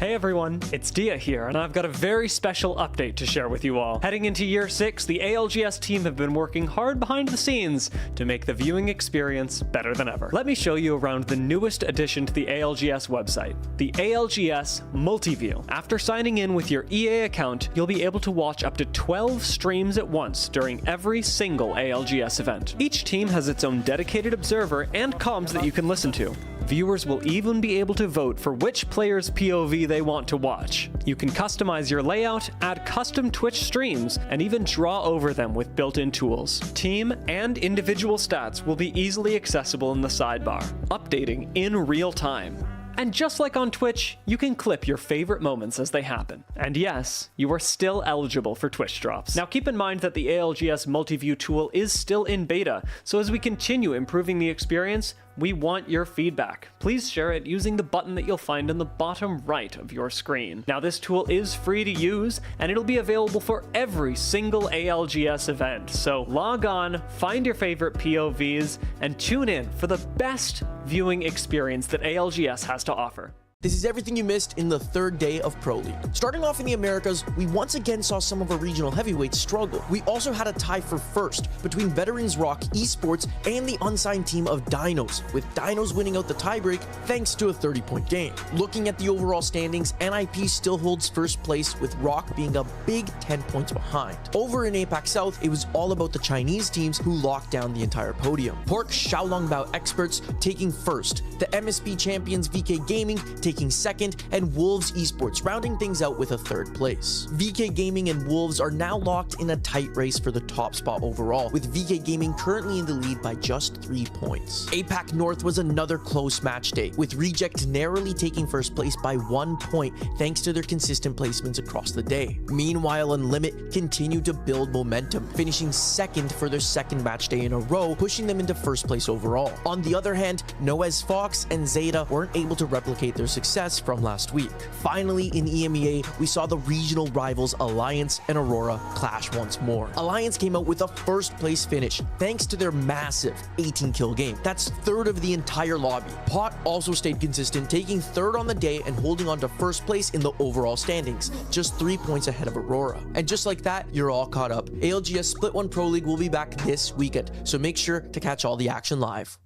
Hey everyone, it's Dia here, and I've got a very special update to share with you all. Heading into Year 6, the ALGS team have been working hard behind the scenes to make the viewing experience better than ever. Let me show you around the newest addition to the ALGS website, the ALGS Multiview. After signing in with your EA account, you'll be able to watch up to 12 streams at once during every single ALGS event. Each team has its own dedicated observer and comms that you can listen to. Viewers will even be able to vote for which player's POV they want to watch. You can customize your layout, add custom Twitch streams, and even draw over them with built-in tools. Team and individual stats will be easily accessible in the sidebar, updating in real time. And just like on Twitch, you can clip your favorite moments as they happen. And yes, you are still eligible for Twitch drops. Now keep in mind that the ALGS Multiview tool is still in beta, so as we continue improving the experience, we want your feedback. Please share it using the button that you'll find in the bottom right of your screen. Now this tool is free to use, and it'll be available for every single ALGS event. So log on, find your favorite POVs, and tune in for the best viewing experience that ALGS has to offer. This is everything you missed in the third day of Pro League. Starting off in the Americas, we once again saw some of our regional heavyweights struggle. We also had a tie for first between Veterans Rock Esports and the unsigned team of Dinos, with Dinos winning out the tiebreak thanks to a 30-point game. Looking at the overall standings, NIP still holds first place, with Rock being a big 10 points behind. Over in APAC South, it was all about the Chinese teams who locked down the entire podium. Pork Xiaolongbao Experts taking first, the MSP champions VK Gaming taking second, and Wolves Esports rounding things out with a third place. VK Gaming and Wolves are now locked in a tight race for the top spot overall, with VK Gaming currently in the lead by just 3 points. APAC North was another close match day, with Reject narrowly taking first place by 1 point thanks to their consistent placements across the day. Meanwhile, Unlimit continued to build momentum, finishing second for their second match day in a row, pushing them into first place overall. On the other hand, Noez Fox and Zeta weren't able to replicate their success from last week. Finally, in EMEA, we saw the regional rivals Alliance and Aurora clash once more. Alliance came out with a first place finish thanks to their massive 18-kill game. That's third of the entire lobby. Pot also stayed consistent, taking third on the day and holding on to first place in the overall standings, just 3 points ahead of Aurora. And just like that, you're all caught up. ALGS Split 1 Pro League will be back this weekend, so make sure to catch all the action live.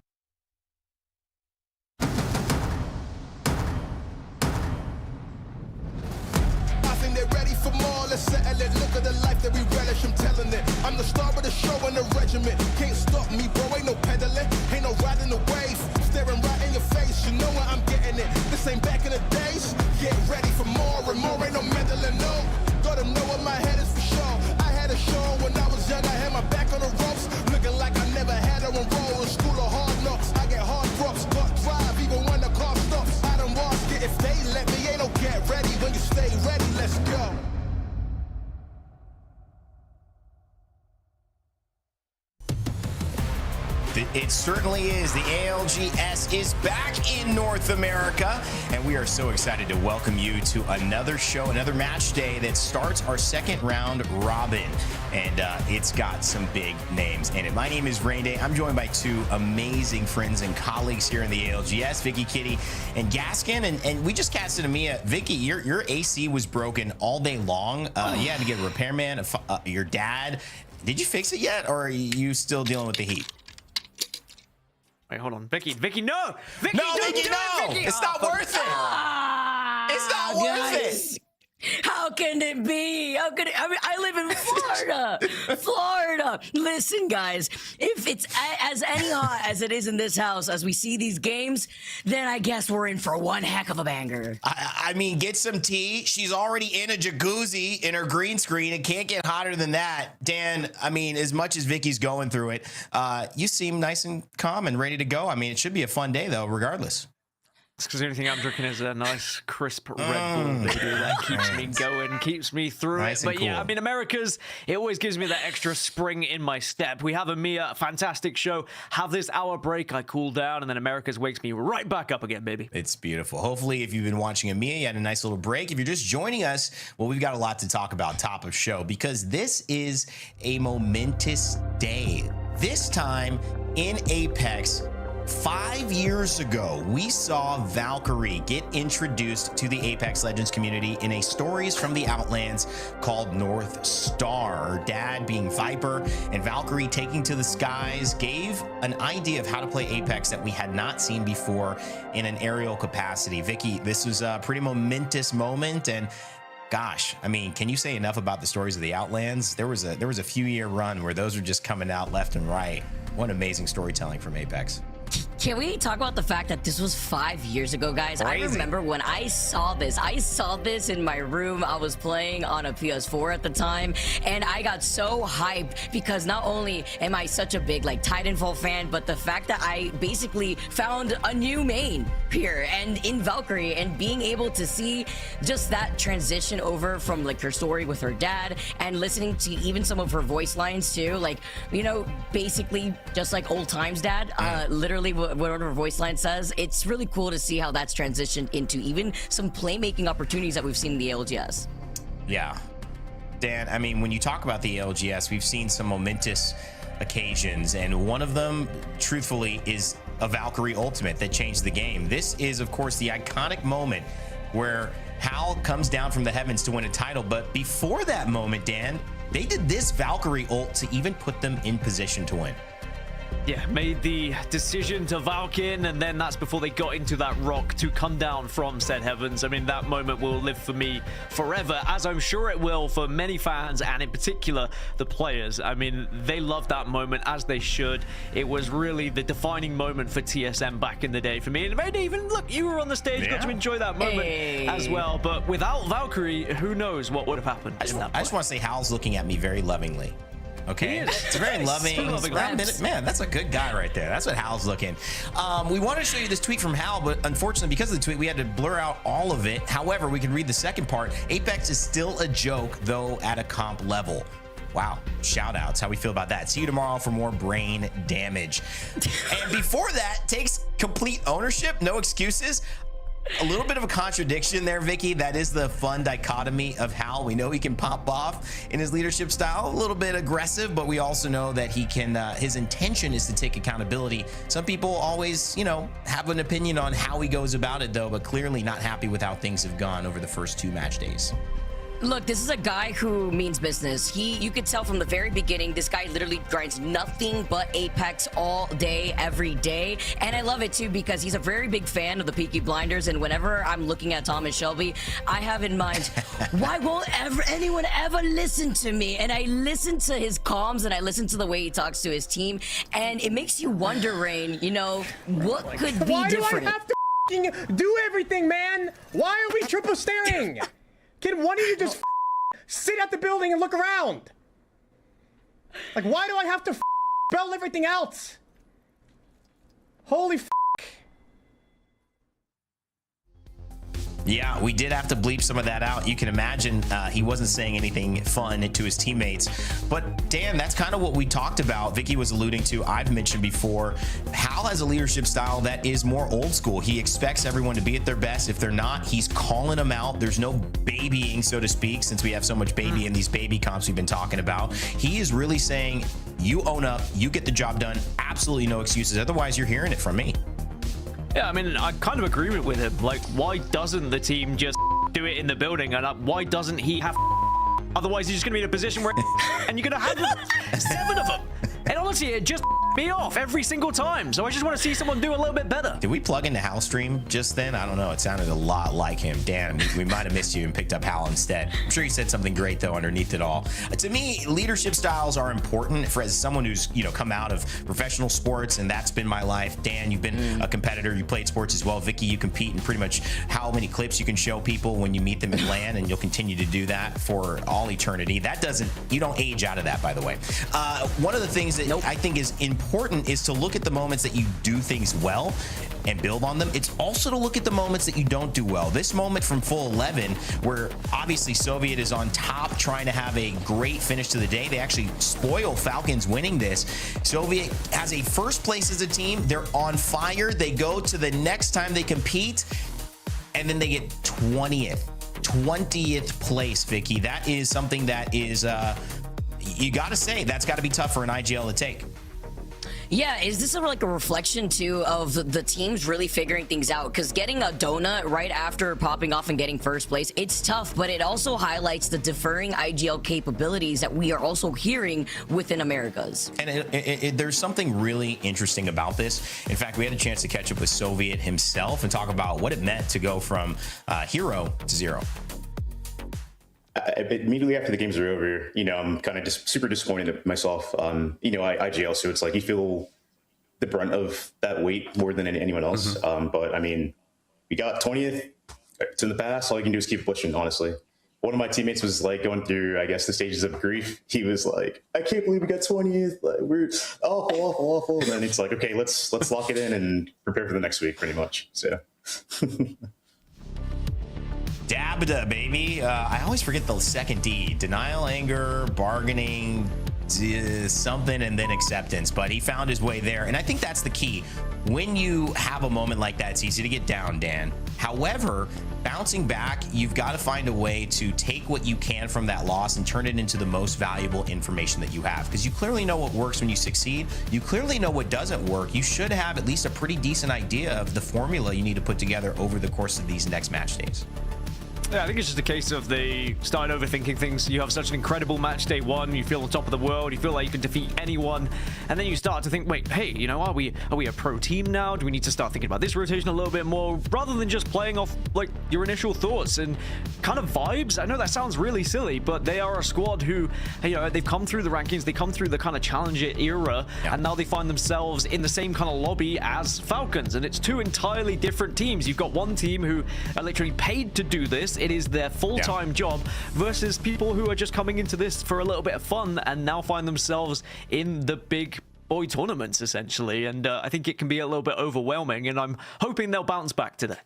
For more, let's settle it. Look at the life that we relish, I'm telling it. I'm the star of the show and the regiment. Can't stop me, bro, ain't no pedaling. Ain't no riding the wave. Staring right in your face, you know where I'm getting it. This ain't back in the days. Get ready for more and more, ain't no meddling, no. Gotta know what my head is for sure. I had a show when I was young, I had my back on the ropes. Looking like I never had her on roll. In school of hard knocks, I get hard drops. Got drive even when the car stops. I done lost it, if they let me, ain't no get ready. When you stay ready, let's go. It certainly is. The ALGS is back in North America, and we are so excited to welcome you to another show, another match day that starts our second round robin, and it's got some big names in it. My name is Rain Day. I'm joined by two amazing friends and colleagues here in the ALGS, Vicky, Kitty, and Gaskin, and we just casted a Mia. Vicky, your AC was broken all day long. You had to get a repairman, your dad. Did you fix it yet, or are you still dealing with the heat? Wait, hold on. Vicky, no! Vicky, no, Vicky, no! Vicky. It's not worth it! It's not worth it! How can it be? How could it? I mean, I live in Florida. Florida. Listen, guys, if it's as any hot as it is in this house as we see these games, then I guess we're in for one heck of a banger. I mean, get some tea. She's already in a jacuzzi in her green screen. It can't get hotter than that. Dan, I mean, as much as Vicky's going through it, you seem nice and calm and ready to go. I mean, it should be a fun day, though, regardless. It's because the only thing I'm drinking is a nice crisp Red Bull, baby. That keeps me going, keeps me through nice it. But cool. yeah, I mean, America's, it always gives me that extra spring in my step. We have a Mia, fantastic show. Have this hour break, I cool down, and then America's wakes me right back up again, baby. It's beautiful. Hopefully, if you've been watching a Mia, you had a nice little break. If you're just joining us, well, we've got a lot to talk about top of show, because this is a momentous day. This time in Apex, 5 years ago, we saw Valkyrie get introduced to the Apex Legends community in a Stories from the Outlands called North Star. Her dad being Viper and Valkyrie taking to the skies gave an idea of how to play Apex that we had not seen before in an aerial capacity. Vicky, this was a pretty momentous moment, and gosh, I mean, can you say enough about the Stories of the Outlands? There was a few-year run where those were just coming out left and right. What amazing storytelling from Apex. Can we talk about the fact that this was 5 years ago, guys? Crazy. I remember when I saw this in my room. I was playing on a PS4 at the time, and I got so hyped because not only am I such a big like Titanfall fan, but the fact that I basically found a new main here and in Valkyrie, and being able to see just that transition over from like her story with her dad and listening to even some of her voice lines too, like, you know, basically just like old times dad, literally what her voice line says. It's really cool to see how that's transitioned into even some playmaking opportunities that we've seen in the ALGS. Yeah, Dan, I mean, when you talk about the ALGS, we've seen some momentous occasions, and one of them, truthfully, is a Valkyrie ultimate that changed the game. This is, of course, the iconic moment where Hal comes down from the heavens to win a title, but before that moment, Dan, they did this Valkyrie ult to even put them in position to win. Yeah, made the decision to Valkin, and then that's before they got into that rock to come down from said heavens. I mean, that moment will live for me forever, as I'm sure it will for many fans, and in particular, the players. I mean, they loved that moment, as they should. It was really the defining moment for TSM back in the day for me. And maybe even, look, you were on the stage, got to enjoy that moment as well. But without Valkyrie, who knows what would have happened in that I just want to say Hal's looking at me very lovingly. Okay, it's very loving. Man, that's a good guy right there. That's what Hal's looking. We wanted to show you this tweet from Hal, but unfortunately, because of the tweet, we had to blur out all of it. However, we can read the second part. Apex is still a joke, though at a comp level. Wow, shout outs. How we feel about that. See you tomorrow for more brain damage. And before that, takes complete ownership, no excuses. A little bit of a contradiction there, Vicky. That is the fun dichotomy of Hal. We know he can pop off in his leadership style, a little bit aggressive, but we also know that he can, his intention is to take accountability. Some people always, you know, have an opinion on how he goes about it, though, but clearly not happy with how things have gone over the first 2 match days. Look, this is a guy who means business. You could tell from the very beginning, this guy literally grinds nothing but Apex all day, every day. And I love it too, because he's a very big fan of the Peaky Blinders. And whenever I'm looking at Thomas Shelby, I have in mind, why won't anyone ever listen to me? And I listen to his comms, and I listen to the way he talks to his team. And it makes you wonder, Rain, you know, what could be different? Why do I have to f***ing do everything, man? Why are we triple staring? Can one of you just sit at the building and look around? Like, why do I have to spell everything else? Holy f***. Yeah, we did have to bleep some of that out. You can imagine he wasn't saying anything fun to his teammates. But Dan, that's kind of what we talked about. Vicky was alluding to, I've mentioned before, Hal has a leadership style that is more old school. He expects everyone to be at their best. If they're not, he's calling them out. There's no babying, so to speak, since we have so much baby in these baby comps we've been talking about. He is really saying, you own up, you get the job done, absolutely no excuses. Otherwise, you're hearing it from me. Yeah, I mean, I kind of agree with him. Like, why doesn't the team just do it in the building? And why doesn't he have... Otherwise, he's just going to be in a position where... and you're going to have 7 of them. And honestly, it just me off every single time. So I just want to see someone do a little bit better. Did we plug into Hal's stream just then? I don't know. It sounded a lot like him. Dan, we might have missed you and picked up Hal instead. I'm sure he said something great, though, underneath it all. To me, leadership styles are important for as someone who's, you know, come out of professional sports, and that's been my life. Dan, you've been a competitor. You played sports as well. Vicky, you compete in pretty much how many clips you can show people when you meet them in LAN, and you'll continue to do that for all eternity. That doesn't, you don't age out of that, by the way. One of the things that I think is important is to look at the moments that you do things well and build on them. It's also to look at the moments that you don't do well. This moment from full 11, where obviously Soviet is on top trying to have a great finish to the day. They actually spoil Falcons winning this. Soviet has a first place as a team. They're on fire. They go to the next time they compete, and then they get 20th place, Vicky. That is something that is, you got to say, that's got to be tough for an IGL to take. Yeah, is this like a reflection too of the teams really figuring things out? Because getting a donut right after popping off and getting first place, it's tough, but it also highlights the differing IGL capabilities that we are also hearing within Americas. And there's something really interesting about this. In fact, we had a chance to catch up with Soviet himself and talk about what it meant to go from hero to zero. Immediately after the games are over, you know, I'm kind of just super disappointed at myself. You know, IGL, so it's like you feel the brunt of that weight more than anyone else. But I mean, we got 20th. It's in the past. All you can do is keep pushing, honestly. One of my teammates was like going through, I guess, the stages of grief. He was like, I can't believe we got 20th. Like, we're awful. And then it's like, okay, let's lock it in and prepare for the next week, pretty much. So. Dabda, baby. I always forget the second D. Denial, anger, bargaining, something, and then acceptance. But he found his way there. And I think that's the key. When you have a moment like that, it's easy to get down, Dan. However, bouncing back, you've got to find a way to take what you can from that loss and turn it into the most valuable information that you have. Because you clearly know what works when you succeed. You clearly know what doesn't work. You should have at least a pretty decent idea of the formula you need to put together over the course of these next match days. Yeah, I think it's just a case of they started overthinking things. You have such an incredible match day one. You feel on top of the world. You feel like you can defeat anyone. And then you start to think, wait, hey, you know, are we a pro team now? Do we need to start thinking about this rotation a little bit more rather than just playing off like your initial thoughts and kind of vibes? I know that sounds really silly, but they are a squad who, you know, they've come through the rankings. They come through the kind of challenger era, and now they find themselves in the same kind of lobby as Falcons. And it's two entirely different teams. You've got one team who are literally paid to do this. It is their full-time job versus people who are just coming into this for a little bit of fun and now find themselves in the big boy tournaments, essentially. And I think it can be a little bit overwhelming, and I'm hoping they'll bounce back today.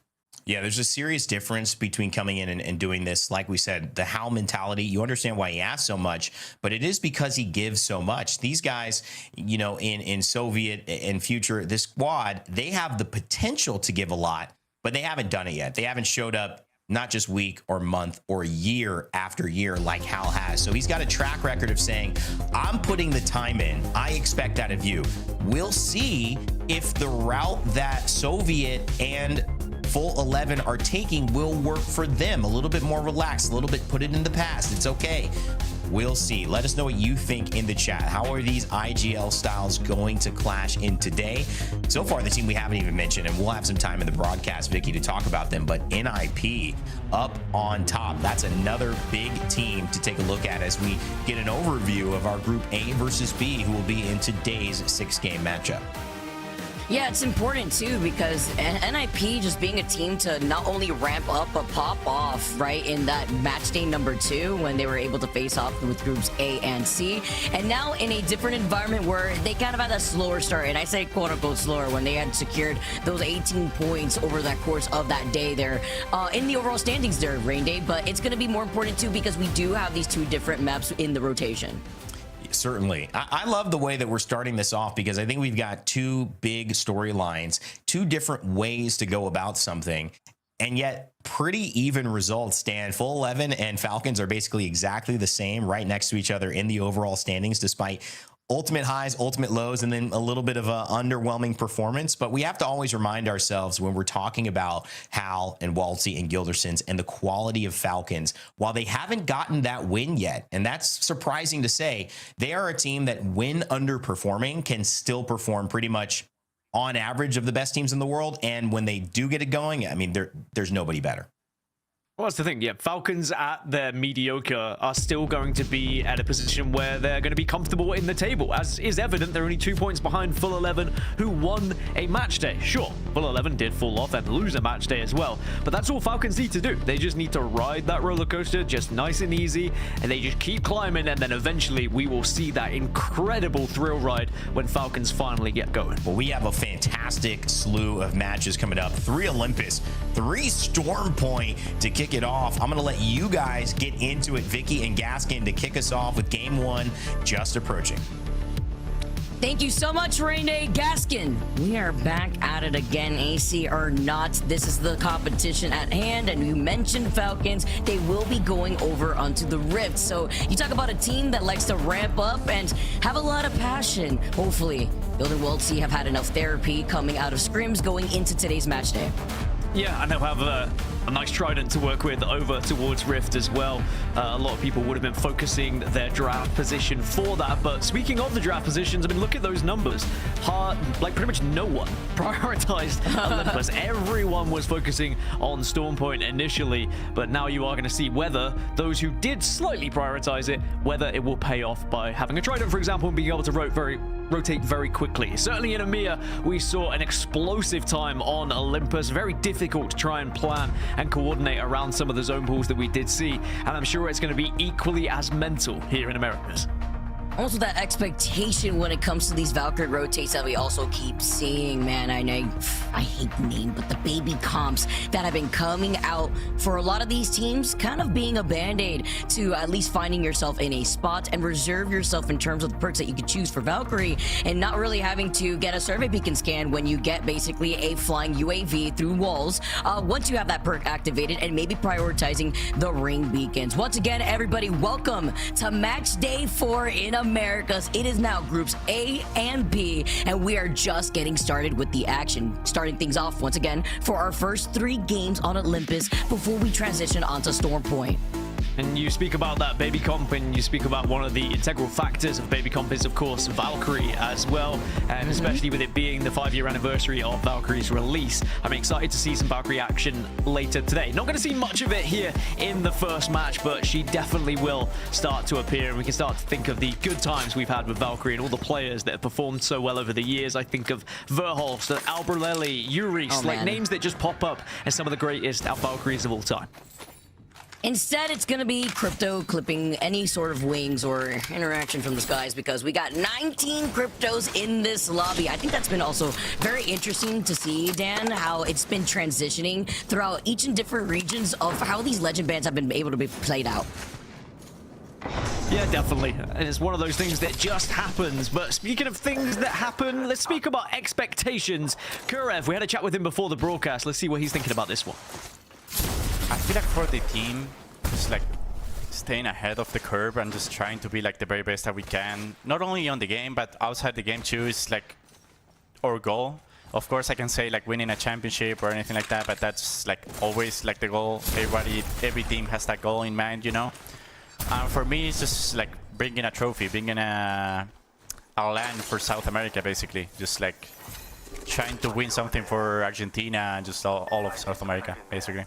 Yeah, there's a serious difference between coming in and doing this. Like we said, the Hal mentality, you understand why he asks so much, but it is because he gives so much. These guys, you know, in Soviet and Future, this squad, they have the potential to give a lot, but they haven't done it yet. They haven't showed up not just week or month or year after year like Hal has. So he's got a track record of saying, I'm putting the time in. I expect that of you. We'll see if the route that Soviet and Full 11 are taking will work for them. A little bit more relaxed, a little bit put it in the past. It's okay. We'll see. Let us know what you think in the chat. How are these IGL styles going to clash in today? So far, the team we haven't even mentioned, and we'll have some time in the broadcast, Vicky, to talk about them, but NIP up on top. That's another big team to take a look at as we get an overview of our Group A versus B, who will be in today's 6-game matchup. Yeah, it's important too because NIP just being a team to not only ramp up but pop off right in that match day number 2 when they were able to face off with groups A and C, and now in a different environment where they kind of had a slower start, and I say quote unquote slower, when they had secured those 18 points over that course of that day there in the overall standings there, Rain Day. But it's going to be more important too because we do have these 2 different maps in the rotation. Certainly. I love the way that we're starting this off because I think we've got 2 big storylines, 2 different ways to go about something, and yet pretty even results. Dan, Full 11 and Falcons are basically exactly the same, right next to each other in the overall standings, despite ultimate highs, ultimate lows, and then a little bit of an underwhelming performance. But we have to always remind ourselves when we're talking about Hal and Waltzy and Gildersons and the quality of Falcons, while they haven't gotten that win yet, and that's surprising to say, they are a team that when underperforming can still perform pretty much on average of the best teams in the world. And when they do get it going, I mean, there's nobody better. Well, that's the thing. Yeah, Falcons at their mediocre are still going to be at a position where they're going to be comfortable in the table. As is evident, they're only 2 points behind Full 11, who won a match day. Sure, Full 11 did fall off and lose a match day as well, but that's all Falcons need to do. They just need to ride that roller coaster just nice and easy, and they just keep climbing, and then eventually we will see that incredible thrill ride when Falcons finally get going. Well, we have a fantastic slew of matches coming up. 3 Olympus, 3 Storm Point to kick it off. I'm going to let you guys get into it, Vicky and Gaskin, to kick us off with game 1 just approaching. Thank you so much, Rene Gaskin. We are back at it again, AC or not. This is the competition at hand, and you mentioned Falcons. They will be going over onto the Rift. So you talk about a team that likes to ramp up and have a lot of passion. Hopefully, Building World C have had enough therapy coming out of scrims going into today's match day. Yeah, and they'll have a nice trident to work with over towards Rift as well. A lot of people would have been focusing their draft position for that. But speaking of the draft positions, I mean, look at those numbers. Like pretty much no one prioritized Olympus. Everyone was focusing on Stormpoint initially, but now you are going to see whether those who did slightly prioritize it, whether it will pay off by having a trident, for example, and being able to rotate very quickly. Certainly in EMEA, we saw an explosive time on Olympus. Very difficult to try and plan and coordinate around some of the zone pools that we did see. And I'm sure it's going to be equally as mental here in Americas. Also, that expectation when it comes to these Valkyrie rotates that we also keep seeing, man. I hate the name, but the baby comps that have been coming out for a lot of these teams kind of being a band-aid to at least finding yourself in a spot and reserve yourself in terms of the perks that you could choose for Valkyrie and not really having to get a survey beacon scan when you get basically a flying UAV through walls once you have that perk activated, and maybe prioritizing the ring beacons. Once again, everybody, welcome to match day 4 in Americas. It is now groups A and B, and we are just getting started with the action. Starting things off once again for our first 3 games on Olympus before we transition onto Stormpoint. And you speak about that baby comp, and you speak about one of the integral factors of baby comp is, of course, Valkyrie as well. And especially with it being the 5-year anniversary of Valkyrie's release, I'm excited to see some Valkyrie action later today. Not going to see much of it here in the first match, but she definitely will start to appear, and we can start to think of the good times we've had with Valkyrie and all the players that have performed so well over the years. I think of Verholst, Albrelelli, Uris, like names that just pop up as some of the greatest Valkyries of all time. Instead, it's going to be Crypto clipping any sort of wings or interaction from the skies, because we got 19 Cryptos in this lobby. I think that's been also very interesting to see, Dan, how it's been transitioning throughout each and different regions of how these legend bands have been able to be played out. Yeah, definitely. And it's one of those things that just happens. But speaking of things that happen, let's speak about expectations. Kurev, we had a chat with him before the broadcast. Let's see what he's thinking about this one. I feel like for the team, just like staying ahead of the curve and just trying to be like the very best that we can, not only on the game but outside the game too, is like our goal. Of course, I can say like winning a championship or anything like that, but that's like always like the goal. Every team has that goal in mind, you know. For me, it's just like bringing a trophy, bringing a land for South America, basically. Just like trying to win something for Argentina and just all of South America, basically.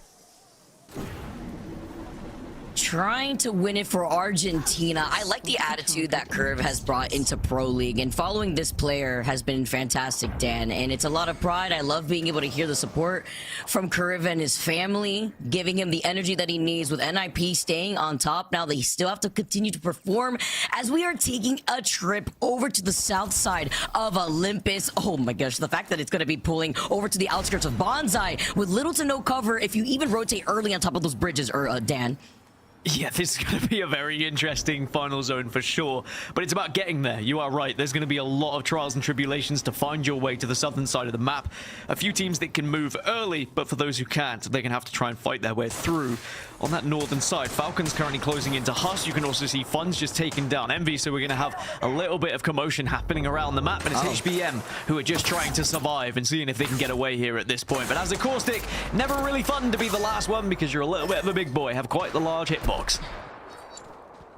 Trying to win it for Argentina. I like the attitude that Curve has brought into Pro League, and following this player has been fantastic, Dan, and it's a lot of pride. I love being able to hear the support from Curve and his family, giving him the energy that he needs with NIP staying on top. Now they still have to continue to perform as we are taking a trip over to the south side of Olympus. Oh my gosh, the fact that it's going to be pulling over to the outskirts of Bonsai with little to no cover if you even rotate early on top of those bridges, Dan. Yeah, this is going to be a very interesting final zone for sure, but it's about getting there. You are right. There's going to be a lot of trials and tribulations to find your way to the southern side of the map. A few teams that can move early, but for those who can't, they're going to have to try and fight their way through. On that northern side, Falcons currently closing into HUSS. You can also see Funds just taking down Envy, so we're going to have a little bit of commotion happening around the map, and it's HBM who are just trying to survive and seeing if they can get away here at this point. But as a Caustic, never really fun to be the last one because you're a little bit of a big boy, have quite the large hitbox.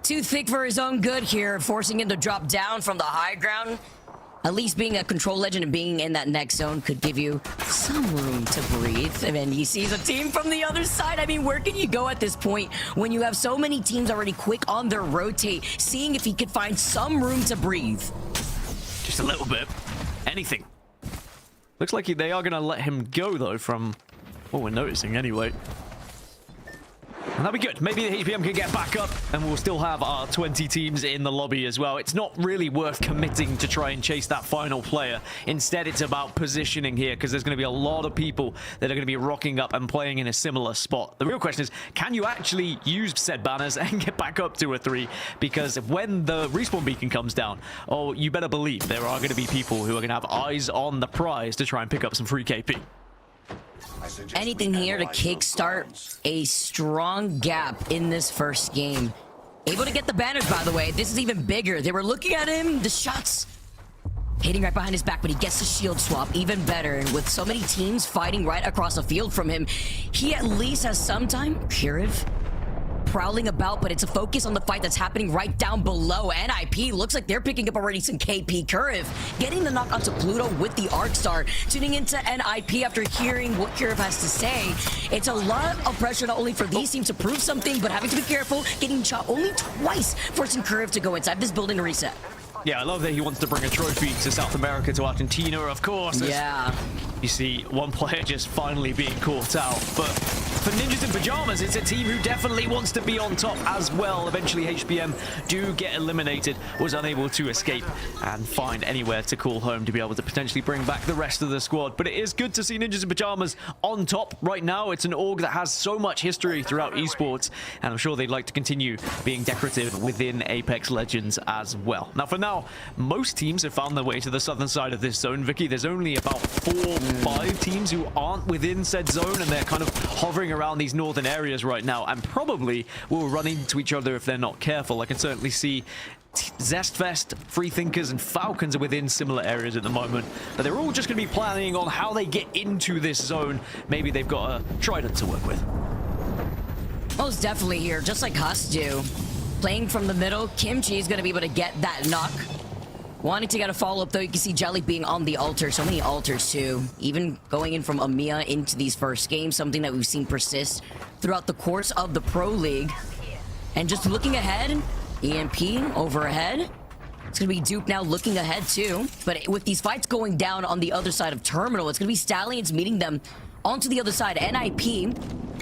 Too thick for his own good here, forcing him to drop down from the high ground. At least being a control legend and being in that next zone could give you some room to breathe. And then he sees a team from the other side. I mean, where can you go at this point when you have so many teams already quick on their rotate, seeing if he could find some room to breathe? Just a little bit. Anything. Looks like they are going to let him go, though, from what we're noticing anyway. And that'll be good. Maybe the HPM can get back up and we'll still have our 20 teams in the lobby as well. It's not really worth committing to try and chase that final player. Instead, it's about positioning here because there's going to be a lot of people that are going to be rocking up and playing in a similar spot. The real question is, can you actually use said banners and get back up to a 3? Because when the respawn beacon comes down, oh, you better believe there are going to be people who are going to have eyes on the prize to try and pick up some free KP. Anything here to kickstart a strong gap in this first game. Able to get the banners, by the way. This is even bigger. They were looking at him. The shots hitting right behind his back, but he gets the shield swap. Even better. And with so many teams fighting right across the field from him, he at least has some time. Kuriv prowling about, but it's a focus on the fight that's happening right down below. NIP looks like they're picking up already some KP. Kuriv getting the knock onto Pluto with the Arc Star. Tuning into NIP after hearing what Kuriv has to say. It's a lot of pressure not only for these teams to prove something, but having to be careful, getting shot only twice, forcing Kuriv to go inside this building to reset. Yeah, I love that he wants to bring a trophy to South America, to Argentina, of course. Yeah. You see one player just finally being caught out, but for Ninjas in Pyjamas, it's a team who definitely wants to be on top as well. Eventually, HBM do get eliminated, was unable to escape and find anywhere to call home to be able to potentially bring back the rest of the squad. But it is good to see Ninjas in Pyjamas on top right now. It's an org that has so much history throughout esports, and I'm sure they'd like to continue being decorative within Apex Legends as well. Now, for now, most teams have found their way to the southern side of this zone, Vicky. There's only about 4 or 5 teams who aren't within said zone, and they're kind of hovering around these northern areas right now, and probably will run into each other if they're not careful. I can certainly see Zest Fest, Freethinkers, and Falcons are within similar areas at the moment, but they're all just going to be planning on how they get into this zone. Maybe they've got a trident to work with. Most definitely here, just like HUSS do. Playing from the middle, Kimchi is going to be able to get that knock. Wanting to get a follow-up, though, you can see Jelly being on the altar. So many altars, too. Even going in from EMEA into these first games, something that we've seen persist throughout the course of the Pro League. And just looking ahead, EMP overhead. It's going to be Duke now looking ahead, too. But with these fights going down on the other side of Terminal, it's going to be Stallions meeting them onto the other side. NIP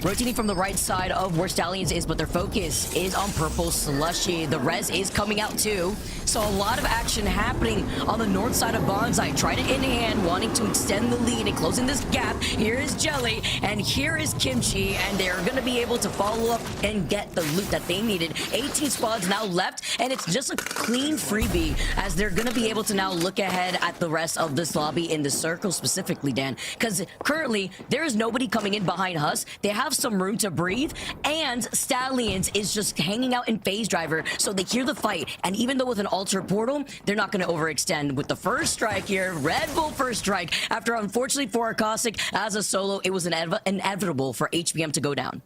rotating from the right side of where Stallions is, but their focus is on purple Slushee. The res is coming out too, so a lot of action happening on the north side of Bonsai. Trident in hand, wanting to extend the lead and closing this gap. Here is Jelly, and here is Kimchi, and they're going to be able to follow up and get the loot that they needed. 18 squads now left, and it's just a clean freebie, as they're going to be able to now look ahead at the rest of this lobby in the circle specifically, Dan, because currently there is nobody coming in behind HUSS. They have some room to breathe, and Stallions is just hanging out in phase driver, so they hear the fight, and even though with an altar portal, they're not going to overextend. With the first strike here, Red Bull first strike, after unfortunately for Caustic as a solo, it was inevitable for HBM to go down.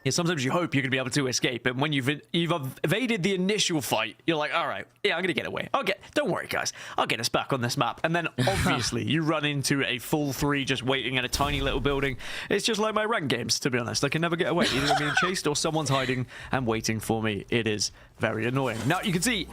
Yeah, sometimes you hope you're going to be able to escape, and when you've evaded the initial fight, you're like, all right, yeah, I'm going to get away. Don't worry, guys. I'll get us back on this map. And then, obviously, you run into a full 3 just waiting in a tiny little building. It's just like my rank games, to be honest. I can never get away. Either I'm being chased or someone's hiding and waiting for me. It is very annoying. Now, you can see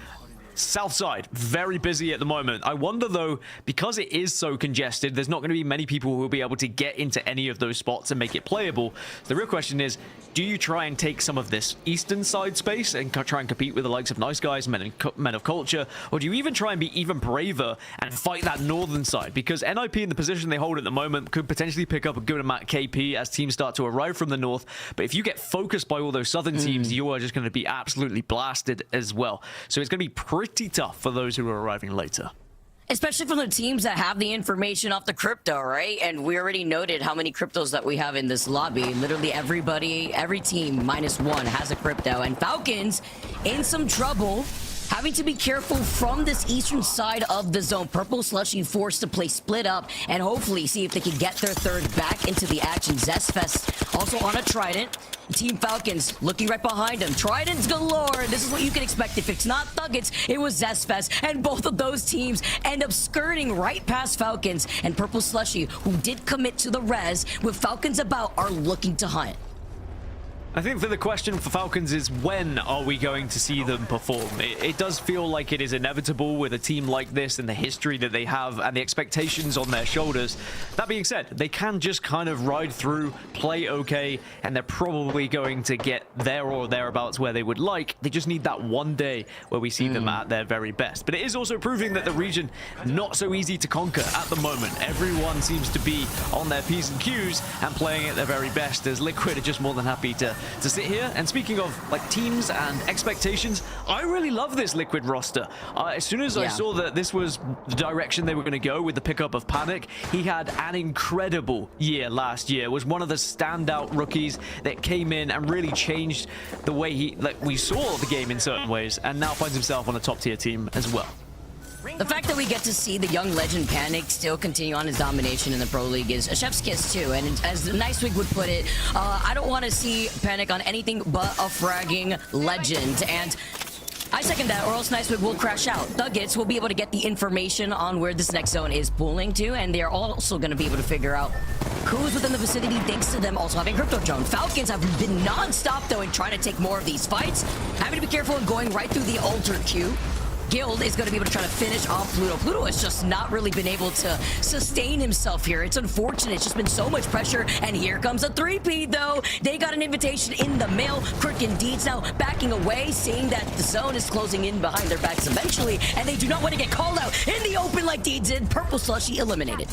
south side, very busy at the moment. I wonder, though, because it is so congested, there's not going to be many people who will be able to get into any of those spots and make it playable. The real question is, do you try and take some of this eastern side space and try and compete with the likes of Nice Guys, Men of Culture, or do you even try and be even braver and fight that northern side? Because NIP in the position they hold at the moment could potentially pick up a good amount of KP as teams start to arrive from the north, but if you get focused by all those southern teams, you are just going to be absolutely blasted as well. So it's going to be pretty tough for those who are arriving later. Especially from the teams that have the information off the crypto, right? And we already noted how many cryptos that we have in this lobby. Literally everybody, every team -1 has a crypto. And Falcons in some trouble, having to be careful from this eastern side of the zone. Purple Slushee forced to play split up and hopefully see if they can get their third back into the action. Zest Fest also on a Trident. Team Falcons looking right behind him. Tridents galore. This is what you can expect. If it's not Thuggets, it was Zest Fest. And both of those teams end up skirting right past Falcons. And Purple Slushee, who did commit to the res, with Falcons about, are looking to hunt. I think for the question for Falcons is when are we going to see them perform? It does feel like it is inevitable with a team like this and the history that they have and the expectations on their shoulders. That being said, they can just kind of ride through, play okay, and they're probably going to get there or thereabouts where they would like. They just need that one day where we see them at their very best. But it is also proving that the region, not so easy to conquer at the moment. Everyone seems to be on their P's and Q's and playing at their very best, as Liquid are just more than happy to sit here. And speaking of like teams and expectations, I really love this Liquid roster. As soon as I saw that this was the direction they were going to go with the pickup of Panic, he had an incredible year last year. Was one of the standout rookies that came in and really changed the way we saw the game in certain ways, and now finds himself on a top tier team as well. The fact that we get to see the young legend Panic still continue on his domination in the Pro League is a chef's kiss too. And as Nicewig would put it, I don't want to see Panic on anything but a fragging legend. And I second that, or else Nicewig will crash out. Thuggets will be able to get the information on where this next zone is pulling to, and they're also going to be able to figure out who's within the vicinity thanks to them also having Crypto Drone. Falcons have been non-stop though in trying to take more of these fights. Having to be careful in going right through the altar queue. Guild is going to be able to try to finish off Pluto. Pluto has just not really been able to sustain himself here. It's unfortunate. It's just been so much pressure. And here comes a 3-peat, though. They got an invitation in the mail. Crick and Deeds now backing away, seeing that the zone is closing in behind their backs eventually. And they do not want to get called out in the open like Deeds did. Purple Slushee eliminated.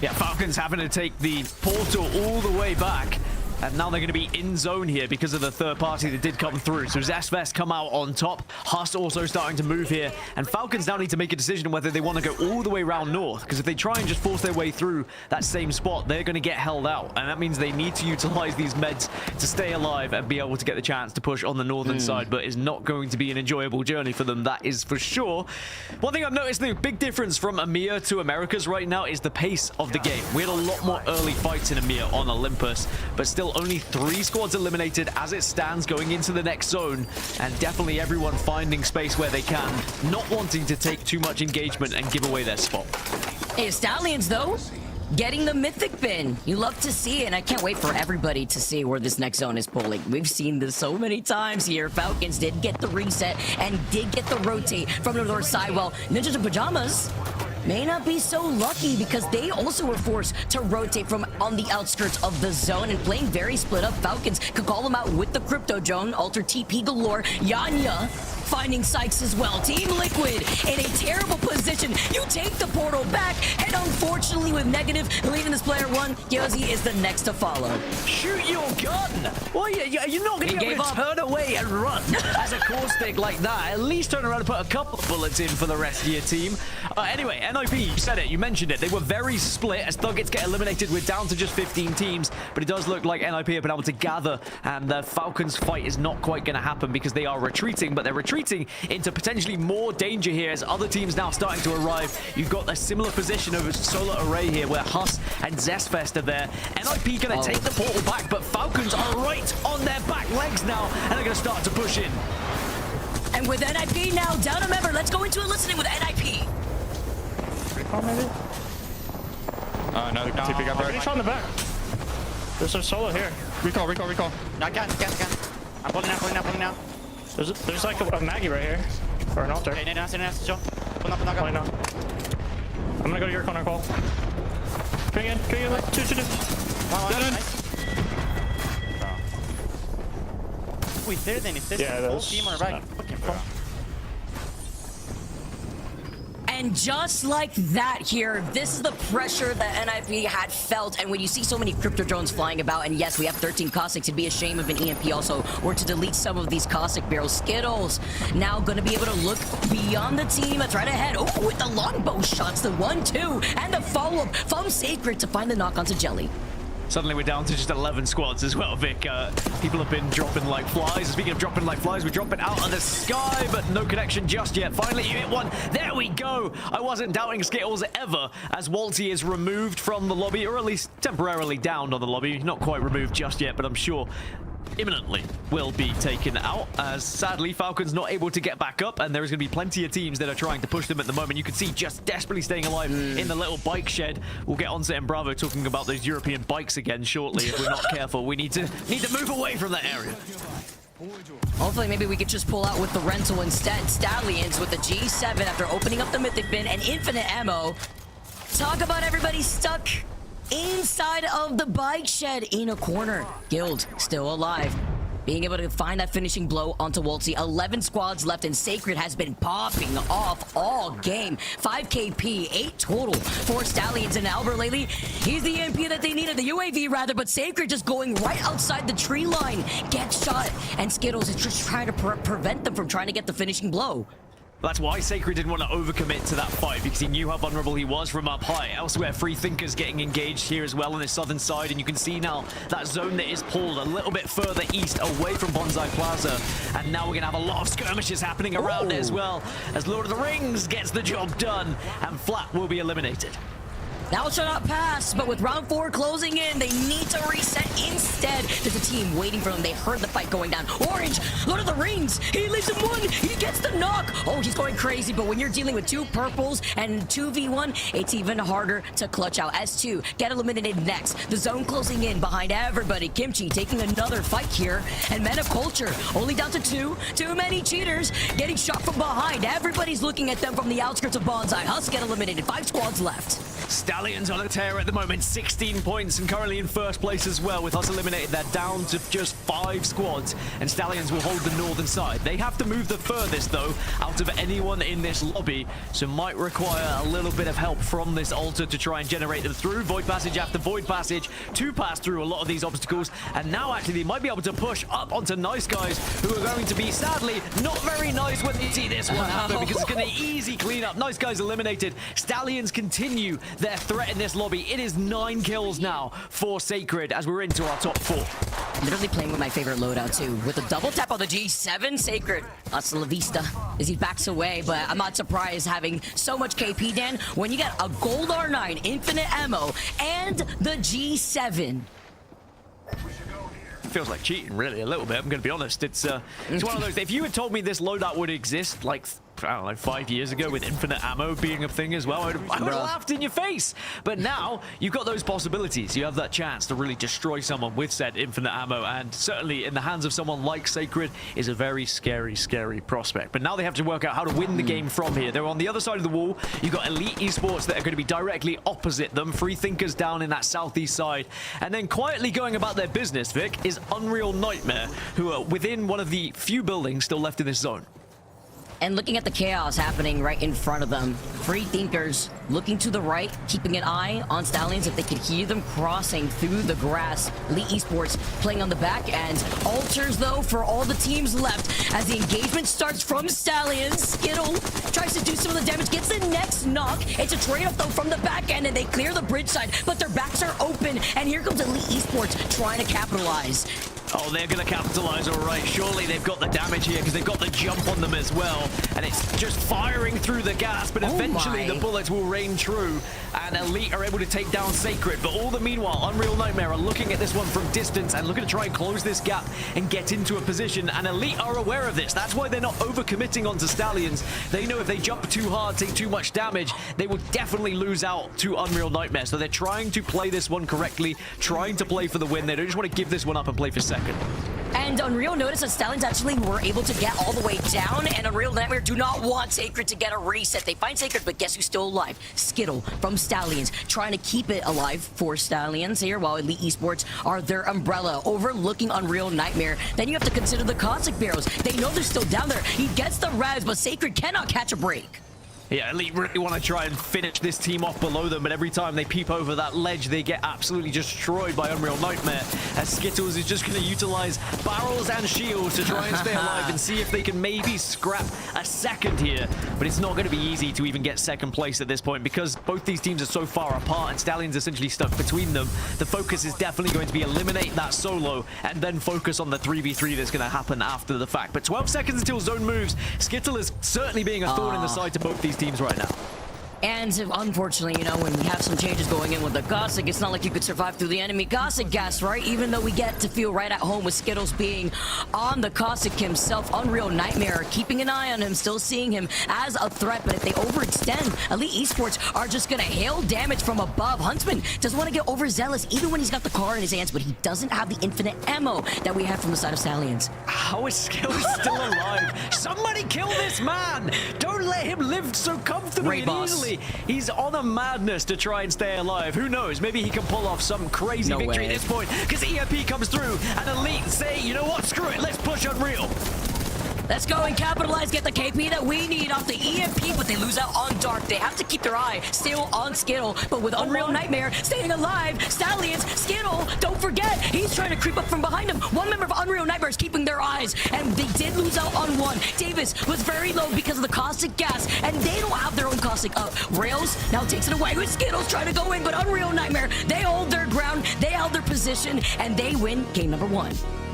Yeah, Falcons having to take the portal all the way back. And now they're going to be in zone here because of the third party that did come through. So Zest come out on top. HUSS also starting to move here. And Falcons now need to make a decision whether they want to go all the way around north. Because if they try and just force their way through that same spot, they're going to get held out. And that means they need to utilize these meds to stay alive and be able to get the chance to push on the northern side. But it's not going to be an enjoyable journey for them, that is for sure. One thing I've noticed, the big difference from EMEA to Americas right now is the pace of the game. We had a lot more early fights in EMEA on Olympus, but still only 3 squads eliminated as it stands going into the next zone, and definitely everyone finding space where they can, not wanting to take too much engagement and give away their spot. Hey, Stallions, though, getting the mythic pin. You love to see it, and I can't wait for everybody to see where this next zone is pulling. We've seen this so many times here. Falcons did get the reset and did get the rotate from the north side, while Ninjas and Pyjamas may not be so lucky because they also were forced to rotate from on the outskirts of the zone and playing very split up. Falcons could call them out with the Crypto Drone, Alter TP galore. Yanya finding Sykes as well. Team Liquid in a terrible position. You take the portal back, and unfortunately with Negative leaving this player one, Yosi is the next to follow. Shoot your gun! Well, you're not going to be able to turn away and run as a caustic like that. At least turn around and put a couple of bullets in for the rest of your team. Anyway, NIP, you said it, you mentioned it. They were very split as Thuggets get eliminated. We're down to just 15 teams, but it does look like NIP have been able to gather, and the Falcons fight is not quite going to happen because they are retreating, but they're retreating into potentially more danger here as other teams now starting to arrive. You've got a similar position of a solar array here where HUSS and Zest are there. NIP going to take the portal back, but Falcons are right on their back legs now, and they're going to start to push in. And with NIP now down a member, let's go into a listening with NIP. Recall maybe? No, TP got back. Shot in the back. There's a solo here. Recall. No, I can. I'm pulling out. There's like a Maggie right here. Or an altar. Okay, nice, Joe. Pull up. I'm gonna go to your corner, Cole. Coming in, like, two. Nice. Wait, there then, if there's a full team on our back. Fucking fuck. And just like that here, this is the pressure that NIP had felt. And when you see so many Crypto Drones flying about, and yes, we have 13 Caustics, it'd be a shame if an EMP also were to delete some of these Caustic barrels. Skittles now going to be able to look beyond the team. Let's right ahead. Oh, with the longbow shots, the 1-2, and the follow-up from Sacred to find the knock onto Jelly. Suddenly we're down to just 11 squads as well, Vic. People have been dropping like flies. Speaking of dropping like flies, we're dropping out of the sky, but no connection just yet. Finally, you hit one. There we go. I wasn't doubting Skittles ever, as Walty is removed from the lobby, or at least temporarily downed on the lobby. Not quite removed just yet, but I'm sure imminently will be taken out, as sadly Falcons not able to get back up, and there is going to be plenty of teams that are trying to push them at the moment. You can see just desperately staying alive in the little bike shed. We'll get on to Bravo talking about those European bikes again shortly. If we're not careful, we need to move away from that area. Hopefully, maybe we could just pull out with the rental instead. Stallions with the G7 after opening up the Mythic bin and infinite ammo. Talk about everybody stuck inside of the bike shed in a corner. Guild still alive. Being able to find that finishing blow onto Woltzy. 11 squads left, and Sacred has been popping off all game. 5 KP, 8 total for Stallions, and Albert lately, he's the MP that they needed, the UAV rather, but Sacred just going right outside the tree line. Gets shot, and Skittles is just trying to prevent them from trying to get the finishing blow. That's why Sacred didn't want to overcommit to that fight, because he knew how vulnerable he was from up high. Elsewhere, Free Thinkers getting engaged here as well on the southern side, and you can see now that zone that is pulled a little bit further east away from Bonsai Plaza. And now we're going to have a lot of skirmishes happening around it as well, as Lord of the Rings gets the job done, and Flat will be eliminated. Now shall not pass, but with round 4 closing in, they need to reset instead. There's a team waiting for them. They heard the fight going down. Orange, Lord of the Rings, he leaves him one. He gets the knock. Oh, he's going crazy, but when you're dealing with 2 purples and 2v1, it's even harder to clutch out. S2 get eliminated next. The zone closing in behind everybody. Kimchi taking another fight here, and Men of Culture only down to 2. Too many cheaters getting shot from behind. Everybody's looking at them from the outskirts of Bonsai. HUSS get eliminated. 5 squads left. Stallions on a tear at the moment, 16 points, and currently in first place as well, with us eliminated. They're down to just 5 squads, and Stallions will hold the northern side. They have to move the furthest, though, out of anyone in this lobby, so might require a little bit of help from this altar to try and generate them through. Void Passage after Void Passage to pass through a lot of these obstacles, and now actually they might be able to push up onto Nice Guys, who are going to be, sadly, not very nice when you see this one happen, because it's going to easy clean up. Nice Guys eliminated. Stallions continue their threat in this lobby. It is 9 kills now for Sacred as we're into our top 4. Literally playing with my favorite loadout too. With a double tap on the G7, Sacred. Hasta la vista as he backs away, but I'm not surprised having so much KP, Dan, when you got a gold R9, infinite ammo, and the G7. Feels like cheating, really, a little bit. I'm going to be honest. It's one of those. If you had told me this loadout would exist, like, I don't know, 5 years ago with infinite ammo being a thing as well, I would have laughed in your face. But now you've got those possibilities. You have that chance to really destroy someone with said infinite ammo, and certainly in the hands of someone like Sacred is a very scary, scary prospect. But now they have to work out how to win the game from here. They're on the other side of the wall. You've got Elite Esports that are going to be directly opposite them. Free Thinkers down in that southeast side. And then quietly going about their business, Vic, is Unreal Nightmare, who are within one of the few buildings still left in this zone. And looking at the chaos happening right in front of them. Free Thinkers looking to the right, keeping an eye on Stallions if they could hear them crossing through the grass. Elite Esports playing on the back end. Altars, though, for all the teams left as the engagement starts from Stallions. Skittle tries to do some of the damage, gets the next knock. It's a trade-off, though, from the back end, and they clear the bridge side, but their backs are open, and here comes Elite Esports trying to capitalize. Oh, they're going to capitalize, all right. Surely they've got the damage here because they've got the jump on them as well. And it's just firing through the gas, but eventually the bullets will rain true. And Elite are able to take down Sacred. But all the meanwhile, Unreal Nightmare are looking at this one from distance and looking to try and close this gap and get into a position. And Elite are aware of this. That's why they're not overcommitting onto Stallions. They know if they jump too hard, take too much damage, they will definitely lose out to Unreal Nightmare. So they're trying to play this one correctly, trying to play for the win. They don't just want to give this one up and play for second. And Unreal noticed that Stallions actually were able to get all the way down, and Unreal Nightmare do not want Sacred to get a reset. They find Sacred, but guess who's still alive? Skittle from Stallions, trying to keep it alive for Stallions here, while Elite Esports are their umbrella, overlooking Unreal Nightmare. Then you have to consider the Cossack Barrels. They know they're still down there. He gets the res, but Sacred cannot catch a break. Yeah, Elite really want to try and finish this team off below them, but every time they peep over that ledge, they get absolutely destroyed by Unreal Nightmare, as Skittles is just going to utilize barrels and shields to try and stay alive and see if they can maybe scrap a second here. But it's not going to be easy to even get second place at this point because both these teams are so far apart and Stallions essentially stuck between them. The focus is definitely going to be eliminate that solo and then focus on the 3v3 that's going to happen after the fact. But 12 seconds until zone moves. Skittle is certainly being a thorn in the side to both these teams right now. And unfortunately, you know, when we have some changes going in with the Cossack, it's not like you could survive through the enemy Cossack gas, right? Even though we get to feel right at home with Skittles being on the Cossack himself, Unreal Nightmare, keeping an eye on him, still seeing him as a threat. But if they overextend, Elite Esports are just going to hail damage from above. Huntsman doesn't want to get overzealous, even when he's got the car in his hands, but he doesn't have the infinite ammo that we have from the side of Stallions. How is Skittles still alive? Somebody kill this man! Don't let him live so comfortably and easily. He's on a madness to try and stay alive. Who knows? Maybe he can pull off some crazy victory at this point, because EMP comes through and Elite say, you know what, screw it, let's push Unreal. Let's go and capitalize, get the KP that we need off the EMP, but they lose out on Dark. They have to keep their eye still on Skittle, but with Unreal Nightmare staying alive, Stallions, Skittle, don't forget, he's trying to creep up from behind him. One member of Unreal Nightmare is keeping their eyes, and they did lose out on one. Davis was very low because of the Caustic gas, and they don't have their own Caustic up. Rails now takes it away with Skittles trying to go in, but Unreal Nightmare, they hold their ground, they held their position, and they win game number 1.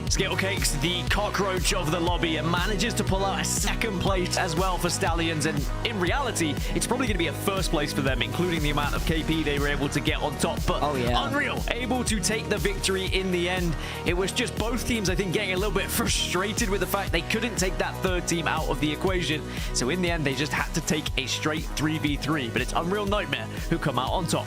Skittle Cakes, the cockroach of the lobby, and manages to pull out a second place as well for Stallions. And in reality, it's probably going to be a first place for them, including the amount of KP they were able to get on top. But Unreal able to take the victory in the end. It was just both teams, I think, getting a little bit frustrated with the fact they couldn't take that third team out of the equation. So in the end, they just had to take a straight 3v3. But it's Unreal Nightmare who come out on top.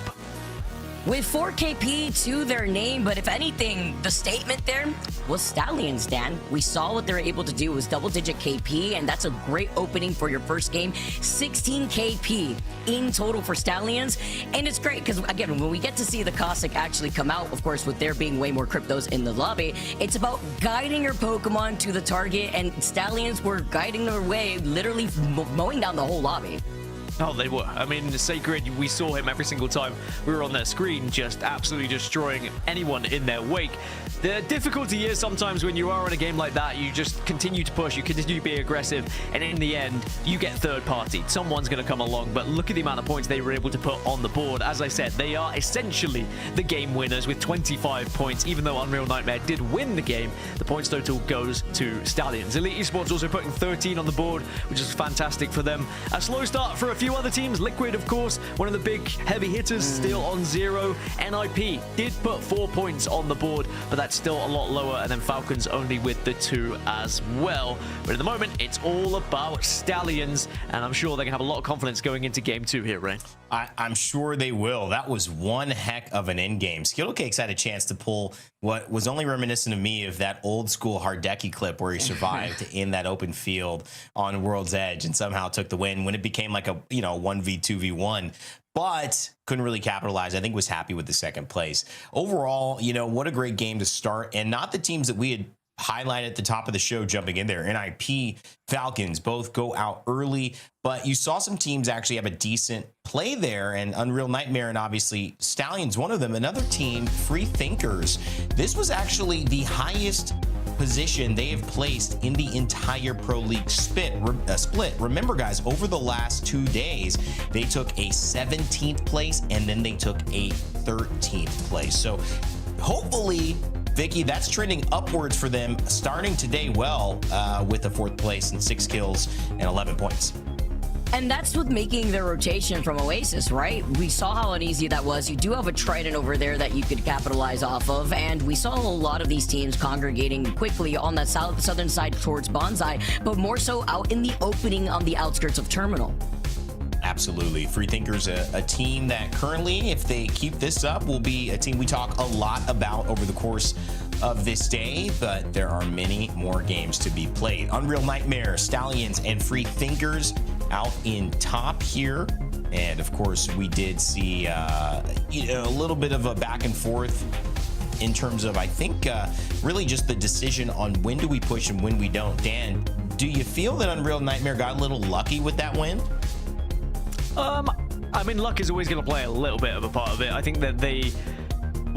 With 4 KP to their name, but if anything, the statement there was Stallions, Dan. We saw what they're able to do. It was double-digit KP, and that's a great opening for your first game. 16 KP in total for Stallions, and it's great because, again, when we get to see the Cossack actually come out, of course, with there being way more cryptos in the lobby, it's about guiding your Pokemon to the target, and Stallions were guiding their way, literally mowing down the whole lobby. Oh, they were. I mean, Sacred, we saw him every single time we were on their screen, just absolutely destroying anyone in their wake. The difficulty is sometimes when you are in a game like that, you just continue to push, you continue to be aggressive, and in the end, you get third party. Someone's going to come along, but look at the amount of points they were able to put on the board. As I said, they are essentially the game winners with 25 points. Even though Unreal Nightmare did win the game, the points total goes to Stallions. Elite Esports also putting 13 on the board, which is fantastic for them. A slow start for a few other teams. Liquid, of course, one of the big heavy hitters, still on 0. NIP did put 4 points on the board, but that's still a lot lower, and then Falcons only with the 2 as well. But at the moment, it's all about Stallions, and I'm sure they can have a lot of confidence going into game 2 here, Ray. I'm sure they will. That was one heck of an end game. Skittle Cakes had a chance to pull what was only reminiscent of me of that old school Hardeki clip where he survived in that open field on World's Edge and somehow took the win when it became like a 1v2v1. But couldn't really capitalize. I think was happy with the second place. Overall, what a great game to start, and not the teams that we had highlighted at the top of the show jumping in there. NIP, Falcons both go out early, but you saw some teams actually have a decent play there, and Unreal Nightmare and obviously Stallions, one of them. Another team, Free Thinkers. This was actually the highest position they have placed in the entire Pro League split. Remember, guys, over the last 2 days, they took a 17th place and then they took a 13th place. So hopefully, Vicky, that's trending upwards for them starting today well with a 4th place and 6 kills and 11 points. And that's with making the rotation from Oasis, right? We saw how uneasy that was. You do have a Trident over there that you could capitalize off of, and we saw a lot of these teams congregating quickly on that southern side towards Bonsai, but more so out in the opening on the outskirts of Terminal. Absolutely. Free Thinkers, a team that currently, if they keep this up, will be a team we talk a lot about over the course of this day, but there are many more games to be played. Unreal Nightmare, Stallions, and Free Thinkers out in top here. And of course, we did see a little bit of a back and forth in terms of, I think, really just the decision on when do we push and when we don't. Dan, do you feel that Unreal Nightmare got a little lucky with that win? I mean, luck is always going to play a little bit of a part of it. I think that they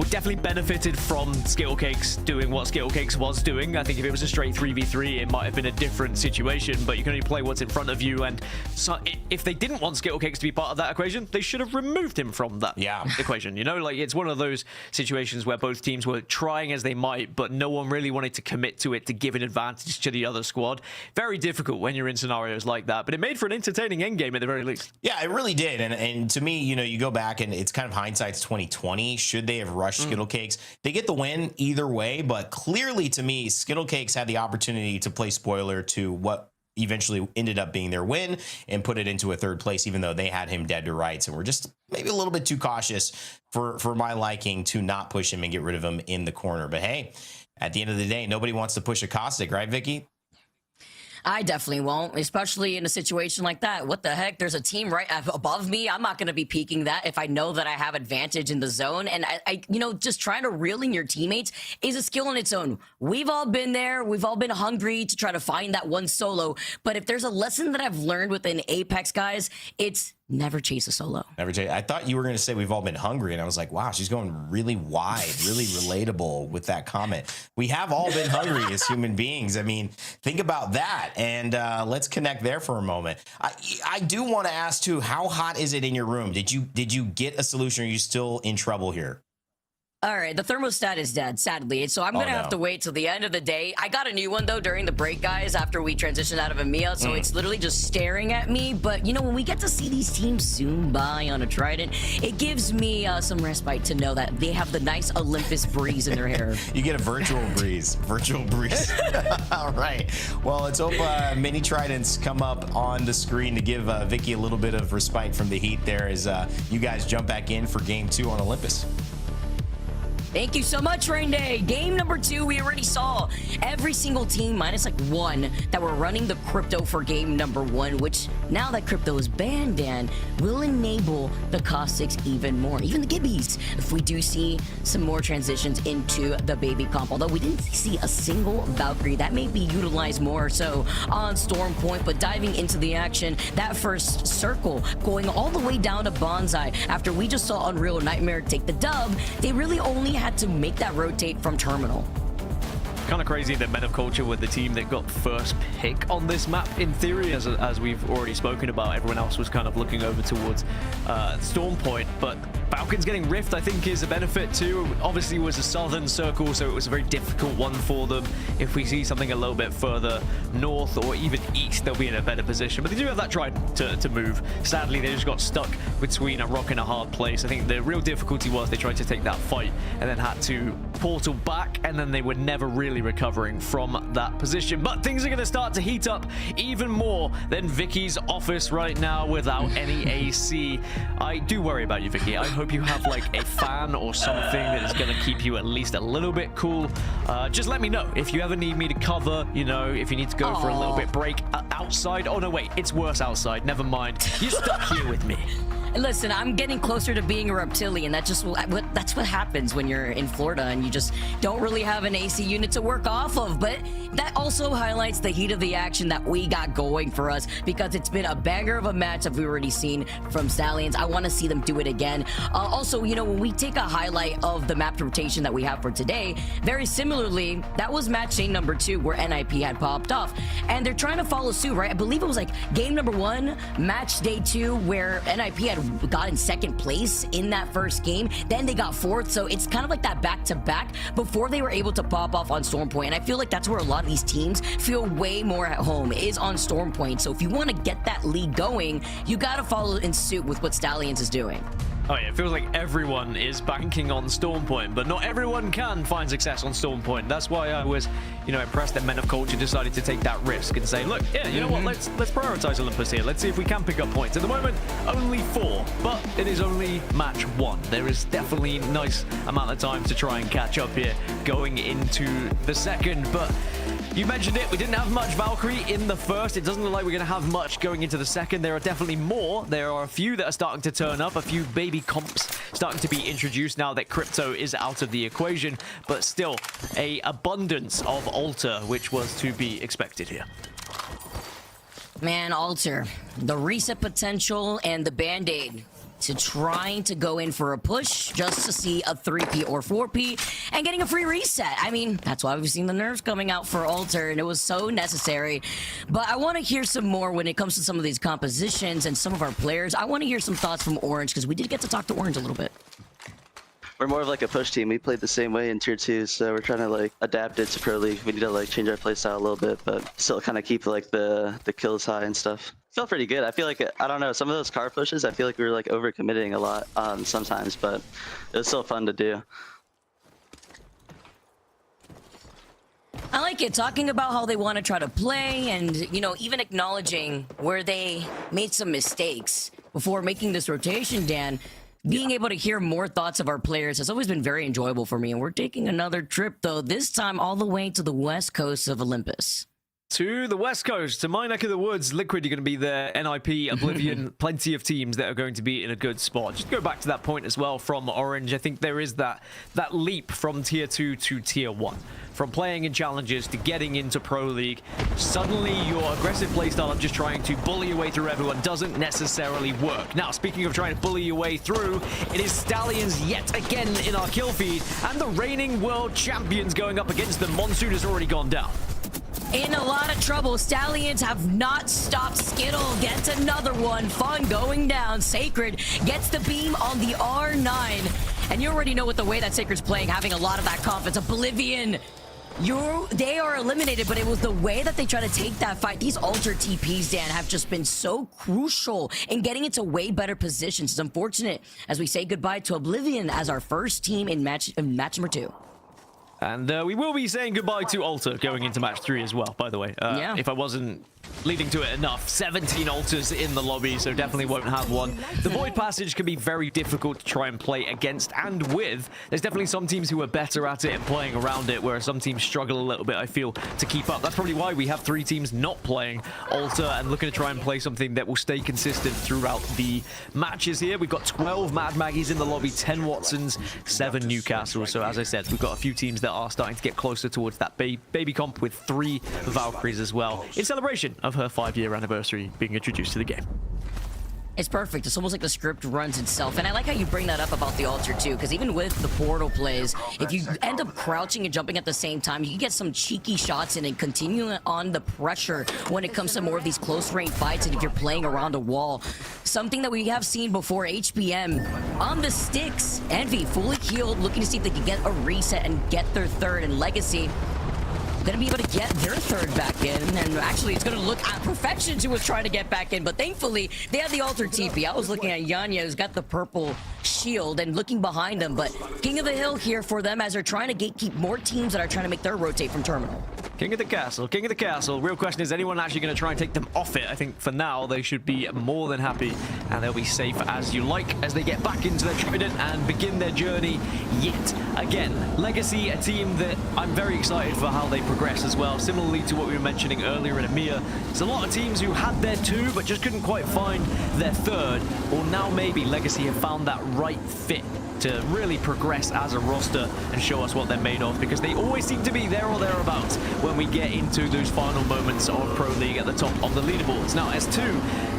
definitely benefited from Skittlecakes doing what Skittlecakes was doing. I think if it was a straight 3v3, it might have been a different situation, but you can only play what's in front of you. And so if they didn't want Skittlecakes to be part of that equation, they should have removed him from that equation. You know, like it's one of those situations where both teams were trying as they might, but no one really wanted to commit to it to give an advantage to the other squad. Very difficult when you're in scenarios like that, but it made for an entertaining endgame at the very least. Yeah, it really did. And to me, you know, you go back and it's kind of hindsight's 2020. Should they have rushed Skittlecakes? They get the win either way, but clearly to me, Skittlecakes had the opportunity to play spoiler to what eventually ended up being their win and put it into a third place, even though they had him dead to rights and were just maybe a little bit too cautious for my liking to not push him and get rid of him in the corner. But hey, at the end of the day, nobody wants to push a Caustic, right, Vicky? I definitely won't, especially in a situation like that. What the heck? There's a team right above me. I'm not going to be peeking that if I know that I have advantage in the zone. And I, you know, just trying to reel in your teammates is a skill in its own. We've all been there. We've all been hungry to try to find that one solo. But if there's a lesson that I've learned within Apex, guys, it's never chase a solo. Never chase. I thought you were going to say we've all been hungry, and I was like, wow, she's going really wide, really relatable with that comment. We have all been hungry as human beings. I mean, think about that, and let's connect there for a moment. I do want to ask too, how hot is it in your room? Did you get a solution? Or are you still in trouble here? All right, the thermostat is dead, sadly. So I'm going to have to wait till the end of the day. I got a new one, though, during the break, guys, after we transitioned out of EMEA. So it's literally just staring at me. But, you know, when we get to see these teams zoom by on a Trident, it gives me some respite to know that they have the nice Olympus breeze in their hair. You get a virtual breeze. Virtual breeze. All right. Well, let's hope mini Tridents come up on the screen to give Vicky a little bit of respite from the heat there as you guys jump back in for Game 2 on Olympus. Thank you so much, Rain Day. Game number 2, we already saw every single team minus like one that were running the crypto for game number 1, which now that crypto is banned, Dan, will enable the Caustics even more. Even the Gibbies, if we do see some more transitions into the baby comp. Although we didn't see a single Valkyrie, that may be utilized more so on Storm Point, but diving into the action, that first circle going all the way down to Bonsai after we just saw Unreal Nightmare take the dub, they really only had to make that rotate from terminal. Kind of crazy that Men of Culture were the team that got first pick on this map. In theory, as we've already spoken about, everyone else was kind of looking over towards Storm Point, but Falcons getting Rift, I think, is a benefit too. Obviously, it was a southern circle, so it was a very difficult one for them. If we see something a little bit further north or even east, they'll be in a better position. But they do have that Trident to move. Sadly, they just got stuck between a rock and a hard place. I think the real difficulty was they tried to take that fight and then had to portal back, and then they were never really recovering from that position. But things are going to start to heat up even more than Vicky's office right now without any AC. I do worry about you, Vicky. I hope you have like a fan or something that is going to keep you at least a little bit cool. Just let me know if you ever need me to cover, you know, if you need to go for a little bit break outside. Oh no, wait, it's worse outside. Never mind. You're stuck here with me. Listen, I'm getting closer to being a reptilian. That's what happens when you're in Florida and you just don't really have an AC unit to work off of. But that also highlights the heat of the action that we got going for us, because it's been a banger of a match that we've already seen from Stallions. I want to see them do it again. Also, you know, when we take a highlight of the map rotation that we have for today, very similarly, that was match day number 2 where NIP had popped off. And they're trying to follow suit, right? I believe it was like game number 1, match day 2, where NIP had got in second place in that first game. Then they got 4th, so it's kind of like that back-to-back before they were able to pop off on Storm Point. And I feel like that's where a lot of these teams feel way more at home, is on Storm Point. So if you want to get that lead going, you got to follow in suit with what Stallions is doing. Oh yeah, it feels like everyone is banking on Storm Point, but not everyone can find success on Storm Point. That's why I was, you know, impressed that Men of Culture decided to take that risk and say, look, yeah, you know what, let's prioritize Olympus here. Let's see if we can pick up points. At the moment, only 4, but it is only match 1. There is definitely a nice amount of time to try and catch up here going into the second, but you mentioned it, we didn't have much Valkyrie in the first. It doesn't look like we're going to have much going into the second. There are definitely more. There are a few that are starting to turn up, a few baby comps starting to be introduced now that crypto is out of the equation, but still a abundance of Alter, which was to be expected here. Man, Alter, the reset potential and the Band-Aid. to trying to go in for a push just to see a 3P or 4P and getting a free reset. I mean, that's why we've seen the nerfs coming out for Alter, and it was so necessary. But I want to hear some more when it comes to some of these compositions and some of our players. I want to hear some thoughts from Orange, because we did get to talk to Orange a little bit. We're more of like a push team. We played the same way in Tier 2, so we're trying to like adapt it to Pro League. We need to like change our playstyle a little bit, but still kind of keep like the kills high and stuff. Feel pretty good. I feel like, I don't know, some of those car pushes, I feel like we were like overcommitting a lot sometimes, but it was still fun to do. I like it, talking about how they want to try to play and, you know, even acknowledging where they made some mistakes before making this rotation, Dan. Being able to hear more thoughts of our players has always been very enjoyable for me, and we're taking another trip, though, this time all the way to the west coast of Olympus. To the west coast, to my neck of the woods. Liquid, you're going to be there. NIP, Oblivion, plenty of teams that are going to be in a good spot. Just go back to that point as well from Orange. I think there is that leap from Tier 2 to Tier 1. From playing in challenges to getting into Pro League, suddenly your aggressive playstyle of just trying to bully your way through everyone doesn't necessarily work. Now, speaking of trying to bully your way through, it is Stallions yet again in our kill feed, and the reigning world champions going up against them. Monsoon has already gone down. In a lot of trouble. Stallions have not stopped. Skittle gets another one. Fun going down. Sacred gets the beam on the R9. And you already know with the way that Sacred's playing, having a lot of that confidence. Oblivion, they are eliminated, but it was the way that they try to take that fight. These Alter TPs, Dan, have just been so crucial in getting into way better positions. It's unfortunate as we say goodbye to Oblivion as our first team in match number 2. And we will be saying goodbye to Alter going into match 3 as well, by the way. Yeah. If I wasn't leading to it enough, 17 Alters in the lobby, so definitely won't have one. The Void Passage can be very difficult to try and play against and with. There's definitely some teams who are better at it and playing around it, whereas some teams struggle a little bit, I feel, to keep up. That's probably why we have 3 teams not playing Alter and looking to try and play something that will stay consistent throughout the matches here. We've got 12 Mad Maggies in the lobby, 10 Watsons, 7 Newcastles. So as I said, we've got a few teams that are starting to get closer towards that baby comp with 3 Valkyries as well, in celebration of her 5-year anniversary being introduced to the game. It's perfect. It's almost like the script runs itself. And I like how you bring that up about the Alter too, because even with the portal plays, if you end up crouching and jumping at the same time, you can get some cheeky shots in and continue on the pressure when it comes to more of these close range fights, and if you're playing around a wall. Something that we have seen before, HBM on the sticks. Envy fully healed, looking to see if they can get a reset and get their third, and Legacy gonna be able to get their third back in, and actually it's gonna look at Perfections who was trying to get back in, but thankfully they had the Alter TP. I was looking at Yanya, who's got the purple shield, and looking behind them, but King of the Hill here for them as they're trying to gatekeep more teams that are trying to make their rotate from Terminal. King of the castle, king of the castle. Real question is anyone actually going to try and take them off it? I think for now they should be more than happy, and they'll be safe as you like as they get back into their Trident and begin their journey yet again. Legacy, a team that I'm very excited for how they progress as well. Similarly to what we were mentioning earlier in EMEA, there's a lot of teams who had their 2 but just couldn't quite find their 3rd. Well, now maybe Legacy have found that right fit to really progress as a roster and show us what they're made of, because they always seem to be there or thereabouts when we get into those final moments of Pro League at the top of the leaderboards. Now, S2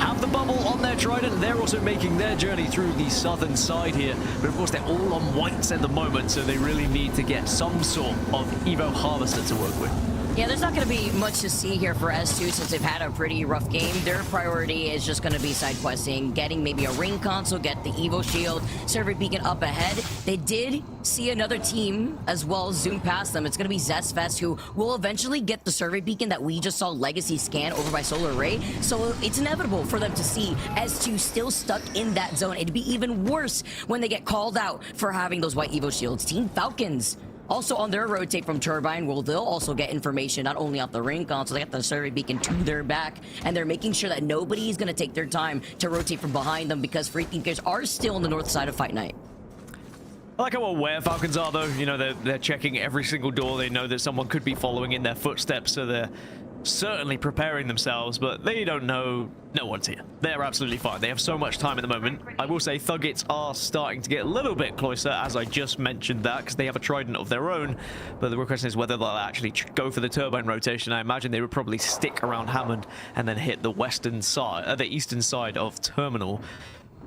have the bubble on their Trident. They're also making their journey through the southern side here, but of course they're all on whites at the moment, so they really need to get some sort of Evo Harvester to work with. Yeah, there's not going to be much to see here for S2 since they've had a pretty rough game. Their priority is just going to be side questing, getting maybe a ring console, get the Evo shield, survey beacon up ahead. They did see another team as well zoom past them. It's going to be Zest Fest, who will eventually get the survey beacon that we just saw Legacy scan over by Solar Ray. So it's inevitable for them to see S2 still stuck in that zone. It'd be even worse when they get called out for having those white Evo shields. Team Falcons also on their rotate from Turbine, well, they'll also get information not only off the ring console, they got the survey beacon to their back, and they're making sure that nobody's going to take their time to rotate from behind them, because free thinkers are still on the north side of Fight Night. I like how aware Falcons are, though. You know, they're checking every single door. They know that someone could be following in their footsteps, so they're certainly preparing themselves, but they don't know no one's here. They're absolutely fine. They have so much time at the moment. I will say Thuggets are starting to get a little bit closer, as I just mentioned that, because they have a Trident of their own, but the real question is whether they'll actually go for the Turbine rotation. I imagine they would probably stick around Hammond and then hit the western side, the eastern side of Terminal.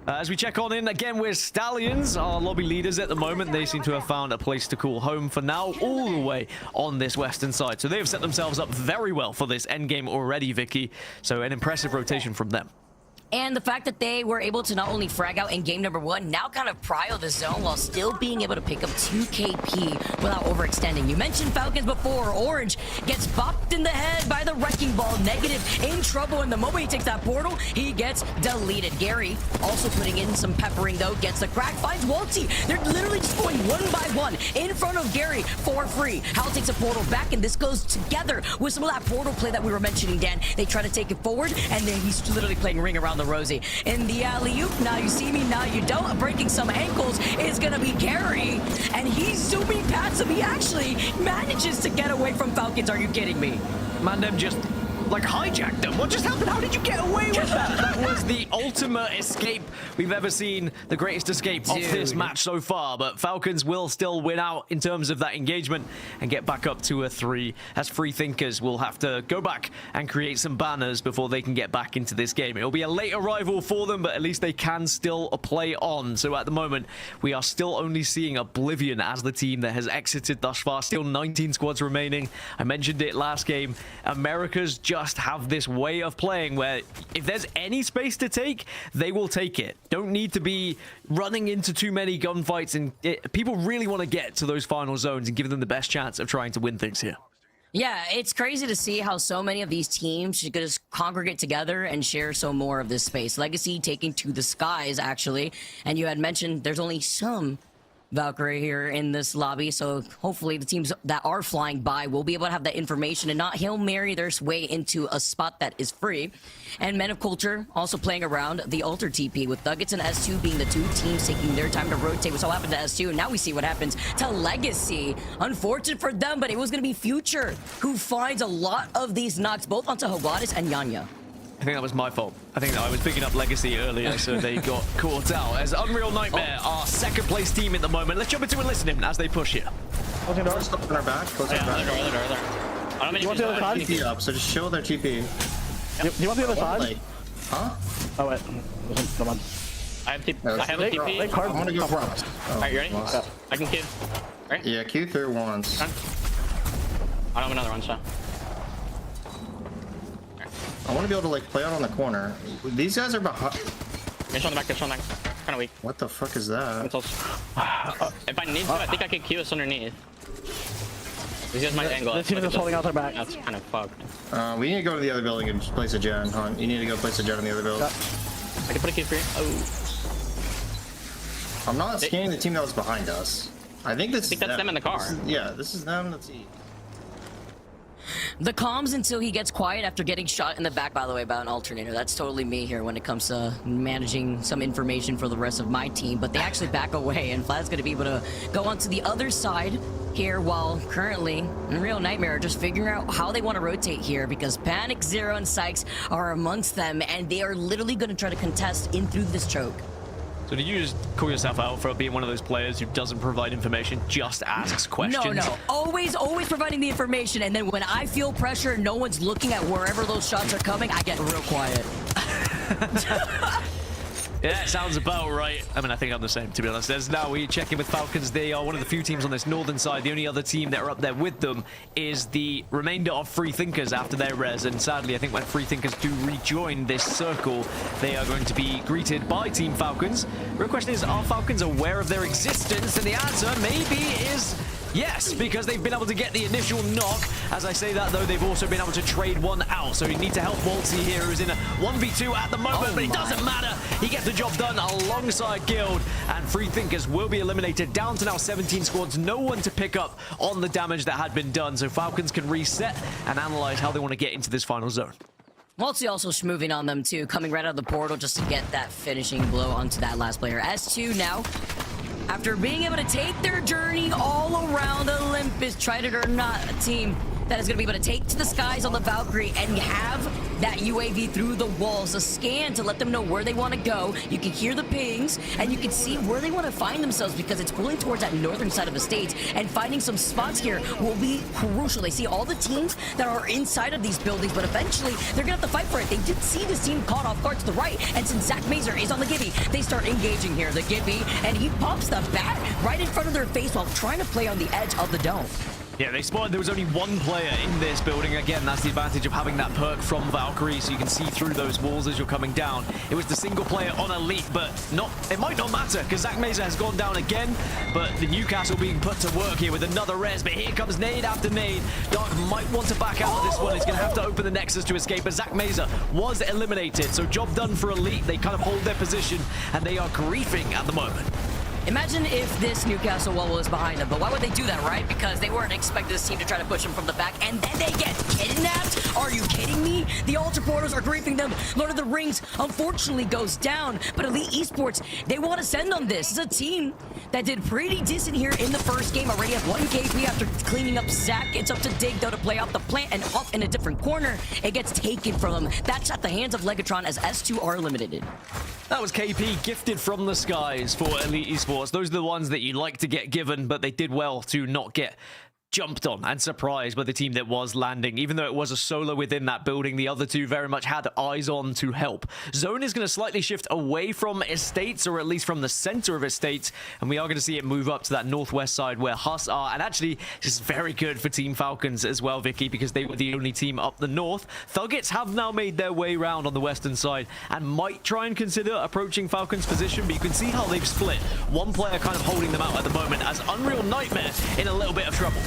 As we check on in again with Stallions, our lobby leaders at the moment, they seem to have found a place to call home for now, all the way on this western side. So they've set themselves up very well for this endgame already, Vicky. So an impressive rotation from them. And the fact that they were able to not only frag out in game number 1, now kind of prio the zone while still being able to pick up 2 KP without overextending. You mentioned Falcons before. Orange gets bopped in the head by the wrecking ball. Negative in trouble, and the moment he takes that portal, he gets deleted. Gary also putting in some peppering though, gets the crack, finds Walty. They're literally just going one by one in front of Gary for free. Hal takes a portal back, and this goes together with some of that portal play that we were mentioning, Dan. They try to take it forward, and then he's literally playing ring around the Rosie. In the alley-oop, now you see me, now you don't. Breaking some ankles is gonna be Gary, and he's zooming past him. He actually manages to get away from Falcons. Are you kidding me? Mandem just like hijacked them. What just happened? How did you get away with that? That was the ultimate escape we've ever seen, the greatest escape of this match so far. But Falcons will still win out in terms of that engagement and get back up to a 3, as Free Thinkers will have to go back and create some banners before they can get back into this game. It'll be a late arrival for them, but at least they can still play on. So at the moment, we are still only seeing Oblivion as the team that has exited thus far. Still 19 squads remaining. I mentioned it last game. America's just have this way of playing where if there's any space to take, they will take it. Don't need to be running into too many gunfights, and people really want to get to those final zones and give them the best chance of trying to win things here. Yeah, it's crazy to see how so many of these teams should just congregate together and share some more of this space. Legacy taking to the skies, actually. And you had mentioned there's only some Valkyrie here in this lobby, so hopefully the teams that are flying by will be able to have that information and not Hail Mary their way into a spot that is free. And Men of Culture also playing around the Alter TP, with Thuggets and S2 being the 2 teams taking their time to rotate. We saw what happened to S2, and now we see what happens to Legacy. Unfortunate for them, but it was going to be Future who finds a lot of these knocks, both onto Hogwadis and Yanya. I think that was my fault. I think that I was picking up Legacy earlier, so they got caught out. As Unreal Nightmare, our second place team at the moment. Let's jump into and listen as they push here. Closing door. Stop on our back. Closing our back. I don't mean, you want the other side? TP up, so just show their TP. Yep. You want the other side? Like, huh? Oh wait. Come on. I have TP. I have a TP. I want to go first. Alright, you ready? Yeah. I can Q. Right? Yeah, Q through once. I don't have another one, so. I want to be able to like play out on the corner. These guys are behind. It's on the back. It's on the back. Kind of weak. What the fuck is that? If I need to, I think I could Q us underneath. These guys might angle. This team is holding out their back. That's kind of fucked. We need to go to the other building and just place a gen. Hunt. You need to go place a gen in the other building. I can put a Q for you. Oh. I'm not scanning the team that was behind us. I think that's them in the car. This is them. Let's see. The comms until he gets quiet after getting shot in the back, by the way, by an alternator. That's totally me here when it comes to managing some information for the rest of my team. But they actually back away, and Vlad's going to be able to go onto the other side here, while currently Unreal Nightmare are just figuring out how they want to rotate here, because Panic, Zero, and Sykes are amongst them, and they are literally going to try to contest in through this choke. So did you just call yourself out for being one of those players who doesn't provide information, just asks questions? No. Always providing the information, and then when I feel pressure, no one's looking at wherever those shots are coming, I get real quiet. Yeah, sounds about right. I mean, I think I'm the same, to be honest. As now we check in with Falcons, they are one of the few teams on this northern side. The only other team that are up there with them is the remainder of Free Thinkers after their res. And sadly, I think when Free Thinkers do rejoin this circle, they are going to be greeted by Team Falcons. Real question is, are Falcons aware of their existence? And the answer maybe is yes, because they've been able to get the initial knock. As I say that, though, they've also been able to trade one out. So you need to help Waltzy here, who's in a 1v2 at the moment, but it doesn't matter. He gets the job done alongside Guild, and Free Thinkers will be eliminated, down to now 17 squads. No one to pick up on the damage that had been done, so Falcons can reset and analyze how they want to get into this final zone. Waltzy also moving on them, too, coming right out of the portal just to get that finishing blow onto that last player. S2 now, after being able to take their journey all around Olympus, tried it or not, a team that is going to be able to take to the skies on the Valkyrie and have that UAV through the walls, a scan to let them know where they want to go. You can hear the pings, and you can see where they want to find themselves because it's pulling towards that northern side of the state, and finding some spots here will be crucial. They see all the teams that are inside of these buildings, but eventually they're going to have to fight for it. They did see this team caught off guard to the right, and since Zach Mazer is on the Gibby, they start engaging here. The Gibby, and he pops the bat right in front of their face while trying to play on the edge of the dome. Yeah, they spotted there was only one player in this building. Again, that's the advantage of having that perk from Valkyrie, so you can see through those walls as you're coming down. It was the single player on Elite, but it might not matter, because Zach Mazer has gone down again, but the Newcastle being put to work here with another res, but here comes nade after nade. Dark might want to back out of this one. He's going to have to open the Nexus to escape, but Zach Mazer was eliminated, so job done for Elite. They kind of hold their position, and they are griefing at the moment. Imagine if this Newcastle wall was behind them, but why would they do that, right? Because they weren't expecting this team to try to push them from the back, and then they get kidnapped? Are you kidding me? The Ultra Portals are griefing them. Lord of the Rings, unfortunately, goes down, but Elite Esports, they want to send on this. It's a team that did pretty decent here in the first game. Already have 1 KP after cleaning up Zach. It's up to Dig, though, to play off the plant, and off in a different corner, it gets taken from them. That's at the hands of Legatron as S2 are eliminated. That was KP gifted from the skies for Elite Esports. Those are the ones that you like to get given, but they did well to not get jumped on and surprised by the team that was landing. Even though it was a solo within that building, the other two very much had eyes on to help. Zone is going to slightly shift away from Estates, or at least from the center of Estates, and we are going to see it move up to that northwest side where HUSS are. And actually, this is very good for Team Falcons as well, Vicky, because they were the only team up the north. Thuggets have now made their way round on the western side and might try and consider approaching Falcons' position, but you can see how they've split. One player kind of holding them out at the moment, as Unreal Nightmare in a little bit of trouble.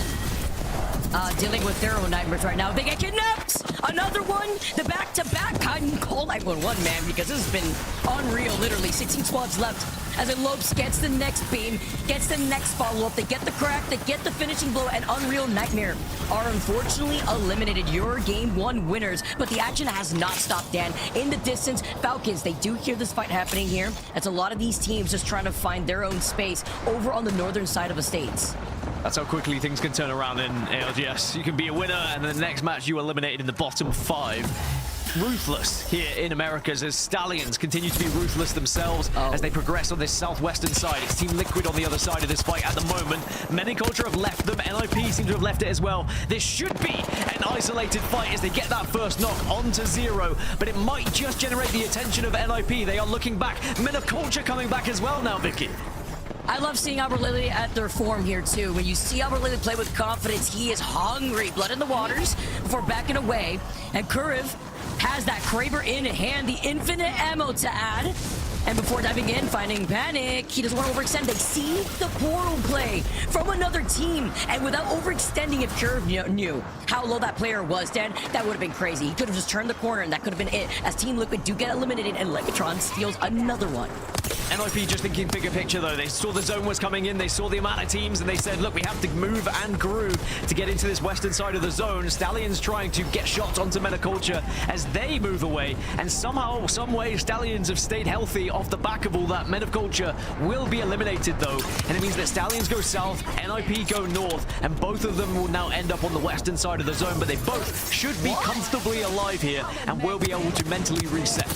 Dealing with their own nightmares right now. They get kidnapped! Another one! The back-to-back couldn't call 911, man, because this has been unreal, literally. 16 squads left as Olympus gets the next beam, gets the next follow-up. They get the crack, they get the finishing blow, and Unreal Nightmare are unfortunately eliminated. Your game 1 winners, but the action has not stopped, Dan. In the distance, Falcons, they do hear this fight happening here. It's a lot of these teams just trying to find their own space over on the northern side of Estates. That's how quickly things can turn around in ALGS. You can be a winner, and then the next match you eliminated in the bottom 5. Ruthless here in Americas as Stallions continue to be ruthless themselves as they progress on this southwestern side. It's Team Liquid on the other side of this fight at the moment. Many-Culture have left them. NIP seem to have left it as well. This should be an isolated fight as they get that first knock onto 0, but it might just generate the attention of NIP. They are looking back. Many-Culture coming back as well now, Vicky. I love seeing Albert Lily at their form here, too. When you see Albert Lily play with confidence, he is hungry. Blood in the waters before backing away. And Kuriv has that Kraber in hand, the infinite ammo to add. And before diving in, finding Panic, he doesn't want to overextend. They see the portal play from another team. And without overextending, if Kuriv knew how low that player was, Dan, that would have been crazy. He could have just turned the corner, and that could have been it. As Team Liquid do get eliminated, and Legatron steals another one. NIP just thinking bigger picture, though. They saw the zone was coming in, they saw the amount of teams, and they said, look, we have to move and groove to get into this western side of the zone. Stallions trying to get shots onto Metaculture as they move away, and somehow, some way, Stallions have stayed healthy off the back of all that. Metaculture will be eliminated, though, and it means that Stallions go south, NIP go north, and both of them will now end up on the western side of the zone, but they both should be comfortably alive here and will be able to mentally reset.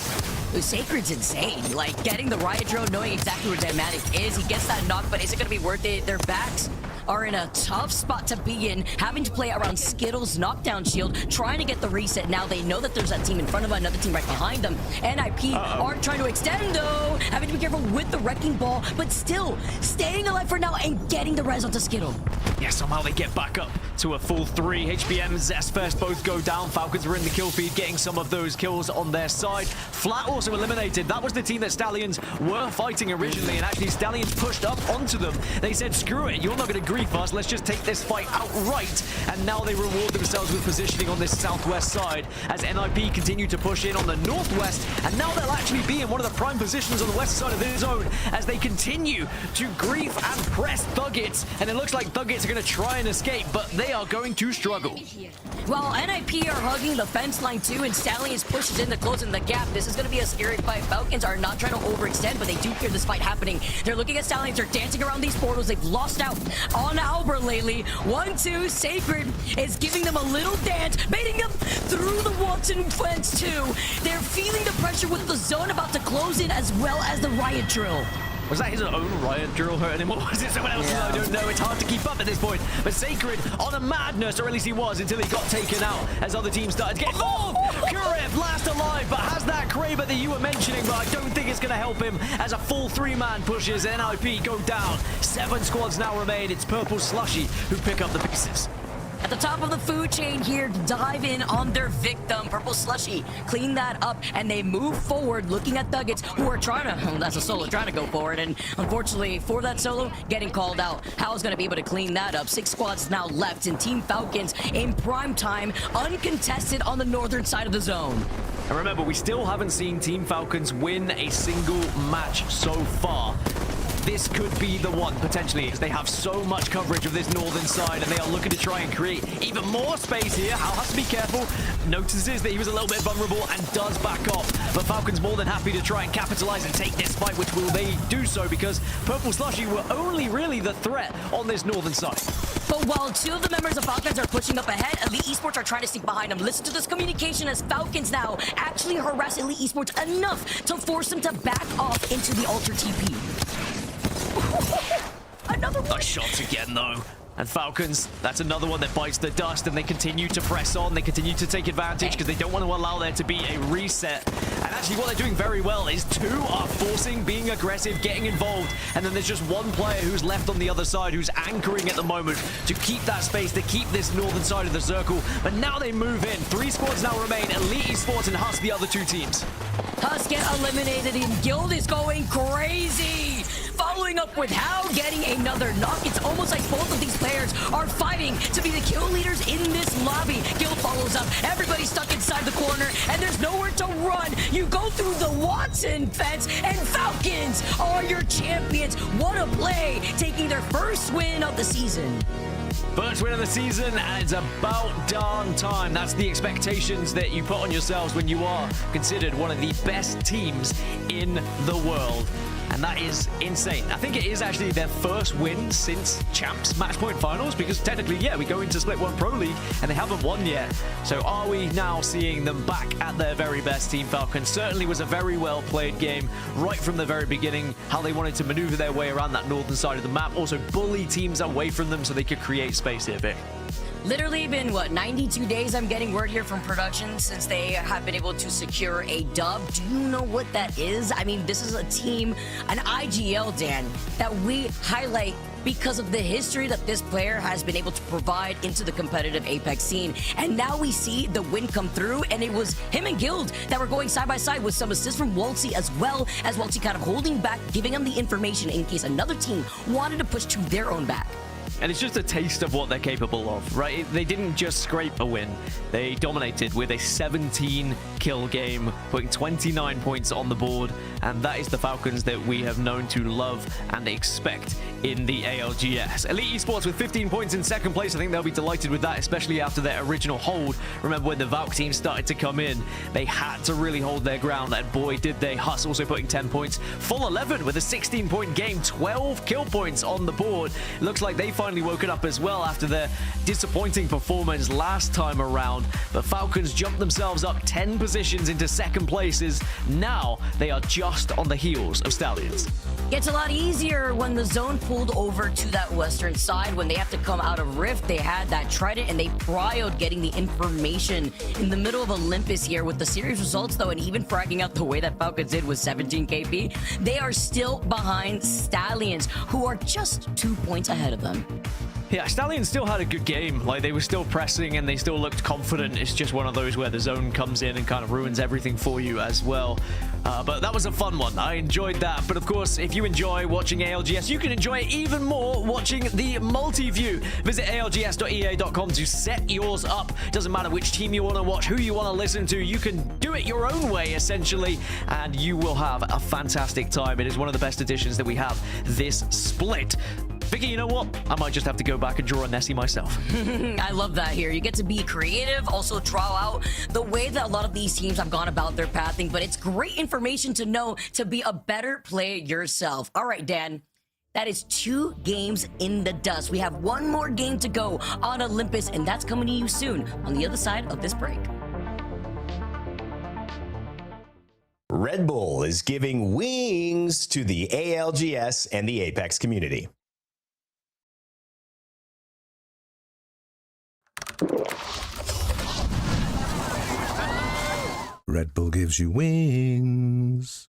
Sacred's insane. Like, getting the Riot Drone, knowing exactly where Dynamic is. He gets that knock, but is it going to be worth it? Their backs are in a tough spot to be in, having to play around Skittles' knockdown shield, trying to get the reset. Now they know that there's that team in front of them, another team right behind them. NIP are trying to extend, though, having to be careful with the Wrecking Ball, but still staying alive for now and getting the res onto Skittle. Yeah, somehow they get back up to a full 3. HBM, Zest first both go down. Falcons were in the kill feed, getting some of those kills on their side. Flat also eliminated. That was the team that Stallions were fighting originally, and actually Stallions pushed up onto them. They said, screw it, you're not going to grief us. Let's just take this fight outright. And now they reward themselves with positioning on this southwest side as NIP continue to push in on the northwest, and now they'll actually be in one of the prime positions on the west side of this zone as they continue to grief and press Thuggets. And it looks like Thuggets are going to try and escape, but they are going to struggle. While NIP are hugging the fence line too, and Stallions pushes in to close in the gap, this is going to be a scary fight. Falcons are not trying to overextend, but they do hear this fight happening. They're looking at Stallions, they're dancing around these portals. They've lost out on Albert lately. 1-2, Sacred is giving them a little dance, baiting them through the Watson fence too. They're feeling the pressure with the zone about to close in, as well as the riot drill. Was that his own riot drill hurting him, or was it someone else's? I don't know. It's hard to keep up at this point. But Sacred on a madness, or at least he was, until he got taken out as other teams started to get involved. Kurev last alive, but has that Kraber that you were mentioning, but I don't think it's going to help him as a full 3-man pushes. NIP go down. 7 squads now remain. It's Purple Slushee who pick up the pieces. At the top of the food chain here to dive in on their victim, Purple Slushee, clean that up, and they move forward looking at Thuggets, who are trying to, that's a solo, trying to go forward, and unfortunately for that solo, getting called out. How's going to be able to clean that up? 6 squads now left, and Team Falcons in prime time, uncontested on the northern side of the zone. And remember, we still haven't seen Team Falcons win a single match so far. This could be the one, potentially, as they have so much coverage of this northern side, and they are looking to try and create even more space here. Hal has to be careful, notices that he was a little bit vulnerable, and does back off. But Falcons more than happy to try and capitalize and take this fight, which will they do so, because Purple Slushee were only really the threat on this northern side. But while 2 of the members of Falcons are pushing up ahead, Elite Esports are trying to sneak behind them. Listen to this communication as Falcons now actually harass Elite Esports enough to force them to back off into the Alter TP. Another one. Nice shots again, though. And Falcons, that's another one that bites the dust, and they continue to press on. They continue to take advantage because they don't want to allow there to be a reset. And actually what they're doing very well is 2 are forcing, being aggressive, getting involved. And then there's just 1 player who's left on the other side who's anchoring at the moment to keep that space, to keep this northern side of the circle. But now they move in. 3 squads now remain. Elite Esports and HUSS, the other 2 teams. HUSS get eliminated, and Guild is going crazy. Following up with Hal getting another knock. It's almost like both of these players are fighting to be the kill leaders in this lobby. Guild follows up. Everybody's stuck inside the corner, and there's nowhere to run. You go through the Watson fence, and Falcons are your champions. What a play, taking their first win of the season. First win of the season, and it's about darn time. That's the expectations that you put on yourselves when you are considered one of the best teams in the world. And that is insane. I think it is actually their first win since Champs Matchpoint Finals, because technically, yeah, we go into Split 1 Pro League and they haven't won yet. So are we now seeing them back at their very best? Team Falcons certainly was a very well played game right from the very beginning, how they wanted to maneuver their way around that northern side of the map, also bully teams away from them so they could create space here, Vic. Literally been, what, 92 days, I'm getting word here from production, since they have been able to secure a dub. Do you know what that is? I mean, this is a team, an IGL, Dan, that we highlight because of the history that this player has been able to provide into the competitive Apex scene. And now we see the win come through, and it was him and Guild that were going side by side with some assists from Waltzy, as well as Waltzy kind of holding back, giving him the information in case another team wanted to push to their own back. And it's just a taste of what they're capable of, right? They didn't just scrape a win. They dominated with a 17-kill game, putting 29 points on the board. And that is the Falcons that we have known to love and expect in the ALGS. Elite Esports with 15 points in second place. I think they'll be delighted with that, especially after their original hold. Remember when the Valk team started to come in, they had to really hold their ground, and boy, did they. HUSS also putting 10 points. Full 11 with a 16-point game, 12 kill points on the board. It looks like they finally woken up as well after their disappointing performance last time around. But Falcons jumped themselves up 10 positions into second places. Now they are just on the heels of Stallions. Gets a lot easier when the zone pulled over to that western side. When they have to come out of Rift, they had that Trident, and they prioed getting the information in the middle of Olympus here. With the series results, though, and even fragging out the way that Falcons did with 17 KP, they are still behind Stallions, who are just 2 points ahead of them. Yeah, Stallions still had a good game. Like, they were still pressing and they still looked confident. It's just one of those where the zone comes in and kind of ruins everything for you as well. But that was a fun one. I enjoyed that. But of course, if you enjoy watching ALGS, you can enjoy it even more watching the multi-view. Visit algs.ea.com to set yours up. Doesn't matter which team you want to watch, who you want to listen to. You can do it your own way, essentially, and you will have a fantastic time. It is one of the best editions that we have this split. Vicky, you know what? I might just have to go back and draw a Nessie myself. I love that here. You get to be creative, also draw out the way that a lot of these teams have gone about their pathing, but it's great information to know to be a better player yourself. All right, Dan. That is 2 games in the dust. We have 1 more game to go on Olympus, and that's coming to you soon on the other side of this break. Red Bull is giving wings to the ALGS and the Apex community. Red Bull gives you wings.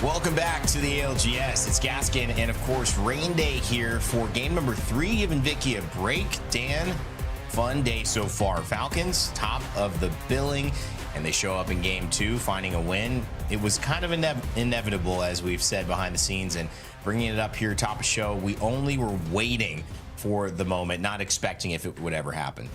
Welcome back to the ALGS. It's Gaskin and, of course, Rain Day here for game number 3, giving Vicky a break. Dan, fun day so far. Falcons, top of the billing, and they show up in game 2, finding a win. It was kind of inevitable, as we've said behind the scenes, and bringing it up here, top of show, we only were waiting for the moment, not expecting if it would ever happen.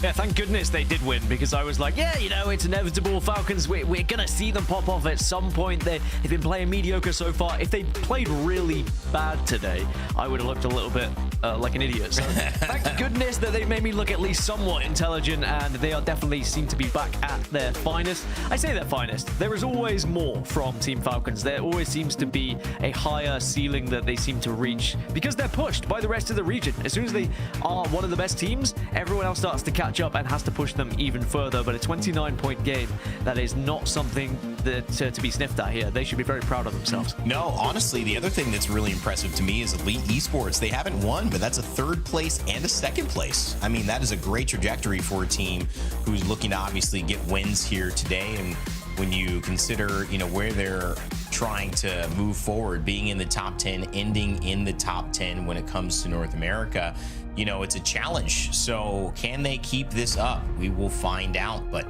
Yeah, thank goodness they did win, because I was like, yeah, you know, it's inevitable. Falcons, we're going to see them pop off at some point. They've been playing mediocre so far. If they played really bad today, I would have looked a little bit like an idiot. So thank goodness that they made me look at least somewhat intelligent, and they are definitely seem to be back at their finest. I say their finest. There is always more from Team Falcons. There always seems to be a higher ceiling that they seem to reach because they're pushed by the rest of the region. As soon as they are one of the best teams, everyone else starts to catch up and has to push them even further. But a 29-point game, that is not something that to be sniffed at here. They should be very proud of themselves. No, honestly, the other thing that's really impressive to me is Elite Esports. They haven't won, but that's a 3rd place and a 2nd place. I mean, that is a great trajectory for a team who's looking to obviously get wins here today. And when you consider, you know, where they're trying to move forward, being in the top 10, ending in the top 10 when it comes to North America, you know, it's a challenge. So can they keep this up? We will find out. But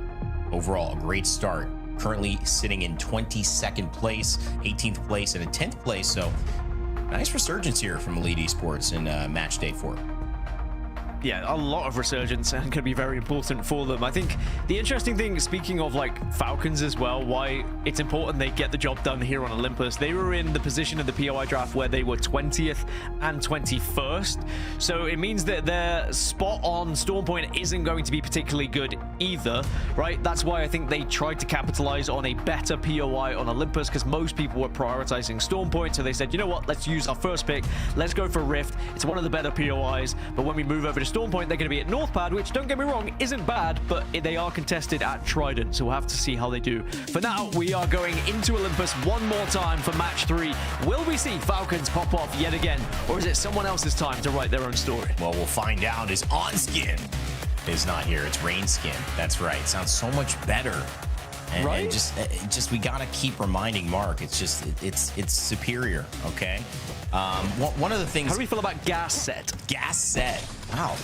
overall, a great start. Currently sitting in 22nd place, 18th place, and a 10th place. So nice resurgence here from Elite Esports in match day 4. Yeah, a lot of resurgence and going to be very important for them. I think the interesting thing, speaking of like Falcons as well, why it's important they get the job done here on Olympus. They were in the position of the POI draft where they were 20th and 21st. So it means that their spot on Storm Point isn't going to be particularly good either, right? That's why I think they tried to capitalize on a better POI on Olympus, because most people were prioritizing Storm Point. So they said, you know what, let's use our first pick. Let's go for Rift. It's one of the better POIs. But when we move over to Storm Point, they're going to be at Northpad, which, don't get me wrong, isn't bad, but they are contested at Trident, so we'll have to see how they do. For now, we are going into Olympus one more time for match 3. Will we see Falcons pop off yet again, or is it someone else's time to write their own story? Well, we'll find out as Onskin is not here. It's Rainskin. That's right. Sounds so much better. And, right? And just we gotta keep reminding Mark. It's just it's superior. Okay. One of the things. How do we feel about Gas Set? Gas Set. Wow.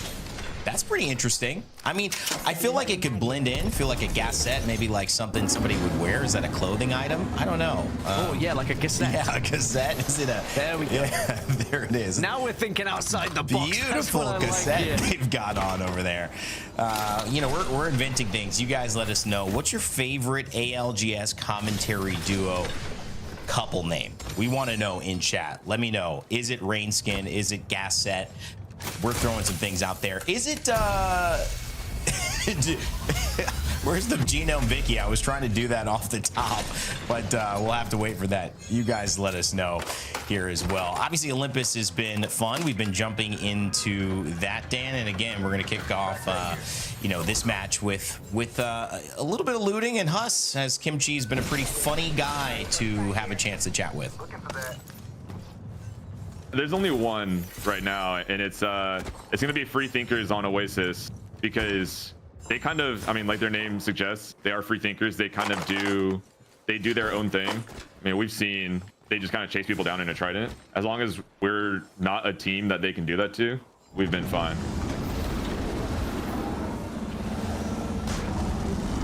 That's pretty interesting. I mean, I feel like it could blend in. Feel like a gas set, maybe like something somebody would wear. Is that a clothing item? I don't know. Oh yeah, like a cassette. Yeah, a cassette. Is it a? There we go. Yeah, there it is. Now we're thinking outside the box. Beautiful cassette like, they've got on over there. You know, we're inventing things. You guys let us know. What's your favorite ALGS commentary duo couple name? We want to know in chat. Let me know. Is it Rainskin? Is it Gas Set? We're throwing some things out there. Is it where's the Genome Vicky? I was trying to do that off the top, but we'll have to wait for that. You guys let us know here as well. Obviously, Olympus has been fun. We've been jumping into that, Dan, and again, we're going to kick off you know, this match with a little bit of looting and HUSS, as Kimchi's been a pretty funny guy to have a chance to chat with. There's only one right now, and it's going to be free thinkers on Oasis, because they kind of, I mean, like their name suggests, they are free thinkers. They kind of do their own thing. I mean, we've seen they just kind of chase people down in a trident. As long as we're not a team that they can do that to, we've been fine.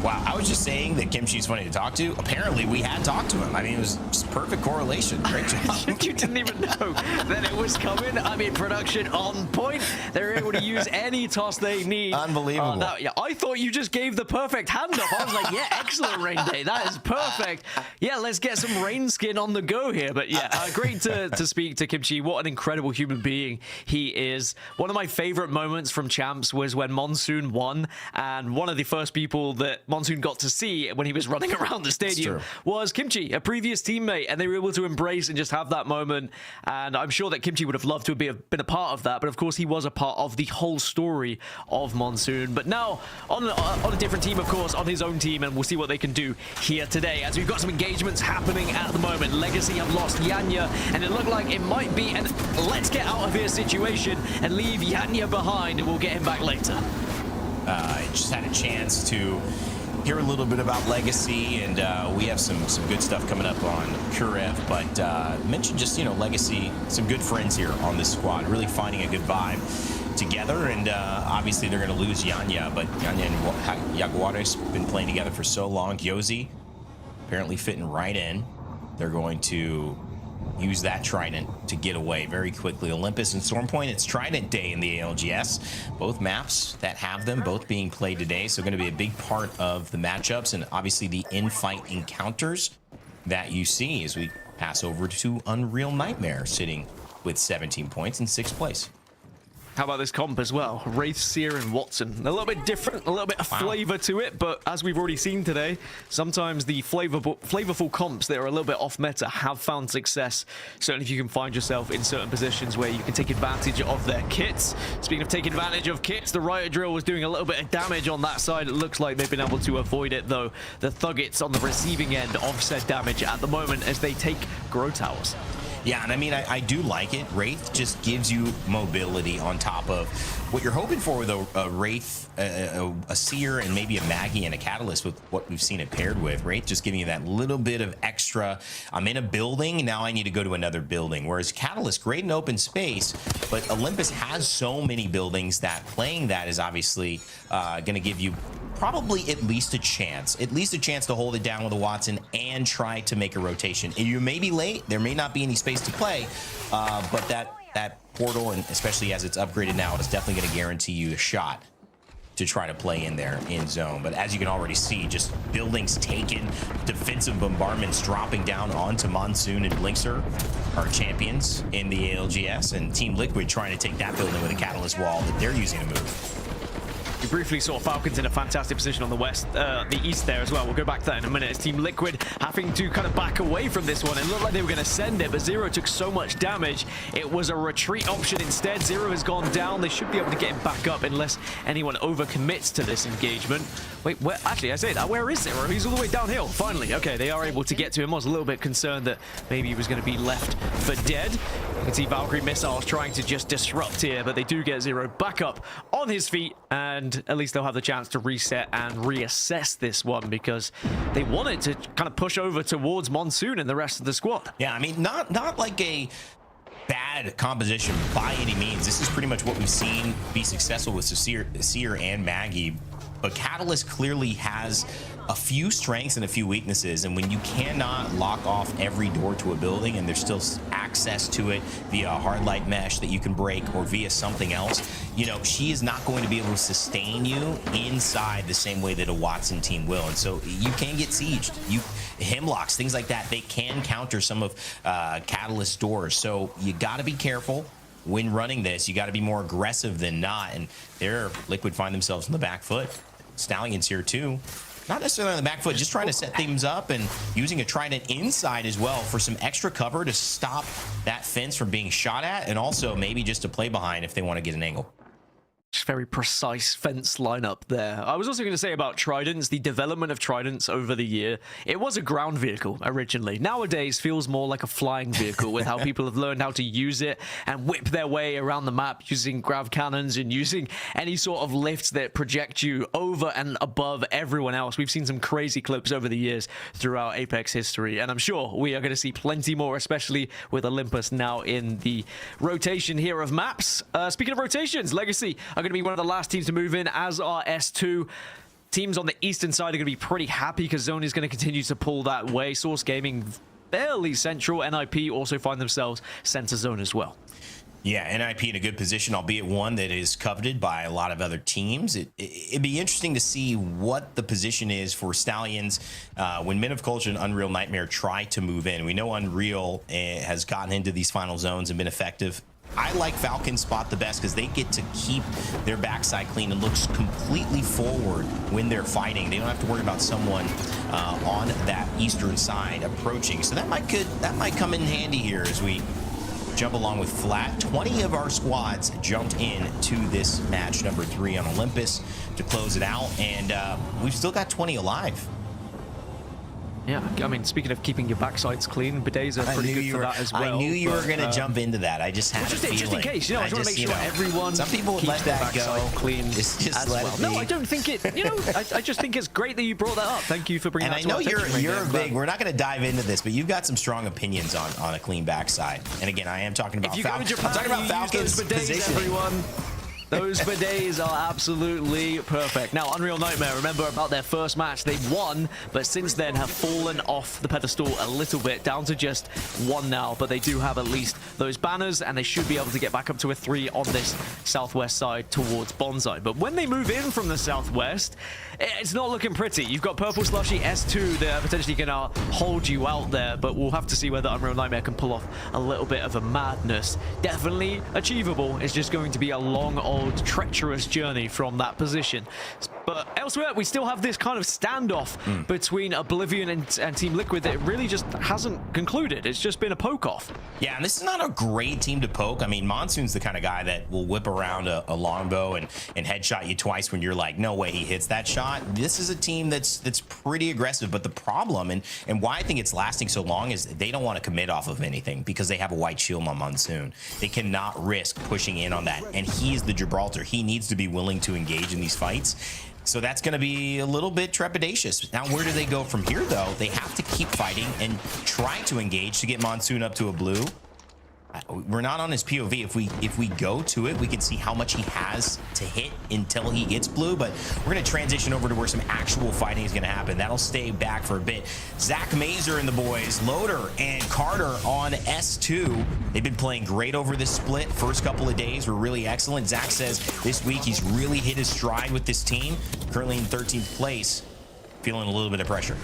Wow, I was just saying that Kimchi's funny to talk to. Apparently, we had talked to him. I mean, it was just perfect correlation. Great job. You didn't even know that it was coming. I mean, production on point. They're able to use any toss they need. Unbelievable. Yeah, I thought you just gave the perfect handoff. I was like, yeah, excellent, Rain Day. That is perfect. Yeah, let's get some Rain Skin on the go here. But yeah, great to speak to Kimchi. What an incredible human being he is. One of my favorite moments from Champs was when Monsoon won, and one of the first people that Monsoon got to see when he was running around the stadium was Kimchi, a previous teammate, and they were able to embrace and just have that moment. And I'm sure that Kimchi would have loved to have been a part of that, but of course he was a part of the whole story of Monsoon. But now on a different team, of course, on his own team, and we'll see what they can do here today, as we've got some engagements happening at the moment. Legacy have lost Yanya, and it looked like it might be an let's get out of here situation and leave Yanya behind, and we'll get him back later. I just had a chance to hear a little bit about Legacy, and we have some good stuff coming up on Kurev, but mentioned just, you know, Legacy, some good friends here on this squad, really finding a good vibe together, and obviously they're going to lose Yanya, but Yanya and Jaguares been playing together for so long. Yosi apparently fitting right in. They're going to use that trident to get away very quickly. Olympus and Stormpoint, it's Trident Day in the ALGS. Both maps that have them, both being played today, so going to be a big part of the matchups and obviously the in-fight encounters that you see as we pass over to Unreal Nightmare, sitting with 17 points in 6th place. How about this comp as well? Wraith, Seer, and Watson. A little bit different, a little bit of flavor to it, but as we've already seen today, sometimes the flavorful comps that are a little bit off meta have found success. Certainly if you can find yourself in certain positions where you can take advantage of their kits. Speaking of taking advantage of kits, the Riot Drill was doing a little bit of damage on that side. It looks like they've been able to avoid it, though. The Thuggets on the receiving end of said damage at the moment as they take Grow Towers. Yeah, and I mean, I do like it. Wraith just gives you mobility on top of what you're hoping for with a Wraith, a Seer, and maybe a Maggie and a Catalyst with what we've seen it paired with. Wraith just giving you that little bit of extra, I'm in a building, now I need to go to another building. Whereas Catalyst, great in open space, but Olympus has so many buildings that playing that is obviously going to give you probably at least a chance to hold it down with a Watson and try to make a rotation. You may be late, there may not be any space to play, but that portal, and especially as it's upgraded now, is definitely going to guarantee you a shot to try to play in there in zone. But as you can already see, just buildings taken, defensive bombardments dropping down onto Monsoon and Blinkster, our champions in the ALGS, and Team Liquid trying to take that building with a Catalyst wall that they're using to move. We briefly saw Falcons in a fantastic position on the east there as well. We'll go back to that in a minute. It's Team Liquid having to kind of back away from this one. It looked like they were going to send it, but Zero took so much damage. It was a retreat option instead. Zero has gone down. They should be able to get him back up unless anyone overcommits to this engagement. Wait, where, actually, I say that. Where is Zero? He's all the way downhill. Finally. Okay, they are able to get to him. I was a little bit concerned that maybe he was going to be left for dead. You can see Valkyrie missiles trying to just disrupt here, but they do get Zero back up on his feet, and at least they'll have the chance to reset and reassess this one because they wanted to kind of push over towards Monsoon and the rest of the squad. Yeah, I mean, not like a bad composition by any means. This is pretty much what we've seen be successful with Seer and Maggie. But Catalyst clearly has a few strengths and a few weaknesses, and when you cannot lock off every door to a building and there's still access to it via a hard light mesh that you can break or via something else, you know, she is not going to be able to sustain you inside the same way that a Watson team will. And so you can get sieged. Hemlocks, things like that, they can counter some of Catalyst's doors. So you got to be careful when running this. You got to be more aggressive than not, and there Liquid find themselves on the back foot. Stallions here too. Not necessarily on the back foot, just trying to set things up and using a trident inside as well for some extra cover to stop that fence from being shot at, and also maybe just to play behind if they want to get an angle. Very precise fence lineup there. I was also going to say about tridents, the development of tridents over the year. It was a ground vehicle originally. Nowadays feels more like a flying vehicle with how people have learned how to use it and whip their way around the map using grav cannons and using any sort of lifts that project you over and above everyone else. We've seen some crazy clips over the years throughout Apex history, and I'm sure we are going to see plenty more, especially with Olympus now in the rotation here of maps. Speaking of rotations, Legacy are going to be one of the last teams to move in, as are S2. Teams on the eastern side are going to be pretty happy because Zone is going to continue to pull that way. Source Gaming fairly central. NIP also find themselves center zone as well. Yeah, NIP in a good position, albeit one that is coveted by a lot of other teams. It'd be interesting to see what the position is for Stallions when Men of Culture and Unreal Nightmare try to move in. We know Unreal has gotten into these final zones and been effective. I like Falcons spot the best because they get to keep their backside clean and looks completely forward when they're fighting. They don't have to worry about someone on that eastern side approaching. So that might come in handy here as we jump along with Flat. 20 of our squads jumped in to this match number 3 on Olympus to close it out, and we've still got 20 alive. Yeah, I mean, speaking of keeping your backsides clean, bidets are pretty good for that as well. I knew you were going to jump into that. I just had a feeling. Just in case, you know, I just want to make sure everyone some people would let that go clean just as let well. it be. No, I don't think it, you know, I just think it's great that you brought that up. Thank you for bringing that up. And I know you're big, we're not going to dive into this, but you've got some strong opinions on a clean backside. And again, I am talking about Falcons. I'm talking about Falcons positioning. Everyone. Those bidets are absolutely perfect. Now, Unreal Nightmare, remember about their first match, they won, but since then have fallen off the pedestal a little bit, down to just 1 now, but they do have at least those banners, and they should be able to get back up to a 3 on this southwest side towards Bonsai. But when they move in from the southwest, it's not looking pretty. You've got Purple Slushee S2 that are potentially going to hold you out there, but we'll have to see whether Unreal Nightmare can pull off a little bit of a madness. Definitely achievable. It's just going to be a long, old, treacherous journey from that position. But elsewhere, we still have this kind of standoff between Oblivion and Team Liquid that really just hasn't concluded. It's just been a poke-off. Yeah, and this is not a great team to poke. I mean, Monsoon's the kind of guy that will whip around a longbow and headshot you twice when you're like, no way he hits that shot. This is a team that's pretty aggressive, but the problem, and why I think it's lasting so long, is they don't want to commit off of anything because they have a white shield on Monsoon. They cannot risk pushing in on that, and he's the Gibraltar. He needs to be willing to engage in these fights. So that's going to be a little bit trepidatious. Now, where do they go from here, though? They have to keep fighting and try to engage to get Monsoon up to a blue. We're not on his POV. If we go to it, we can see how much he has to hit until he gets blue, but we're going to transition over to where some actual fighting is going to happen. That'll stay back for a bit. Zach Mazer and the boys, Loader and Carter on S2. They've been playing great over this split. First couple of days were really excellent. Zach says this week he's really hit his stride with this team. Currently in 13th place, feeling a little bit of pressure.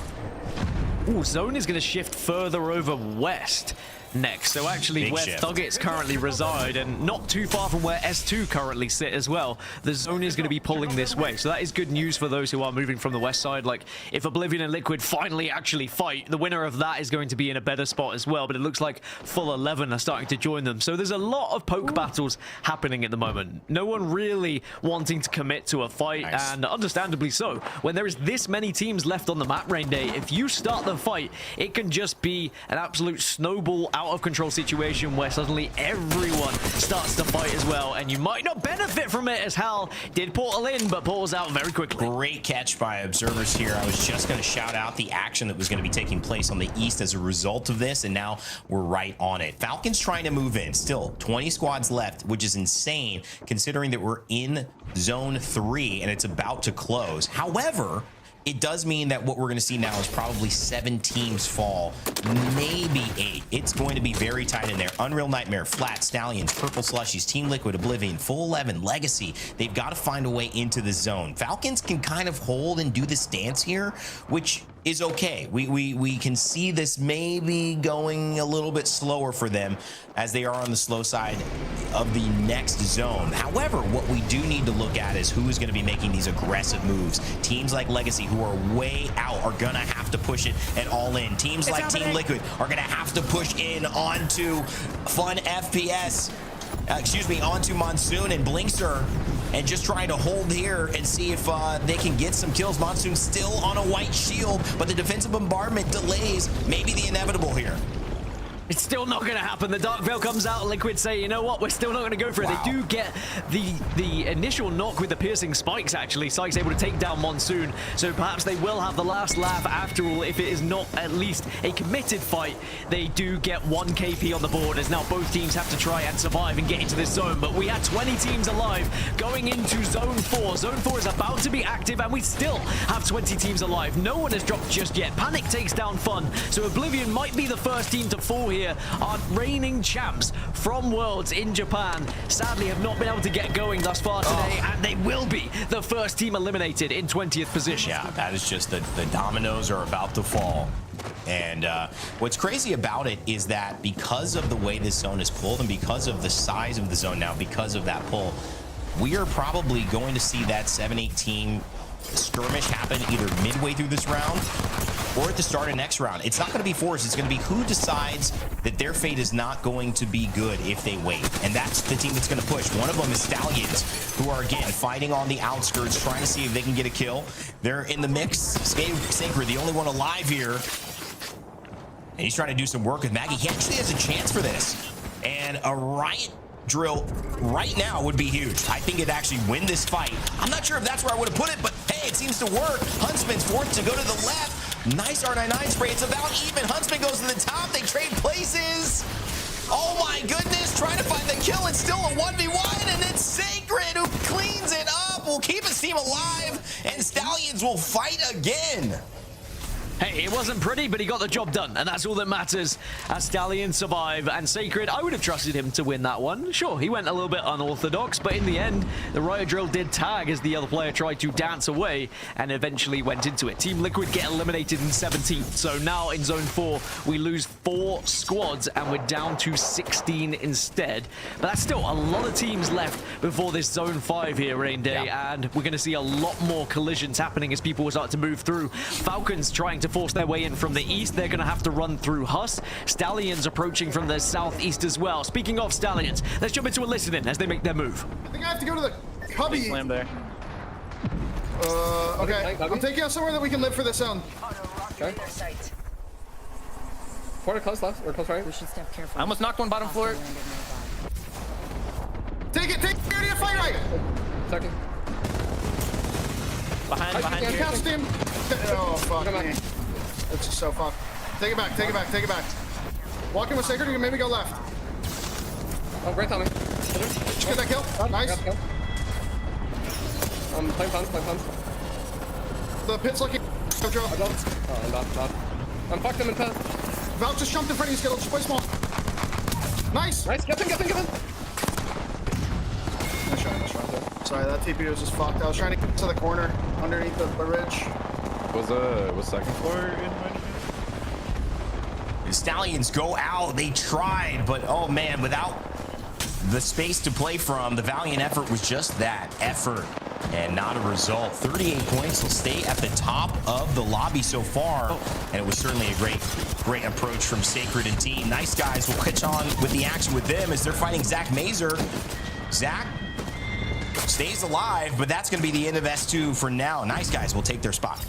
Ooh, Zone is going to shift further over west next. So actually Big where shift. Thuggets currently reside, and not too far from where S2 currently sit as well, the Zone is going to be pulling this way. So that is good news for those who are moving from the west side. Like, if Oblivion and Liquid finally actually fight, the winner of that is going to be in a better spot as well. But it looks like full 11 are starting to join them. So there's a lot of poke battles happening at the moment. No one really wanting to commit to a fight, and understandably so. When there is this many teams left on the map, Rain Day, if you start the fight, it can just be an absolute snowball out of control situation where suddenly everyone starts to fight as well, and you might not benefit from it, as Hal did portal in, but portals out very quickly. Great catch by observers here. I was just going to shout out the action that was going to be taking place on the east as a result of this, and now we're right on it. Falcons trying to move in. Still 20 squads left, which is insane considering that we're in zone 3 and it's about to close. However, it does mean that what we're going to see now is probably 7 teams fall, maybe 8. It's going to be very tight in there. Unreal Nightmare, Flat, Stallions, Purple Slushies, Team Liquid, Oblivion, Full 11, Legacy. They've got to find a way into the zone. Falcons can kind of hold and do this dance here, which is okay. We can see this maybe going a little bit slower for them as they are on the slow side of the next zone. However, what we do need to look at is who is going to be making these aggressive moves. Teams like Legacy, who are way out, are going to have to push it and all in. Teams like Team Liquid are going to have to push in onto Fun FPS. Onto Monsoon and Blinkster, and just trying to hold here and see if they can get some kills. Monsoon still on a white shield, but the defensive bombardment delays maybe the inevitable here. It's still not going to happen. The Dark Veil comes out. Liquid say, you know what? We're still not going to go for it. Wow. They do get the initial knock with the piercing spikes, actually. Syke's able to take down Monsoon. So perhaps they will have the last laugh after all. If it is not at least a committed fight, they do get 1 KP on the board, as now both teams have to try and survive and get into this zone. But we had 20 teams alive going into Zone 4. Zone 4 is about to be active, and we still have 20 teams alive. No one has dropped just yet. Panic takes down Fun. So Oblivion might be the first team to fall here. Our reigning champs from Worlds in Japan sadly have not been able to get going thus far today, and they will be the first team eliminated in 20th position. Yeah, that is just the dominoes are about to fall. And what's crazy about it is that because of the way this zone is pulled and because of the size of the zone now, because of that pull, we are probably going to see that 7-8 team skirmish happen either midway through this round or at the start of next round. It's not going to be forced. It's going to be who decides that their fate is not going to be good if they wait. And that's the team that's going to push. One of them is Stallions, who are, again, fighting on the outskirts, trying to see if they can get a kill. They're in the mix. Sacred, the only one alive here. And he's trying to do some work with Maggie. He actually has a chance for this. And a riot drill right now would be huge. I think it'd actually win this fight. I'm not sure if that's where I would have put it, but hey, it seems to work. Huntsman's forced to go to the left. Nice R99 spray. It's about even. Huntsman goes to the top. They trade places. Oh my goodness. Trying to find the kill. It's still a 1v1, and it's Sacred who cleans it up. Will keep his team alive, and Stallions will fight again. Hey, it wasn't pretty, but he got the job done, and that's all that matters as Stallions survive. And Sacred, I would have trusted him to win that one. Sure, he went a little bit unorthodox, but in the end, the riot drill did tag as the other player tried to dance away and eventually went into it. Team Liquid get eliminated in 17th, so now in Zone 4, we lose 4 squads, and we're down to 16 instead. But that's still a lot of teams left before this Zone 5 here, Rain Day, and we're going to see a lot more collisions happening as people will start to move through. Falcons trying to force their way in from the east. They're going to have to run through HUSS. Stallions approaching from the southeast as well. Speaking of Stallions, let's jump into a listening as they make their move. I think I have to go to the cubby. Slam there. Okay. I'm taking us somewhere that we can live for this zone. Okay. Quarter close left or close right. We should step careful. I almost knocked one bottom floor. Take it. Area fight right. Second. Behind you. Couch team. Oh, fuck me. It's just so fucked. Take it back. Walk in with Sacred, you can maybe go left. Oh, great timing. Just get that kill. Nice. Playing puns. The pit's looking. I'm not. I'm fucked him in pet. Val just jumped in front of you, Skittle. Just play small. Nice. Get in. Nice shot. Sorry, that TP was just fucked. I was trying to get to the corner underneath the ridge. Was second floor in my The Stallions go out. They tried, but oh man, without the space to play from, the valiant effort was just that effort and not a result. 38 points will stay at the top of the lobby so far, and it was certainly a great approach from Sacred and team. Nice guys will catch on with the action with them as they're fighting Zach Mazer. Zach stays alive, but that's going to be the end of S2 for now. Nice guys will take their spot.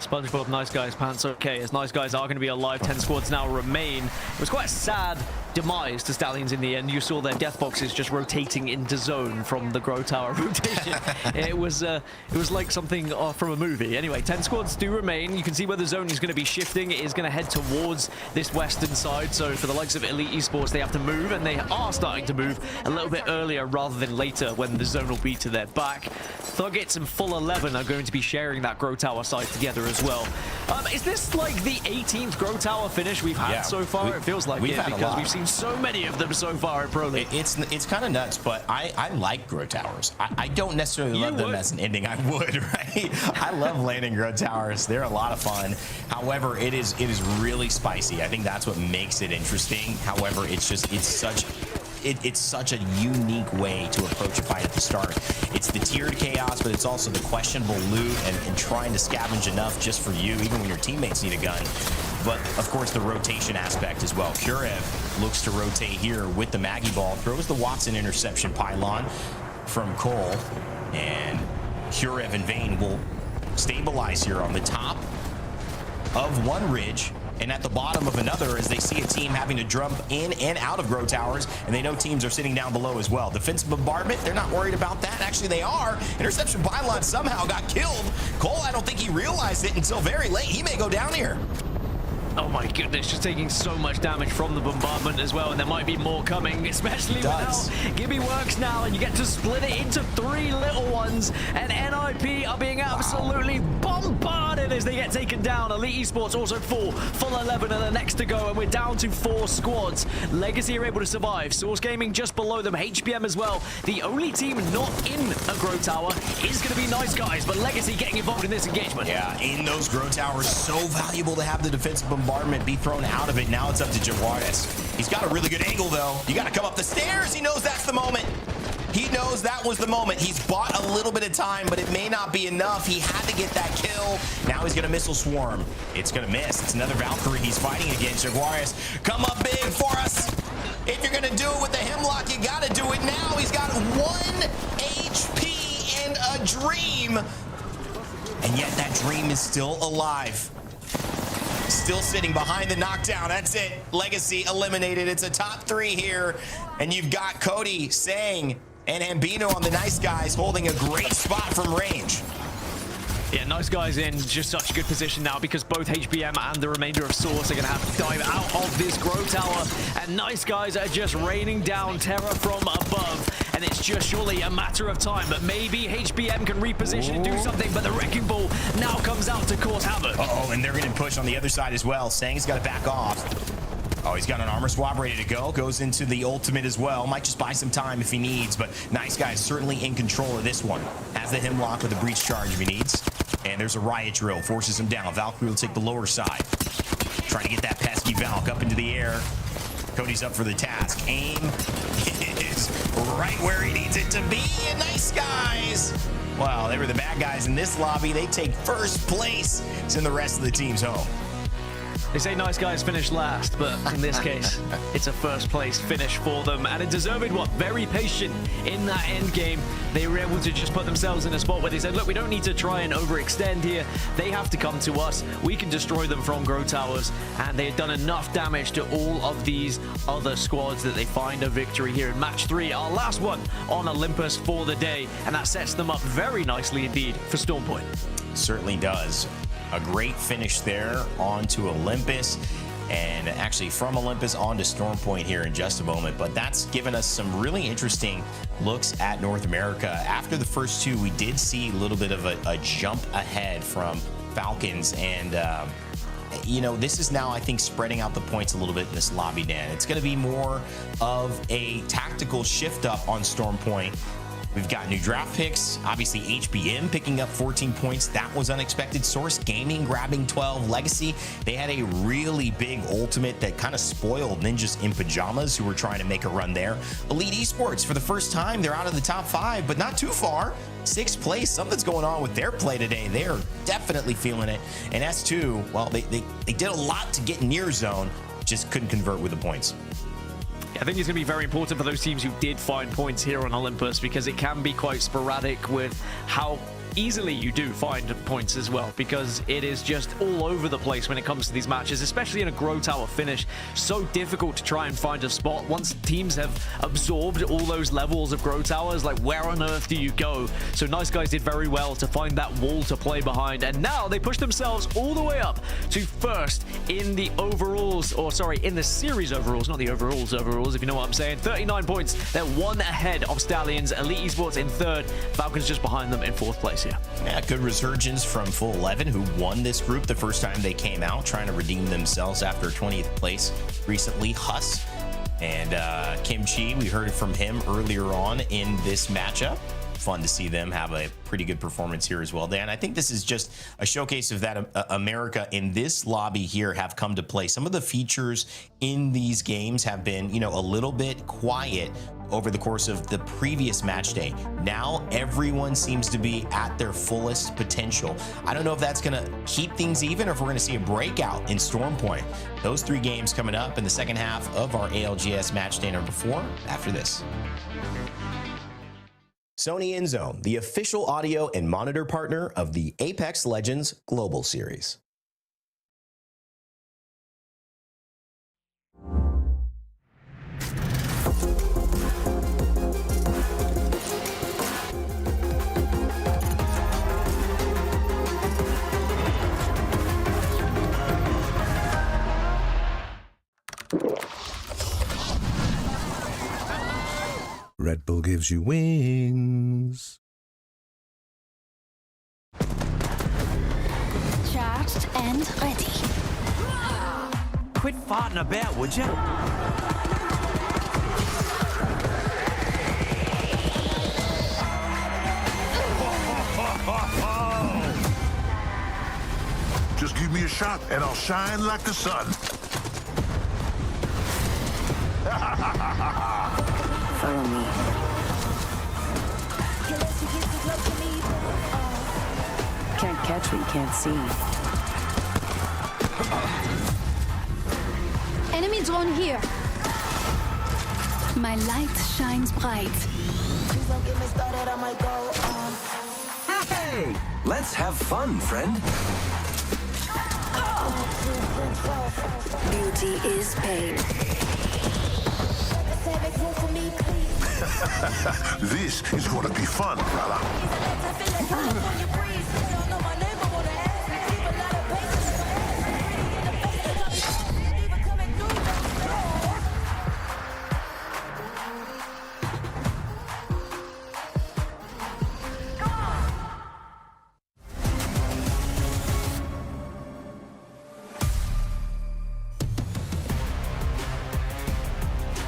SpongeBob, Nice Guys, pants okay, as Nice Guys are going to be alive. 10 squads now remain. It was quite a sad demise to Stallions in the end. You saw their death boxes just rotating into zone from the Grow Tower rotation. It was like something from a movie. Anyway, 10 squads do remain. You can see where the zone is going to be shifting. It is going to head towards this western side. So for the likes of Elite Esports, they have to move, and they are starting to move a little bit earlier rather than later when the zone will be to their back. Thuggets and Full 11 are going to be sharing that Grow Tower side together as well. Is this like the 18th Grow Tower finish we've had so far? It feels like it because we've seen so many of them so far in Pro League. It's kind of nuts, but I like Grow Towers. I don't necessarily love them as an ending. I would, right? I love landing Grow Towers. They're a lot of fun. However, it is really spicy. I think that's what makes it interesting. However, it's such a unique way to approach a fight at the start. It's the tiered chaos, but it's also the questionable loot and trying to scavenge enough just for you, even when your teammates need a gun. But, of course, the rotation aspect as well. Kurev looks to rotate here with the Maggie Ball, throws the Watson interception pylon from Cole, and Kurev and Vayne will stabilize here on the top of one ridge and at the bottom of another as they see a team having to jump in and out of Grow Towers, and they know teams are sitting down below as well. Defensive bombardment, they're not worried about that. Actually, they are. Interception pylon somehow got killed. Cole, I don't think he realized it until very late. He may go down here. Oh my goodness, just taking so much damage from the bombardment as well, and there might be more coming, especially with how Gibby works now, and you get to split it into 3 little ones, and NIP are being absolutely bombarded as they get taken down. Elite Esports also full 11 and the next to go, and we're down to 4 squads. Legacy are able to survive. Source Gaming just below them, HBM as well. The only team not in a Grow Tower is going to be Nice Guys, but Legacy getting involved in this engagement. Yeah, in those Grow Towers, so valuable to have the defensive bombardment be thrown out of it. Now it's up to Jaguares. He's got a really good angle, though. You got to come up the stairs. He knows that's the moment. He knows that was the moment. He's bought a little bit of time, but it may not be enough. He had to get that kill. Now he's going to missile swarm. It's going to miss. It's another Valkyrie he's fighting against. Jaguares, come up big for us. If you're going to do it with the Hemlock, you got to do it now. He's got 1 HP and a dream. And yet that dream is still alive. Still sitting behind the knockdown. That's it. Legacy eliminated. It's a top 3 here. And you've got Cody, Sang, and Ambino on the Nice Guys holding a great spot from range. Yeah, Nice Guys in just such a good position now because both HBM and the remainder of Source are going to have to dive out of this Grow Tower. And Nice Guys are just raining down terror from above. And it's just surely a matter of time. But maybe HBM can reposition and do something. But the Wrecking Ball now comes out to cause havoc. Uh-oh, and they're going to push on the other side as well. Sang's got to back off. Oh, he's got an armor swap ready to go. Goes into the ultimate as well. Might just buy some time if he needs, but Nice Guy is certainly in control of this one. Has the Hemlock with a breach charge if he needs. And there's a riot drill. Forces him down. Valkyrie will take the lower side. Trying to get that pesky Valk up into the air. Cody's up for the task. Aim is right where he needs it to be. And Nice Guys. Wow, they were the bad guys in this lobby. They take first place. Send the rest of the teams home. They say Nice Guys finish last, but in this case, it's a first place finish for them. And a deserved one. Very patient in that end game. They were able to just put themselves in a spot where they said, look, we don't need to try and overextend here. They have to come to us. We can destroy them from Grow Towers. And they had done enough damage to all of these other squads that they find a victory here in match 3. Our last one on Olympus for the day. And that sets them up very nicely indeed for Storm Point. Certainly does. A great finish there onto Olympus, and actually from Olympus on to Storm Point here in just a moment. But that's given us some really interesting looks at North America. After the first 2, we did see a little bit of a jump ahead from Falcons, and you know, this is now, I think, spreading out the points a little bit in this lobby, Dan. It's going to be more of a tactical shift up on Storm Point. We've got new draft picks. Obviously, HBM picking up 14 points. That was unexpected. Source Gaming grabbing 12. Legacy, they had a really big ultimate that kind of spoiled Ninjas in Pyjamas, who were trying to make a run there. Elite Esports, for the first time, they're out of the top 5, but not too far. 6th place. Something's going on with their play today. They are definitely feeling it. And S2, well, they did a lot to get near zone, just couldn't convert with the points. I think it's going to be very important for those teams who did find points here on Olympus, because it can be quite sporadic with how easily you do find points as well, because it is just all over the place when it comes to these matches, especially in a Grow Tower finish. So difficult to try and find a spot once teams have absorbed all those levels of Grow Towers. Like, where on earth do you go? So Nice Guys did very well to find that wall to play behind, and now they push themselves all the way up to first in the overalls, or sorry, in the series overalls, not the overalls, if you know what I'm saying. 39 points. They're one ahead of Stallions. Elite Esports in third. Falcons just behind them in fourth place here. Yeah, good resurgence from Full 11, who won this group the first time they came out, trying to redeem themselves after 20th place recently. HUSS and Kimchi, we heard from him earlier on in this matchup. Fun to see them have a pretty good performance here as well, Dan. I think this is just a showcase of that America in this lobby here have come to play. Some of the features in these games have been, you know, a little bit quiet over the course of the previous match day. Now everyone seems to be at their fullest potential. I don't know if that's going to keep things even or if we're going to see a breakout in Storm Point. Those 3 games coming up in the second half of our ALGS match day number 4 after this. Sony InZone, the official audio and monitor partner of the Apex Legends Global Series. Red Bull gives you wings. Charged and ready. Quit farting about, would you? Just give me a shot and I'll shine like the sun. Follow me. Can't catch what you can't see. Enemy drone here. My light shines bright. Hey, let's have fun, friend. Beauty is pain. This is gonna be fun, brother.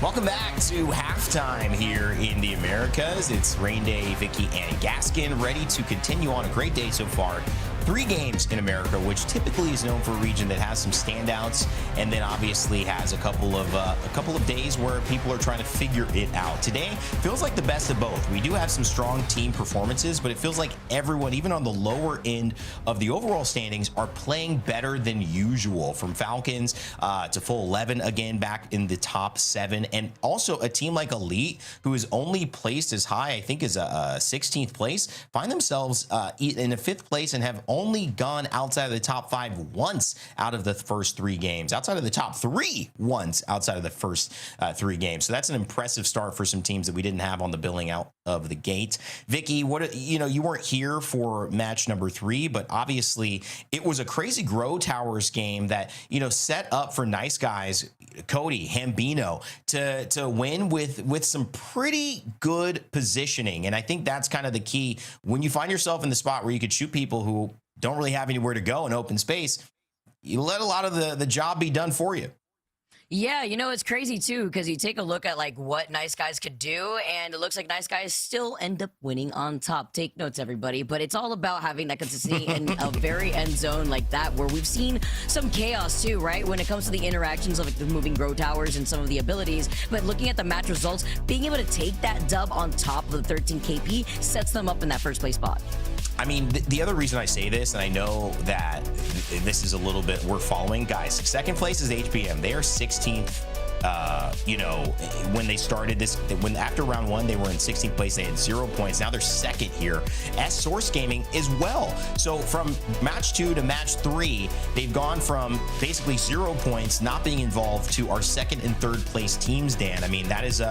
Welcome back to halftime here in the Americas. It's Rain Day, Vicky, and Gaskin ready to continue on a great day so far. 3 games in America, which typically is known for a region that has some standouts, and then obviously has a couple of days where people are trying to figure it out. Today feels like the best of both. We do have some strong team performances, but it feels like everyone, even on the lower end of the overall standings, are playing better than usual. From Falcons to Full 11 again, back in the top 7, and also a team like Elite, who is only placed as high, I think, as a 16th place, find themselves in a 5th place and have only gone outside of the top 5 once out of the first 3 games, outside of the top 3 once outside of the first 3 games. So that's an impressive start for some teams that we didn't have on the billing out of the gate. Vicky, what, you know, you weren't here for match number 3, but obviously it was a crazy Grow Towers game that, you know, set up for Nice Guys, Cody, Hambino to win with some pretty good positioning. And I think that's kind of the key when you find yourself in the spot where you could shoot people who don't really have anywhere to go in open space. You let a lot of the job be done for you. Yeah, you know, it's crazy too, because you take a look at like what Nice Guys could do, and it looks like Nice Guys still end up winning on top. Take notes, everybody. But it's all about having that consistency in a very end zone like that, where we've seen some chaos too, right? When it comes to the interactions of like the moving Grow Towers and some of the abilities. But looking at the match results, being able to take that dub on top of the 13 KP sets them up in that first place spot. I mean, the other reason I say this, and I know that this is a little bit worth following, guys, second place is HBM. They are 16th you know, when they started this, after round 1, they were in 16th place. They had 0 points. Now they're second here. Source Gaming as well. So from match 2 to match 3, they've gone from basically 0 points, not being involved, to our second and third place teams, Dan. I mean, that is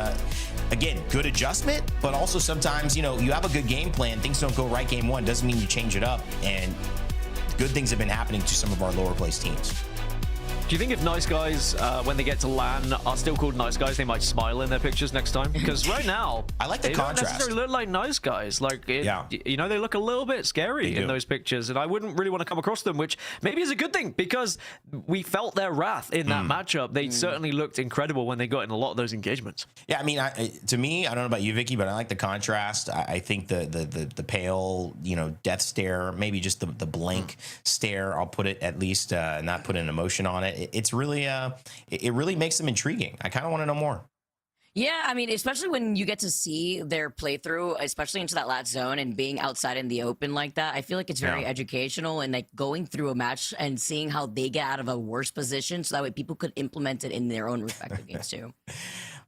again, good adjustment, but also sometimes, you know, you have a good game plan, things don't go right game 1, doesn't mean you change it up, and good things have been happening to some of our lower place teams. Do you think if nice guys, when they get to LAN, are still called nice guys, they might smile in their pictures next time? Because right now, I like the contrast. Don't necessarily look like nice guys. Like, you know, they look a little bit scary in those pictures, and I wouldn't really want to come across them, which maybe is a good thing, because we felt their wrath in that matchup. They certainly looked incredible when they got in a lot of those engagements. Yeah, I mean, to me, I don't know about you, Vicky, but I like the contrast. I think the pale, you know, death stare, maybe just the blank stare, I'll put it at least, not put an emotion on it. It's really, it really makes them intriguing. I kind of want to know more. Yeah, I mean, especially when you get to see their playthrough, especially into that last zone and being outside in the open like that, I feel like it's very educational, and like going through a match and seeing how they get out of a worse position, so that way people could implement it in their own respective games too.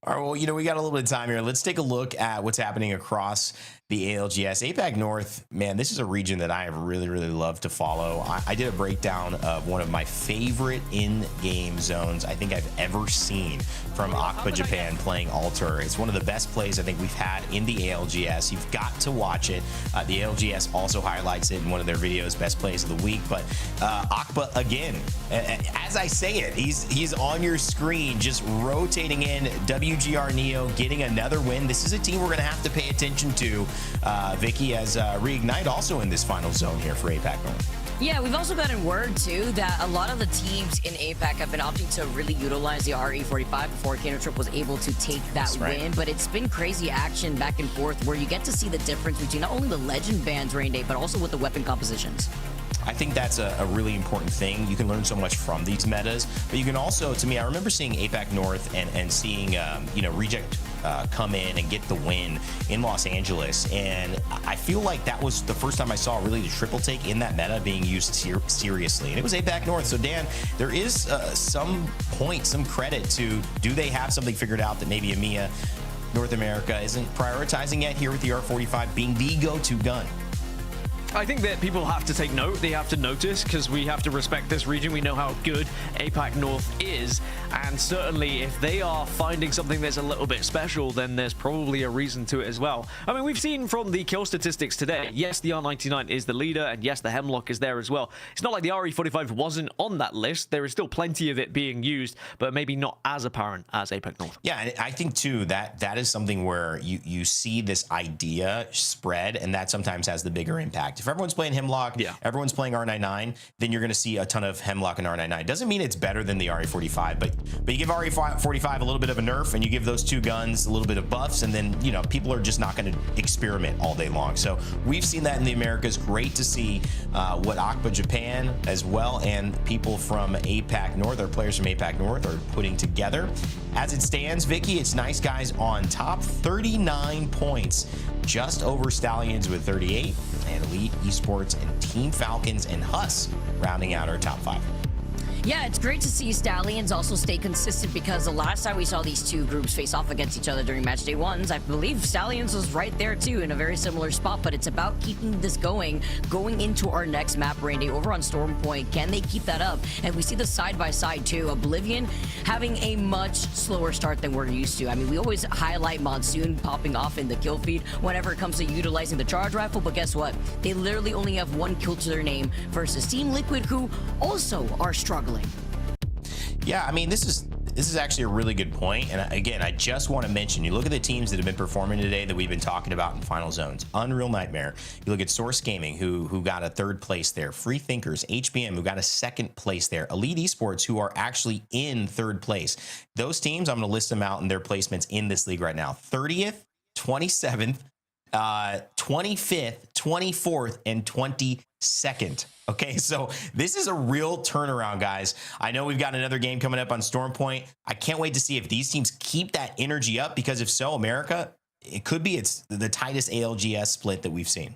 All right, well, you know, we got a little bit of time here. Let's take a look at what's happening across the ALGS. APAC North, man, this is a region that I have really, really loved to follow. I did a breakdown of one of my favorite in-game zones I think I've ever seen from Akpa Japan playing Alter. It's one of the best plays I think we've had in the ALGS. You've got to watch it. The ALGS also highlights it in one of their videos, best plays of the week. But Akpa, again, as I say it, he's on your screen, just rotating in. WGR Neo getting another win. This is a team we're going to have to pay attention to, Vicky, as Reignite also in this final zone here for APAC North. Yeah, we've also gotten word, too, that a lot of the teams in APAC have been opting to really utilize the RE45 before Kano Trip was able to take that win. But it's been crazy action back and forth where you get to see the difference between not only the legend bands rain day, but also with the weapon compositions. I think that's a really important thing. You can learn so much from these metas, but you can also, to me, I remember seeing APAC North and seeing, you know, Reject come in and get the win in Los Angeles. And I feel like that was the first time I saw really the triple take in that meta being used seriously. And it was APAC North. So Dan, there is some credit to, do they have something figured out that maybe EMEA, North America, isn't prioritizing yet here with the R45 being the go-to gun? I think that people have to take note. They have to notice, because we have to respect this region. We know how good APAC North is, and certainly if they are finding something that's a little bit special, then there's probably a reason to it as well. I mean, we've seen from the kill statistics today, yes, the R99 is the leader, and yes, the Hemlock is there as well. It's not like the RE45 wasn't on that list. There is still plenty of it being used, but maybe not as apparent as APAC North. Yeah, and I think too that is something where you see this idea spread, and that sometimes has the bigger impact. If everyone's playing Hemlock, everyone's playing R99, then you're going to see a ton of Hemlock and R99. Doesn't mean it's better than the RE45, but you give RE45 a little bit of a nerf, and you give those two guns a little bit of buffs, and then, you know, people are just not going to experiment all day long. So we've seen that in the Americas. Great to see what Akpa Japan as well, and people from APAC North, or players from APAC North, are putting together. As it stands, Vicky, it's nice guys on top, 39 points, just over Stallions with 38, and Elite Esports and Team Falcons and HUSS rounding out our top 5. Yeah, it's great to see Stallions also stay consistent, because the last time we saw these two groups face off against each other during match day 1s, I believe Stallions was right there too in a very similar spot, but it's about keeping this going into our next map rain day over on Storm Point. Can they keep that up? And we see the side-by-side too. Oblivion having a much slower start than we're used to. I mean, we always highlight Monsoon popping off in the kill feed whenever it comes to utilizing the charge rifle, but guess what? They literally only have 1 kill to their name versus Team Liquid, who also are struggling. Yeah, I mean, this is actually a really good point. And again, I just want to mention, you look at the teams that have been performing today that we've been talking about in final zones. Unreal Nightmare. You look at Source Gaming, who got a 3rd place there. Free Thinkers, HBM, who got a 2nd place there. Elite Esports, who are actually in 3rd place. Those teams, I'm going to list them out in their placements in this league right now. 30th, 27th, 25th, 24th, and 22nd. Okay, so this is a real turnaround, guys. I know we've got another game coming up on Storm Point. I can't wait to see if these teams keep that energy up, because if so, America, it could be it's the tightest ALGS split that we've seen.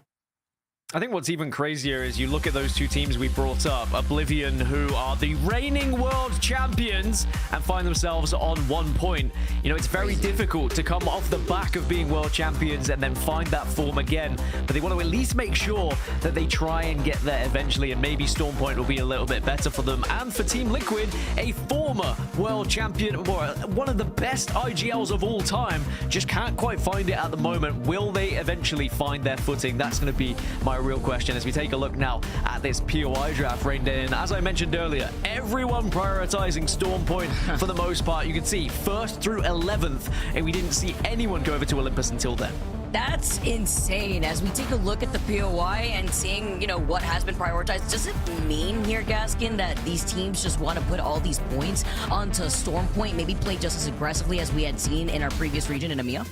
I think what's even crazier is you look at those two teams we brought up, Oblivion, who are the reigning world champions, and find themselves on 1 point. You know, it's very difficult to come off the back of being world champions and then find that form again, but they want to at least make sure that they try and get there eventually, and maybe Storm Point will be a little bit better for them. And for Team Liquid, a former world champion, or one of the best IGLs of all time, just can't quite find it at the moment. Will they eventually find their footing? That's going to be my real question as we take a look now at this POI draft reined in. As I mentioned earlier, everyone prioritizing Storm Point for the most part. You can see 1st through 11th, and we didn't see anyone go over to Olympus until then. That's insane. As we take a look at the POI and seeing, you know, what has been prioritized, does it mean here, Gaskin, that these teams just want to put all these points onto Storm Point, maybe play just as aggressively as we had seen in our previous region in EMEA?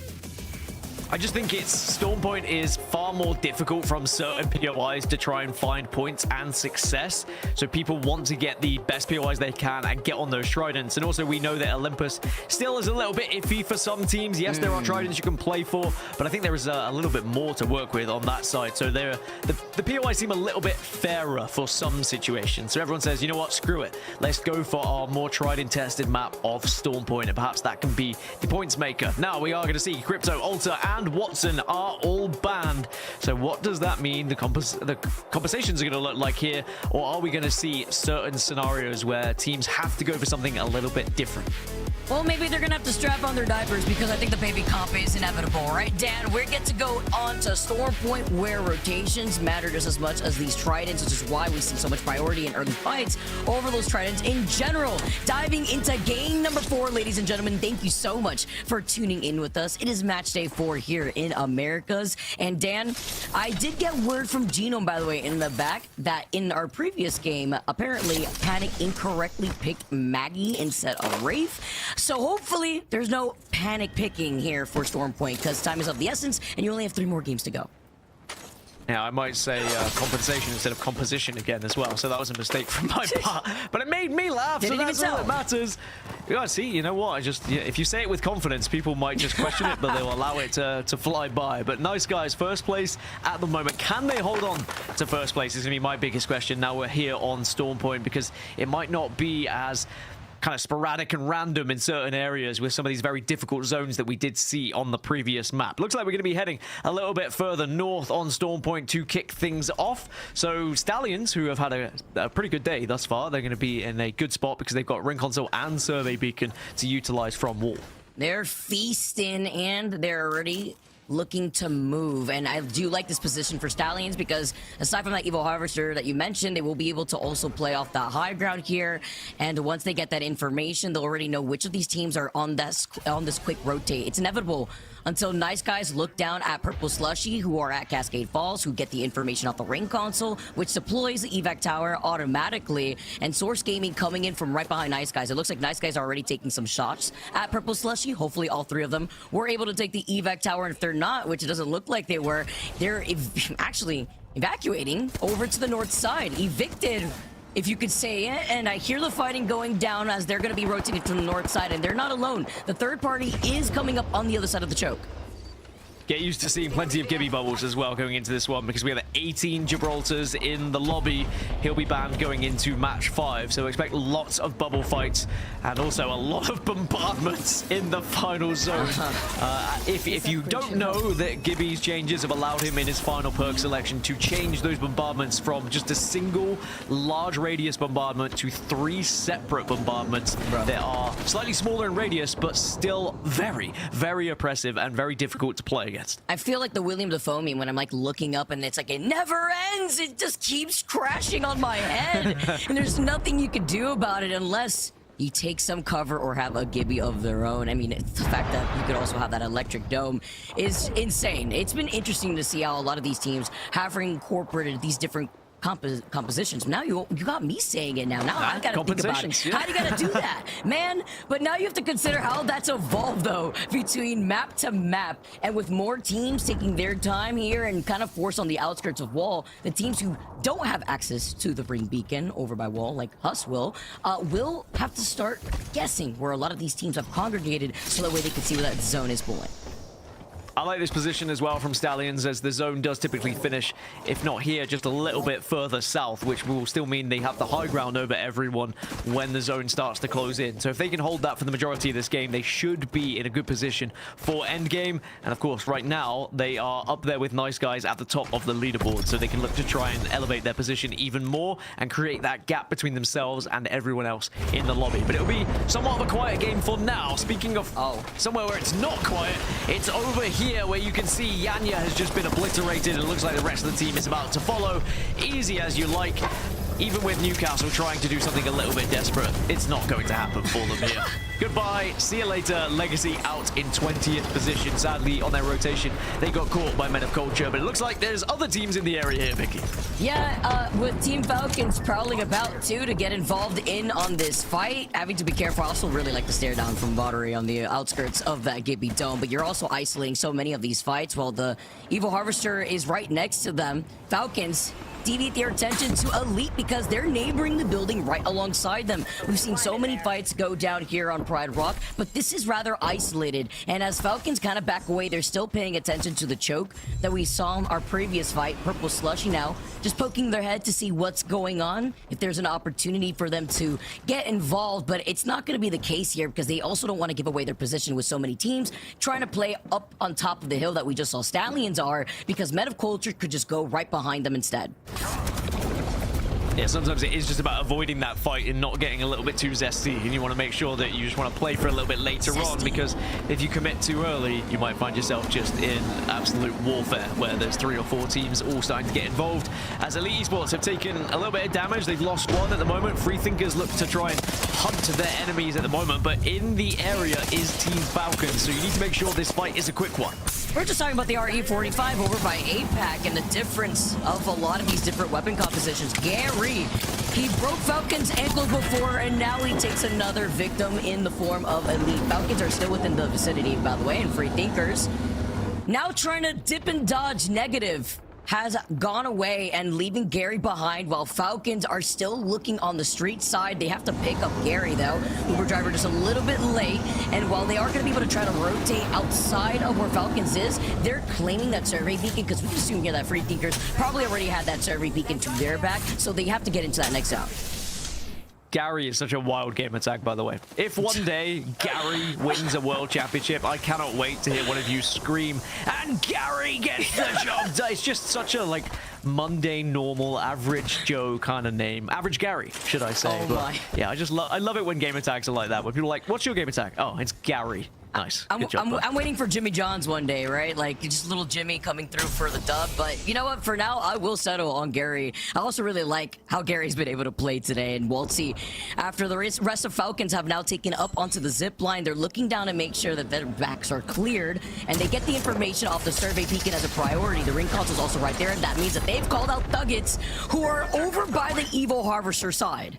I just think Storm Point is far more difficult from certain POIs to try and find points and success. So people want to get the best POIs they can and get on those tridents. And also we know that Olympus still is a little bit iffy for some teams. Yes, there are tridents you can play for, but I think there is a little bit more to work with on that side. So the POIs seem a little bit fairer for some situations. So everyone says, you know what, screw it. Let's go for our more tried and tested map of Storm Point, and perhaps that can be the points maker. Now we are going to see Crypto, Alter, and Watson are all banned. So what does that mean the compensations are going to look like here? Or are we going to see certain scenarios where teams have to go for something a little bit different? Well, maybe they're going to have to strap on their diapers because I think the baby comp is inevitable, right? Dan, we get to go on to Storm Point where rotations matter just as much as these tridents, which is why we see so much priority in early fights over those tridents in general. Diving into game number 4, ladies and gentlemen, thank you so much for tuning in with us. It is match day 4 here in Americas. And Dan, I did get word from Genome, by the way, in the back that in our previous game, apparently Panic incorrectly picked Maggie instead of Wraith. So hopefully there's no panic picking here for Storm Point because time is of the essence and you only have 3 more games to go. Yeah, I might say compensation instead of composition again as well. So that was a mistake from my part, but it made me laugh. So that's all that matters. Yeah, see, you know what? If you say it with confidence, people might just question it, but they'll allow it to fly by. But nice guys, first place at the moment. Can they hold on to first place? Is going to be my biggest question. Now we're here on Storm Point because it might not be as kind of sporadic and random in certain areas with some of these very difficult zones that we did see on the previous map. Looks like we're going to be heading a little bit further north on Storm Point to kick things off. So Stallions, who have had a pretty good day thus far, they're going to be in a good spot because they've got Ring Console and Survey Beacon to utilize from wall. They're feasting and they're already looking to move, and I do like this position for Stallions because aside from that Evil Harvester that you mentioned, they will be able to also play off that high ground here, and once they get that information, they'll already know which of these teams are on this quick rotate. It's inevitable until nice guys look down at Purple Slushee, who are at Cascade Falls, who get the information off the Ring Console, which deploys the evac tower automatically, and Source Gaming coming in from right behind nice guys. It looks like nice guys are already taking some shots at Purple Slushee. Hopefully all 3 of them were able to take the evac tower, and if they're not, which it doesn't look like they were, they're actually evacuating over to the north side. Evicted, if you could say it, and I hear the fighting going down as they're going to be rotating to the north side, and they're not alone. The third party is coming up on the other side of the choke. Get used to seeing plenty of Gibby bubbles as well going into this one because we have 18 Gibraltars in the lobby. He'll be banned going into match 5, so expect lots of bubble fights and also a lot of bombardments in the final zone. If you don't know that Gibby's changes have allowed him in his final perk selection to change those bombardments from just a single large radius bombardment to 3 separate bombardments. They are slightly smaller in radius, but still very, very oppressive and very difficult to play against. I feel like the William Dafoe meme when I'm like looking up and it's like it never ends. It just keeps crashing on my head. And there's nothing you can do about it unless you take some cover or have a Gibby of their own. I mean, the fact that you could also have that electric dome is insane. It's been interesting to see how a lot of these teams have incorporated these different compositions. Now you got me saying it now. Now I gotta think about it. Yeah. How do you gotta do that, man? But now you have to consider how that's evolved though between map to map, and with more teams taking their time here and kind of forced on the outskirts of wall, the teams who don't have access to the ring beacon over by wall, like HUSS will have to start guessing where a lot of these teams have congregated so that way they can see where that zone is pulling. I like this position as well from Stallions, as the zone does typically finish, if not here, just a little bit further south, which will still mean they have the high ground over everyone when the zone starts to close in. So if they can hold that for the majority of this game, they should be in a good position for endgame. And of course, right now, they are up there with Nice Guys at the top of the leaderboard, so they can look to try and elevate their position even more and create that gap between themselves and everyone else in the lobby. But it'll be somewhat of a quiet game for now. Speaking of somewhere where it's not quiet, it's over here where you can see Yanya has just been obliterated. It looks like the rest of the team is about to follow. Easy as you like. Even with Newcastle trying to do something a little bit desperate, it's not going to happen for them here. Goodbye, see you later. Legacy out in 20th position. Sadly, on their rotation, they got caught by Men of Culture, but it looks like there's other teams in the area here, Vicky. Yeah, with Team Falcons prowling about too to get involved in on this fight. Having to be careful. I also really like the stare down from Valkyrie on the outskirts of that Gibby Dome, but you're also isolating so many of these fights while the Evil Harvester is right next to them. Falcons deviate their attention to Elite because they're neighboring the building right alongside them. We've seen so many fights go down here on Pride Rock, but this is rather isolated. And as Falcons kind of back away, they're still paying attention to the choke that we saw in our previous fight. Purple Slushee now just poking their head to see what's going on, if there's an opportunity for them to get involved. But it's not going to be the case here because they also don't want to give away their position with so many teams trying to play up on top of the hill that we just saw Stallions are, because Men of Culture could just go right behind them instead. Yeah, sometimes it is just about avoiding that fight and not getting a little bit too zesty, and you want to make sure that you just want to play for a little bit later on, because if you commit too early, you might find yourself just in absolute warfare where there's 3 or 4 teams all starting to get involved. As Elite Esports have taken a little bit of damage, they've lost one at the moment. Freethinkers look to try and hunt their enemies at the moment, but in the area is Team Falcons, so you need to make sure this fight is a quick one. We're just talking about the RE45 over by APAC and the difference of a lot of these different weapon compositions. Gary, he broke Falcon's ankle before, and now he takes another victim in the form of Elite. Falcons are still within the vicinity, by the way, and Freethinkers now trying to dip and dodge. Negative has gone away and leaving Gary behind, while Falcons are still looking on the street side. They have to pick up Gary, though. Uber driver just a little bit late, and while they are going to be able to try to rotate outside of where Falcons is, they're claiming that survey beacon, because we assume here that Freethinkers probably already had that survey beacon to their back, so they have to get into that next zone. Gary is such a wild game attack, by the way. If one day Gary wins a world championship, I cannot wait to hear one of you scream, "And Gary gets the job done." It's just such a, like, mundane, normal, average Joe kind of name. Average Gary, should I say. Oh my. Yeah, I love it when game attacks are like that, when people are like, "What's your game attack?" "Oh, it's Gary." Nice. Good job, bud. I'm waiting for Jimmy John's one day, right? Like, just little Jimmy coming through for the dub. But you know what? For now, I will settle on Gary. I also really like how Gary's been able to play today. And Waltzy, after the rest of Falcons have now taken up onto the zip line, they're looking down to make sure that their backs are cleared. And they get the information off the survey beacon as a priority. The ring console's also right there. And that means that they've called out Thuggets, who are over by the Evil Harvester side.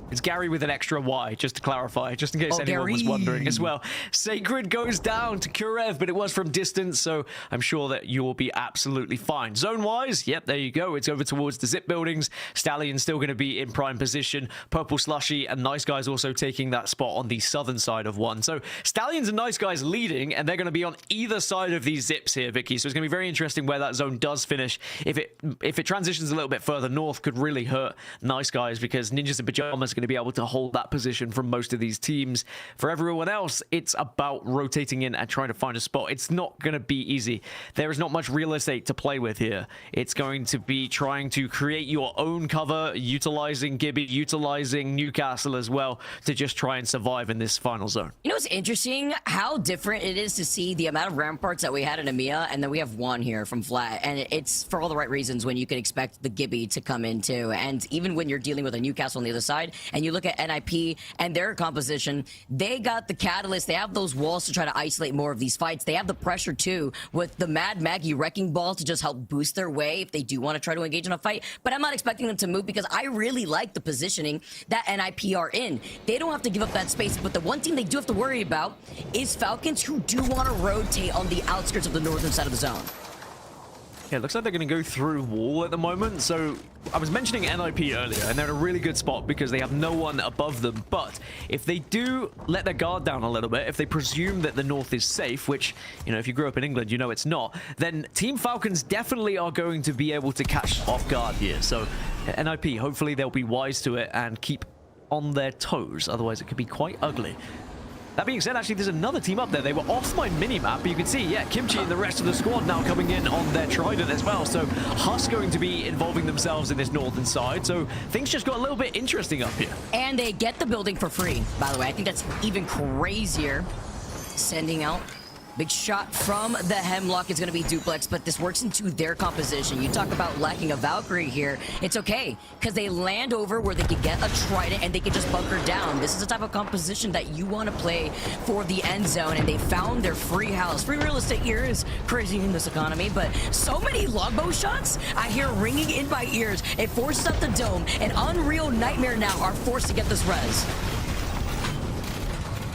It's Gary with an extra Y, just to clarify, just in case anyone was wondering as well. Sacred goes down to Kurev, but it was from distance, so I'm sure that you will be absolutely fine. Zone-wise, yep, there you go. It's over towards the zip buildings. Stallion's still going to be in prime position. Purple Slushee and Nice Guys also taking that spot on the southern side of one. So Stallions and Nice Guys leading, and they're going to be on either side of these zips here, Vicky. So it's going to be very interesting where that zone does finish. If it transitions a little bit further north, could really hurt Nice Guys, because Ninjas and Pyjamas going to be able to hold that position from most of these teams. For everyone else, it's about rotating in and trying to find a spot. It's not going to be easy. There is not much real estate to play with here. It's going to be trying to create your own cover, utilizing Gibby, utilizing Newcastle as well, to just try and survive in this final zone. You know, it's interesting how different it is to see the amount of ramparts that we had in EMEA, and then we have one here from Flat, and it's for all the right reasons when you can expect the Gibby to come in too. And even when you're dealing with a Newcastle on the other side, and you look at NIP and their composition, they got the catalyst. They have those walls to try to isolate more of these fights. They have the pressure too with the Mad Maggie Wrecking Ball to just help boost their way if they do want to try to engage in a fight. But I'm not expecting them to move, because I really like the positioning that NIP are in. They don't have to give up that space, but the one team they do have to worry about is Falcons, who do want to rotate on the outskirts of the northern side of the zone. Yeah, it looks like they're going to go through wall at the moment. So I was mentioning NIP earlier, and they're in a really good spot because they have no one above them. But if they do let their guard down a little bit, if they presume that the north is safe, which, you know, if you grew up in England, you know it's not, then Team Falcons definitely are going to be able to catch off guard here. So NIP, hopefully they'll be wise to it and keep on their toes. Otherwise, it could be quite ugly. That being said, actually, there's another team up there. They were off my mini-map, but you can see, yeah, Kimchi and the rest of the squad now coming in on their Trident as well. So HUSS going to be involving themselves in this northern side. So things just got a little bit interesting up here. And they get the building for free, by the way. I think that's even crazier. Sending out. Big shot from the Hemlock is going to be duplex, but this works into their composition. You talk about lacking a Valkyrie here. It's okay, because they land over where they can get a Trident and they can just bunker down. This is the type of composition that you want to play for the end zone, and they found their free house. Free real estate here is crazy in this economy, but so many longbow shots I hear ringing in my ears. It forces up the dome, and Unreal Nightmare now are forced to get this res.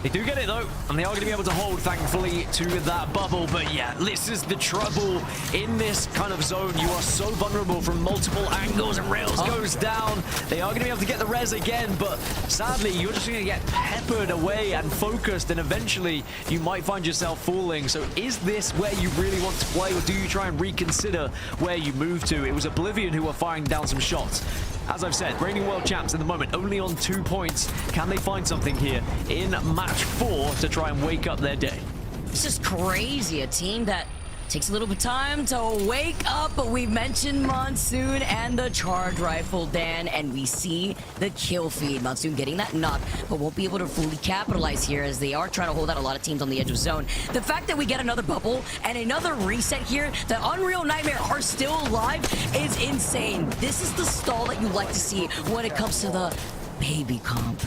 They do get it though, and they are going to be able to hold, thankfully, to that bubble. But yeah, this is the trouble in this kind of zone. You are so vulnerable from multiple angles, and Rails goes down. They are going to be able to get the res again, but sadly, you're just going to get peppered away and focused, and eventually you might find yourself falling. So is this where you really want to play, or do you try and reconsider where you move to? It was Oblivion who were firing down some shots. As I've said, reigning world champs at the moment only on 2 points. Can they find something here in match 4 to try and wake up their day? This is crazy. A team that takes a little bit of time to wake up, but we mentioned Monsoon and the charge rifle, Dan, and we see the kill feed. Monsoon getting that knock, but won't be able to fully capitalize here as they are trying to hold out a lot of teams on the edge of zone. The fact that we get another bubble and another reset here, the Unreal Nightmare are still alive, is insane. This is the stall that you like to see when it comes to the baby comp.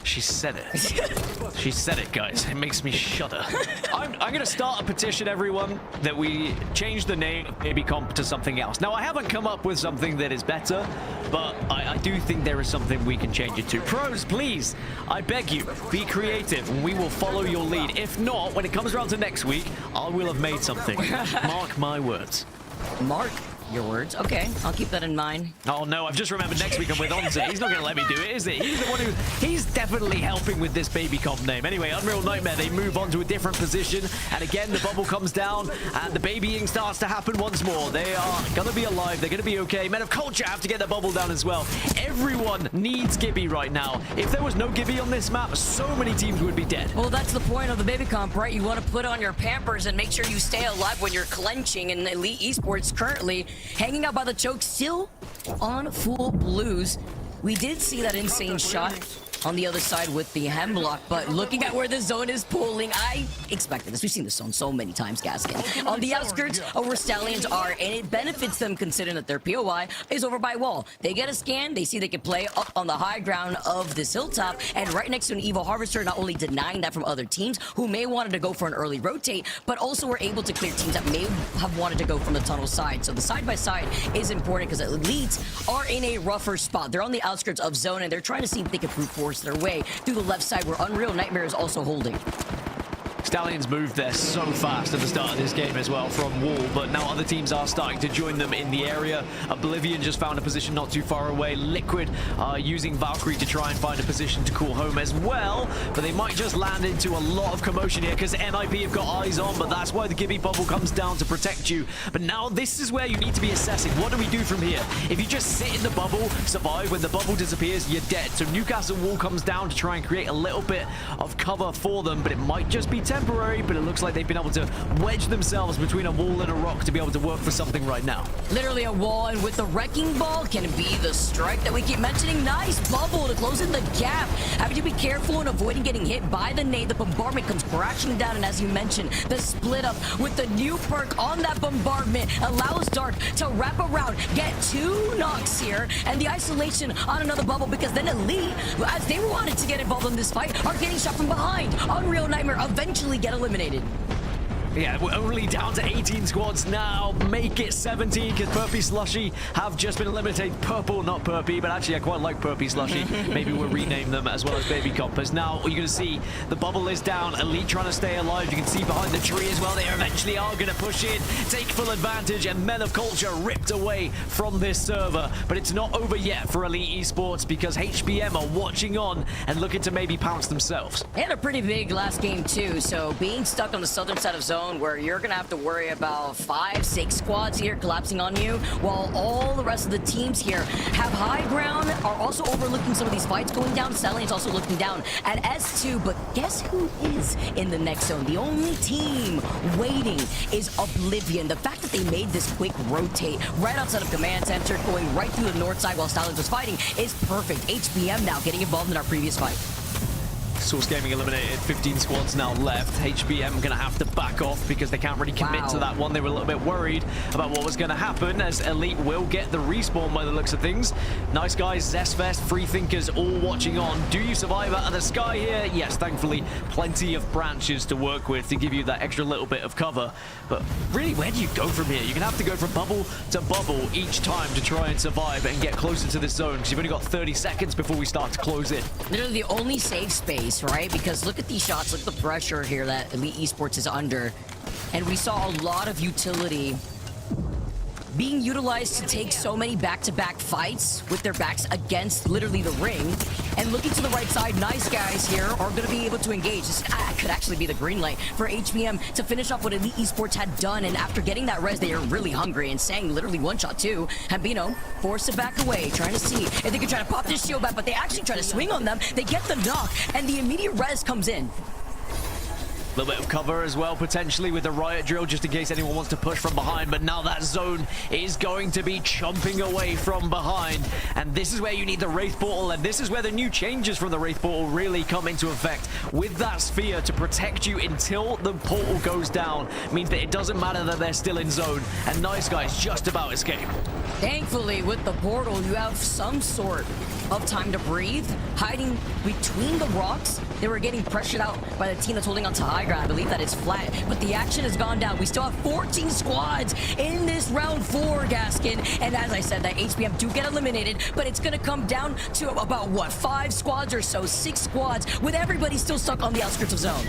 She said it. She said it, guys. It makes me shudder. I'm going to start a petition, everyone, that we change the name of Baby Comp to something else. Now, I haven't come up with something that is better, but I do think there is something we can change it to. Pros, please, I beg you, be creative, and we will follow your lead. If not, when it comes around to next week, I will have made something. Mark my words. Mark your words. Okay, I'll keep that in mind. Oh no, I've just remembered next week I'm with Onza. He's not going to let me do it, is he? He's the one who... He's definitely helping with this baby comp name. Anyway, Unreal Nightmare, they move on to a different position. And again, the bubble comes down and the babying starts to happen once more. They are going to be alive. They're going to be okay. Men of Culture have to get the bubble down as well. Everyone needs Gibby right now. If there was no Gibby on this map, so many teams would be dead. Well, that's the point of the baby comp, right? You want to put on your Pampers and make sure you stay alive when you're clenching in Elite Esports currently. Hanging out by the choke, still on full blues. We did see that insane shot on the other side with the Hemlock, but looking at where the zone is pulling, I expected this. We've seen this zone so many times, Gaskin. On the outskirts of where Stallions are, and it benefits them considering that their POI is over by wall. They get a scan, they see they can play up on the high ground of this hilltop, and right next to an Evil Harvester, not only denying that from other teams who may wanted to go for an early rotate, but also were able to clear teams that may have wanted to go from the tunnel side. So the side-by-side is important because elites are in a rougher spot. They're on the outskirts of zone, and they're trying to see if they can brute force their way through the left side where Unreal Nightmare is also holding. Stallions moved there so fast at the start of this game as well from wall, but now other teams are starting to join them in the area. Oblivion just found a position not too far away. Liquid are using Valkyrie to try and find a position to call home as well, but they might just land into a lot of commotion here because NIP have got eyes on, but that's why the Gibby bubble comes down to protect you. But now this is where you need to be assessing. What do we do from here? If you just sit in the bubble, survive, when the bubble disappears, you're dead. So Newcastle wall comes down to try and create a little bit of cover for them, but it might just be temporary, but it looks like they've been able to wedge themselves between a wall and a rock to be able to work for something right now. Literally a wall, and with the Wrecking Ball can be the strike that we keep mentioning. Nice bubble to close in the gap. Having to be careful and avoiding getting hit by the nade. The bombardment comes crashing down, and as you mentioned, the split up with the new perk on that bombardment allows Dark to wrap around, get 2 knocks here, and the isolation on another bubble, because then Elite, as they wanted to get involved in this fight, are getting shot from behind. Unreal Nightmare eventually get eliminated. Yeah, we're only down to 18 squads now. Make it 17 because Purpy Slushee have just been eliminated. Purple, not Purpy, but actually I quite like Purpy Slushee. Maybe we'll rename them as well as Baby Compass. Now you're going to see the bubble is down. Elite trying to stay alive. You can see behind the tree as well. They eventually are going to push in, take full advantage, and Men of Culture ripped away from this server. But it's not over yet for Elite Esports because HBM are watching on and looking to maybe pounce themselves. They had a pretty big last game too, so being stuck on the southern side of zone where you're gonna have to worry about 5-6 squads here collapsing on you, while all the rest of the teams here have high ground, are also overlooking some of these fights going down. Stallions also looking down at S2, but guess who is in the next zone? The only team waiting is Oblivion. The fact that they made this quick rotate right outside of command center, going right through the north side while Stallions was fighting is perfect. HBM now getting involved in our previous fight. Source Gaming eliminated, 15 squads now left. HBM gonna have to back off because they can't really commit to that one. They were a little bit worried about what was gonna happen as Elite will get the respawn by the looks of things. Nice guys, Zest, Free Thinkers all watching on. Do you survive out of the sky here? Yes, thankfully, plenty of branches to work with to give you that extra little bit of cover. But really, where do you go from here? You're gonna have to go from bubble to bubble each time to try and survive and get closer to this zone because you've only got 30 seconds before we start to close in. Literally the only safe space, right? Because look at these shots, look at the pressure here that Elite Esports is under. And we saw a lot of utility being utilized to take so many back-to-back fights with their backs against literally the ring. And looking to the right side, nice guys here are going to be able to engage. This could actually be the green light for HBM to finish off what Elite Esports had done. And after getting that res, they are really hungry and saying literally one shot too. Hambino forced to back away, trying to see if they could try to pop this shield back, but they actually try to swing on them. They get the knock, and the immediate res comes in. A little bit of cover as well, potentially, with the riot drill, just in case anyone wants to push from behind. But now that zone is going to be chomping away from behind. And this is where you need the Wraith Portal, and this is where the new changes from the Wraith Portal really come into effect. With that sphere to protect you until the portal goes down, means that it doesn't matter that they're still in zone. And Nice Guys just about escape. Thankfully, with the portal, you have some sort of time to breathe. Hiding between the rocks, they were getting pressured out by the team that's holding on to high ground. I believe that is flat, but the action has gone down. We still have 14 squads in this round 4, Gaskin. And as I said, that HBM do get eliminated, but it's gonna come down to about, what, 5 squads or so, 6 squads, with everybody still stuck on the outskirts of zone.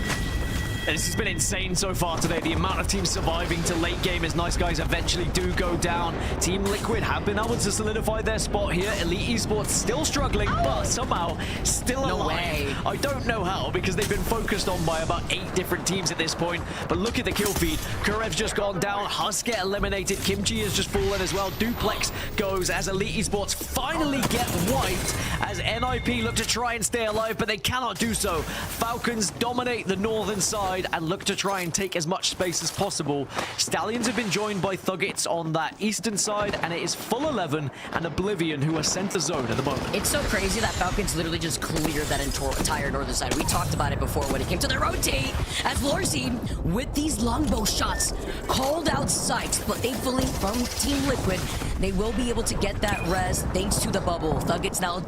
And this has been insane so far today. The amount of teams surviving to late game as Nice Guys eventually do go down. Team Liquid have been able to solidify their spot here. Elite Esports still struggling, but somehow still alive. No way. I don't know how, because they've been focused on by about 8 different teams at this point. But look at the kill feed. Kurev's just gone down. HUSS get eliminated. Kimchi has just fallen as well. Duplex goes as Elite Esports finally get wiped as NIP look to try and stay alive, but they cannot do so. Falcons dominate the northern side and look to try and take as much space as possible. Stallions have been joined by Thuggets on that eastern side, and it is full 11 and Oblivion who are center zone at the moment. It's so crazy that Falcons literally just cleared that entire northern side. We talked about it before when it came to the rotate. As Florsey, with these longbow shots, called out sight, but thankfully from Team Liquid, they will be able to get that res thanks to the bubble. Thuggets now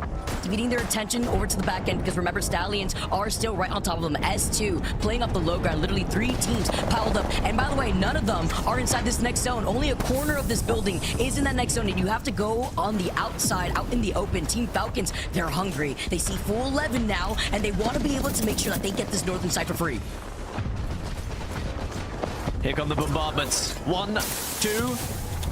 dividing their attention over to the back end because remember, Stallions are still right on top of them. S2 playing up the low ground, literally 3 teams piled up. And by the way, none of them are inside this next zone. Only a corner of this building is in that next zone, and you have to go on the outside, out in the open. Team Falcons, they're hungry. They see full 11 now, and they want to be able to make sure that they get this northern side for free. Here come the bombardments. 1, 2,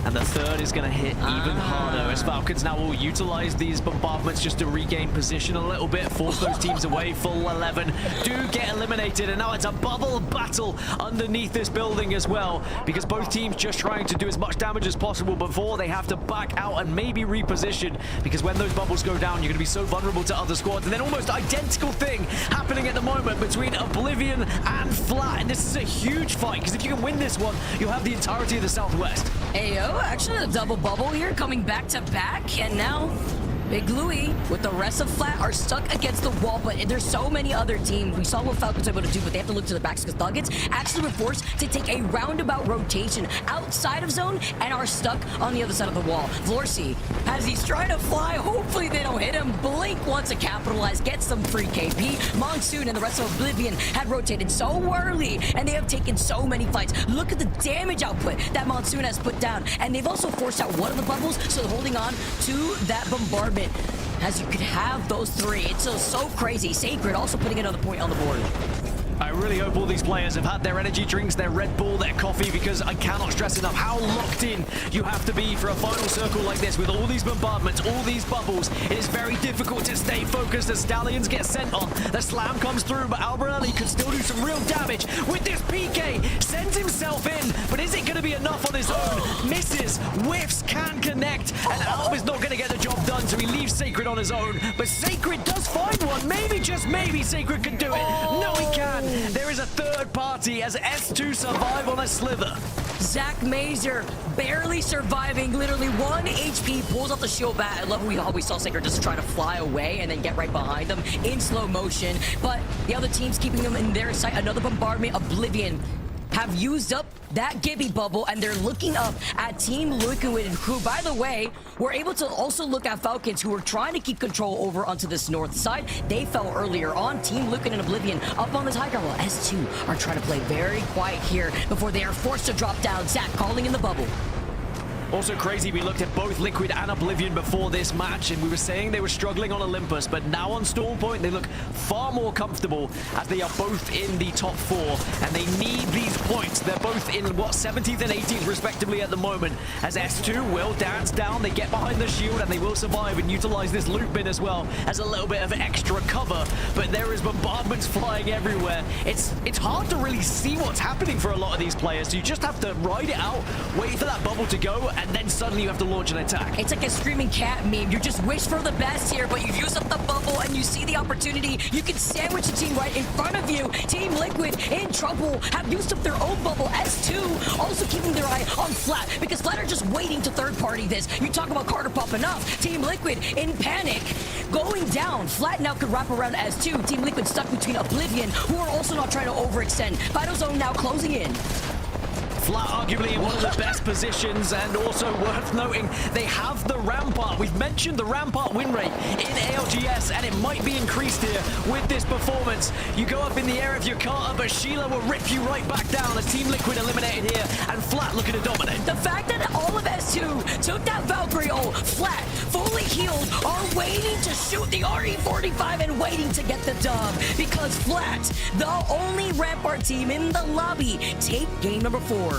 and the third is going to hit even harder as Falcons now will utilize these bombardments just to regain position a little bit, force those teams away. Full 11 do get eliminated, and now it's a bubble battle underneath this building as well, because both teams just trying to do as much damage as possible before they have to back out and maybe reposition, because when those bubbles go down, you're going to be so vulnerable to other squads. And then almost identical thing happening at the moment between Oblivion and Flat, and this is a huge fight, because if you can win this one, you'll have the entirety of the Southwest. Ayo, actually a double bubble here coming back to back, and now Big Louie with the rest of Flat are stuck against the wall, but there's so many other teams. We saw what Falcons are able to do, but they have to look to the backs because Thuggets actually were forced to take a roundabout rotation outside of zone and are stuck on the other side of the wall. Florsey, as he's trying to fly, hopefully they don't hit him. Blink wants to capitalize, get some free KP. Monsoon and the rest of Oblivion had rotated so early, and they have taken so many fights. Look at the damage output that Monsoon has put down, and they've also forced out one of the bubbles, so they're holding on to that bombardment. As you could have those three. It's so crazy. Sacred also putting another point on the board. I really hope all these players have had their energy drinks, their Red Bull, their coffee, because I cannot stress enough how locked in you have to be for a final circle like this with all these bombardments, all these bubbles. It is very difficult to stay focused as Stallions get sent on. The slam comes through, but Albarelli could still do some real damage with this PK. Sends himself in, but is it going to be enough on his own? Misses, whiffs, can connect, and Alb is not going to get the job done, so he leaves Sacred on his own. But Sacred does find one. Maybe, just maybe, Sacred can do it. No, he can. There is a third party as S2 survive on a slither. Zach Mazer barely surviving, literally 1 HP, pulls off the shield bat. I love how we saw Sacred just try to fly away and then get right behind them in slow motion. But the other team's keeping them in their sight. Another bombardment. Oblivion have used up that Gibby bubble, and they're looking up at Team Liquid, who, by the way, were able to also look at Falcons, who were trying to keep control over onto this north side. They fell earlier on. Team Liquid and Oblivion up on this high ground, while S2 are trying to play very quiet here before they are forced to drop down. Zach calling in the bubble. Also crazy, we looked at both Liquid and Oblivion before this match, and we were saying they were struggling on Olympus, but now on Storm Point, they look far more comfortable as they are both in the top 4, and they need these points. They're both in, what, 17th and 18th respectively at the moment, as S2 will dance down, they get behind the shield, and they will survive and utilize this loot bin as well as a little bit of extra cover, but there is bombardments flying everywhere. It's hard to really see what's happening for a lot of these players, so you just have to ride it out, wait for that bubble to go, and then suddenly you have to launch an attack. It's like a screaming cat meme. You just wish for the best here, but you've used up the bubble and you see the opportunity. You can sandwich the team right in front of you. Team Liquid in trouble, have used up their own bubble. S2 also keeping their eye on Flat, because Flat are just waiting to third party this. You talk about Carter popping up. Team Liquid in panic, going down. Flat now could wrap around S2. Team Liquid stuck between Oblivion, who are also not trying to overextend. Vital Zone now closing in. Flat arguably in one of the best positions, and also worth noting, they have the Rampart. We've mentioned the Rampart win rate in ALGS, and it might be increased here with this performance. You go up in the air if you're Carter, but Sheila will rip you right back down as Team Liquid eliminated here, and Flat looking to dominate. The fact that all of S2 took that Valkyrie, Flat, fully healed, are waiting to shoot the RE45 and waiting to get the dub, because Flat, the only Rampart team in the lobby, take game number 4.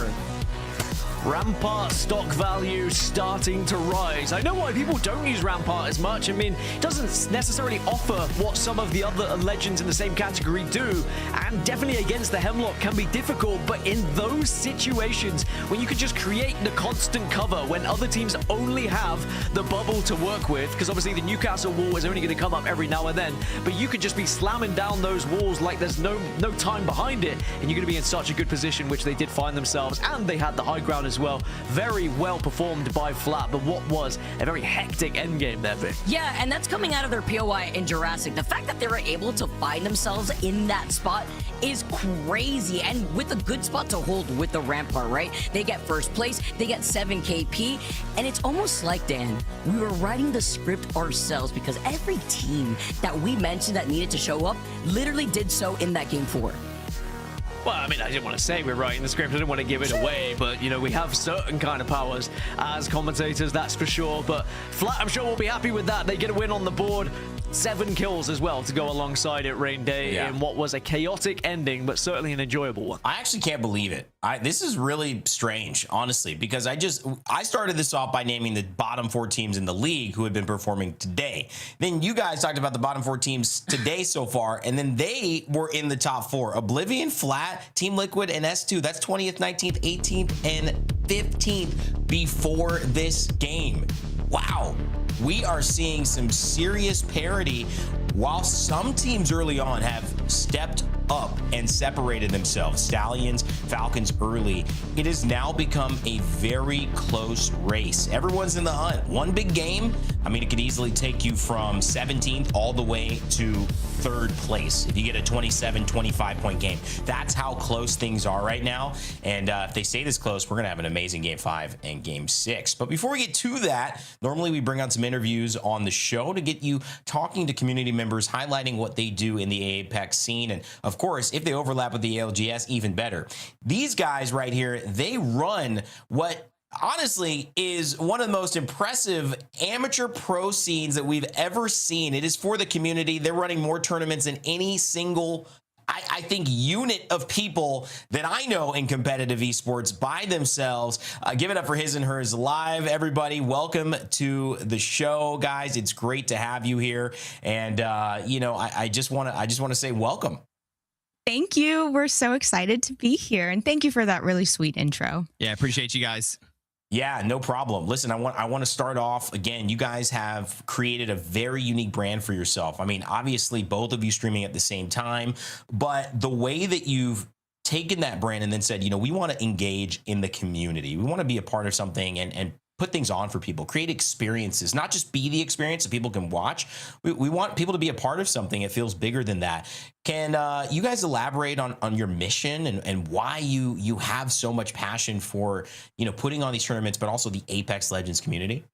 Rampart stock value starting to rise. I know why people don't use Rampart as much. I mean, it doesn't necessarily offer what some of the other legends in the same category do, and definitely against the Hemlock can be difficult, but in those situations when you can just create the constant cover when other teams only have the bubble to work with, because obviously the Newcastle wall is only going to come up every now and then, but you could just be slamming down those walls like there's no time behind it, and you're going to be in such a good position, which they did find themselves, and they had the high ground as well. Very well performed by Flat, but what was a very hectic endgame there, Vic. Yeah, and that's coming out of their POI in Jurassic. The fact that they were able to find themselves in that spot is crazy, and with a good spot to hold with the Rampart, right? They get first place, they get 7 KP, and it's almost like, Dan, we were writing the script ourselves, because every team that we mentioned that needed to show up literally did so in that game 4. Well, I mean, I didn't want to say we're writing the script. I didn't want to give it away, but, you know, we have certain kind of powers as commentators, that's for sure. But Flat, I'm sure, will be happy with that. They get a win on the board. 7 kills as well to go alongside it, Rain Day, in what was a chaotic ending, but certainly an enjoyable one. I actually can't believe it. This is really strange, honestly, because I started this off by naming the bottom 4 teams in the league who had been performing today. Then you guys talked about the bottom 4 teams today so far, and then they were in the top 4. Oblivion, Flat, Team Liquid, and S2. That's 20th, 19th, 18th, and 15th before this game. Wow. We are seeing some serious parity, while some teams early on have stepped up and separated themselves. Stallions, Falcons early. It has now become a very close race. Everyone's in the hunt. One big game, I mean, it could easily take you from 17th all the way to 3rd place if you get a 27, 25-point game. That's how close things are right now. And if they stay this close, we're going to have an amazing Game 5 and Game 6. But before we get to that, normally we bring on some interviews on the show to get you talking to community members, highlighting what they do in the Apex scene. And of course, if they overlap with the ALGS, even better. These guys right here, they run what honestly is one of the most impressive amateur pro scenes that we've ever seen. It is for the community. They're running more tournaments than any single, I think, unit of people that I know in competitive esports by themselves. Give it up for His and Hers Live, everybody. Welcome to the show, guys. It's great to have you here. And you know, I just want to say welcome. Thank you. We're so excited to be here, and thank you for that really sweet intro. Yeah, appreciate you guys. Yeah, no problem. Listen, I want to start off again. You guys have created a very unique brand for yourself. I mean, obviously both of you streaming at the same time, but the way that you've taken that brand and then said, you know, we want to engage in the community. We want to be a part of something and put things on for people, create experiences, not just be the experience that people can watch. We want people to be a part of something. It feels bigger than that. Can you guys elaborate on your mission and why you have so much passion for, you know, putting on these tournaments, but also the Apex Legends community?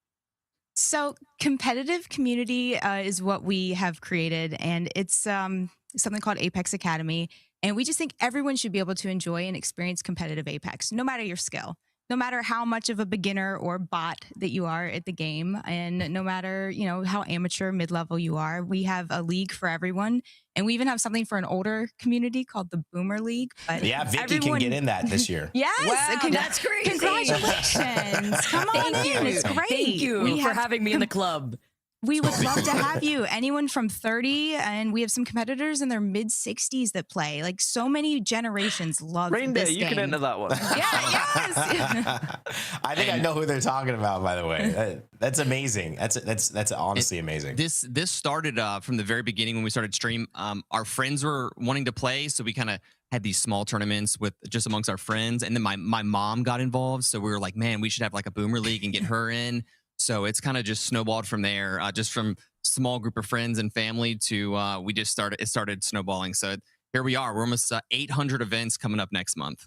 So competitive community is what we have created, and it's something called Apex Academy. And we just think everyone should be able to enjoy and experience competitive Apex, no matter your skill. No matter how much of a beginner or bot that you are at the game, and no matter, you know, how amateur, mid-level you are, we have a league for everyone. And we even have something for an older community called the Boomer League. But yeah, Vicky can get in that this year. Yes. Wow, that's crazy. Congratulations. Come on in. It's great. Thank you for having me in the club. We would love to have you. Anyone from 30, and we have some competitors in their mid-60s that play. Like, so many generations love Reindeer, this you game. can enter that one. Yeah, yes. I think I know who they're talking about, by the way. That's amazing. That's honestly amazing. This started from the very beginning when we started stream. Our friends were wanting to play, so we kind of had these small tournaments with just amongst our friends. And then my mom got involved, so we were like, man, we should have like a Boomer League and get her in. So it's kind of just snowballed from there, just from small group of friends and family to it started snowballing. So here we are. We're almost 800 events coming up next month.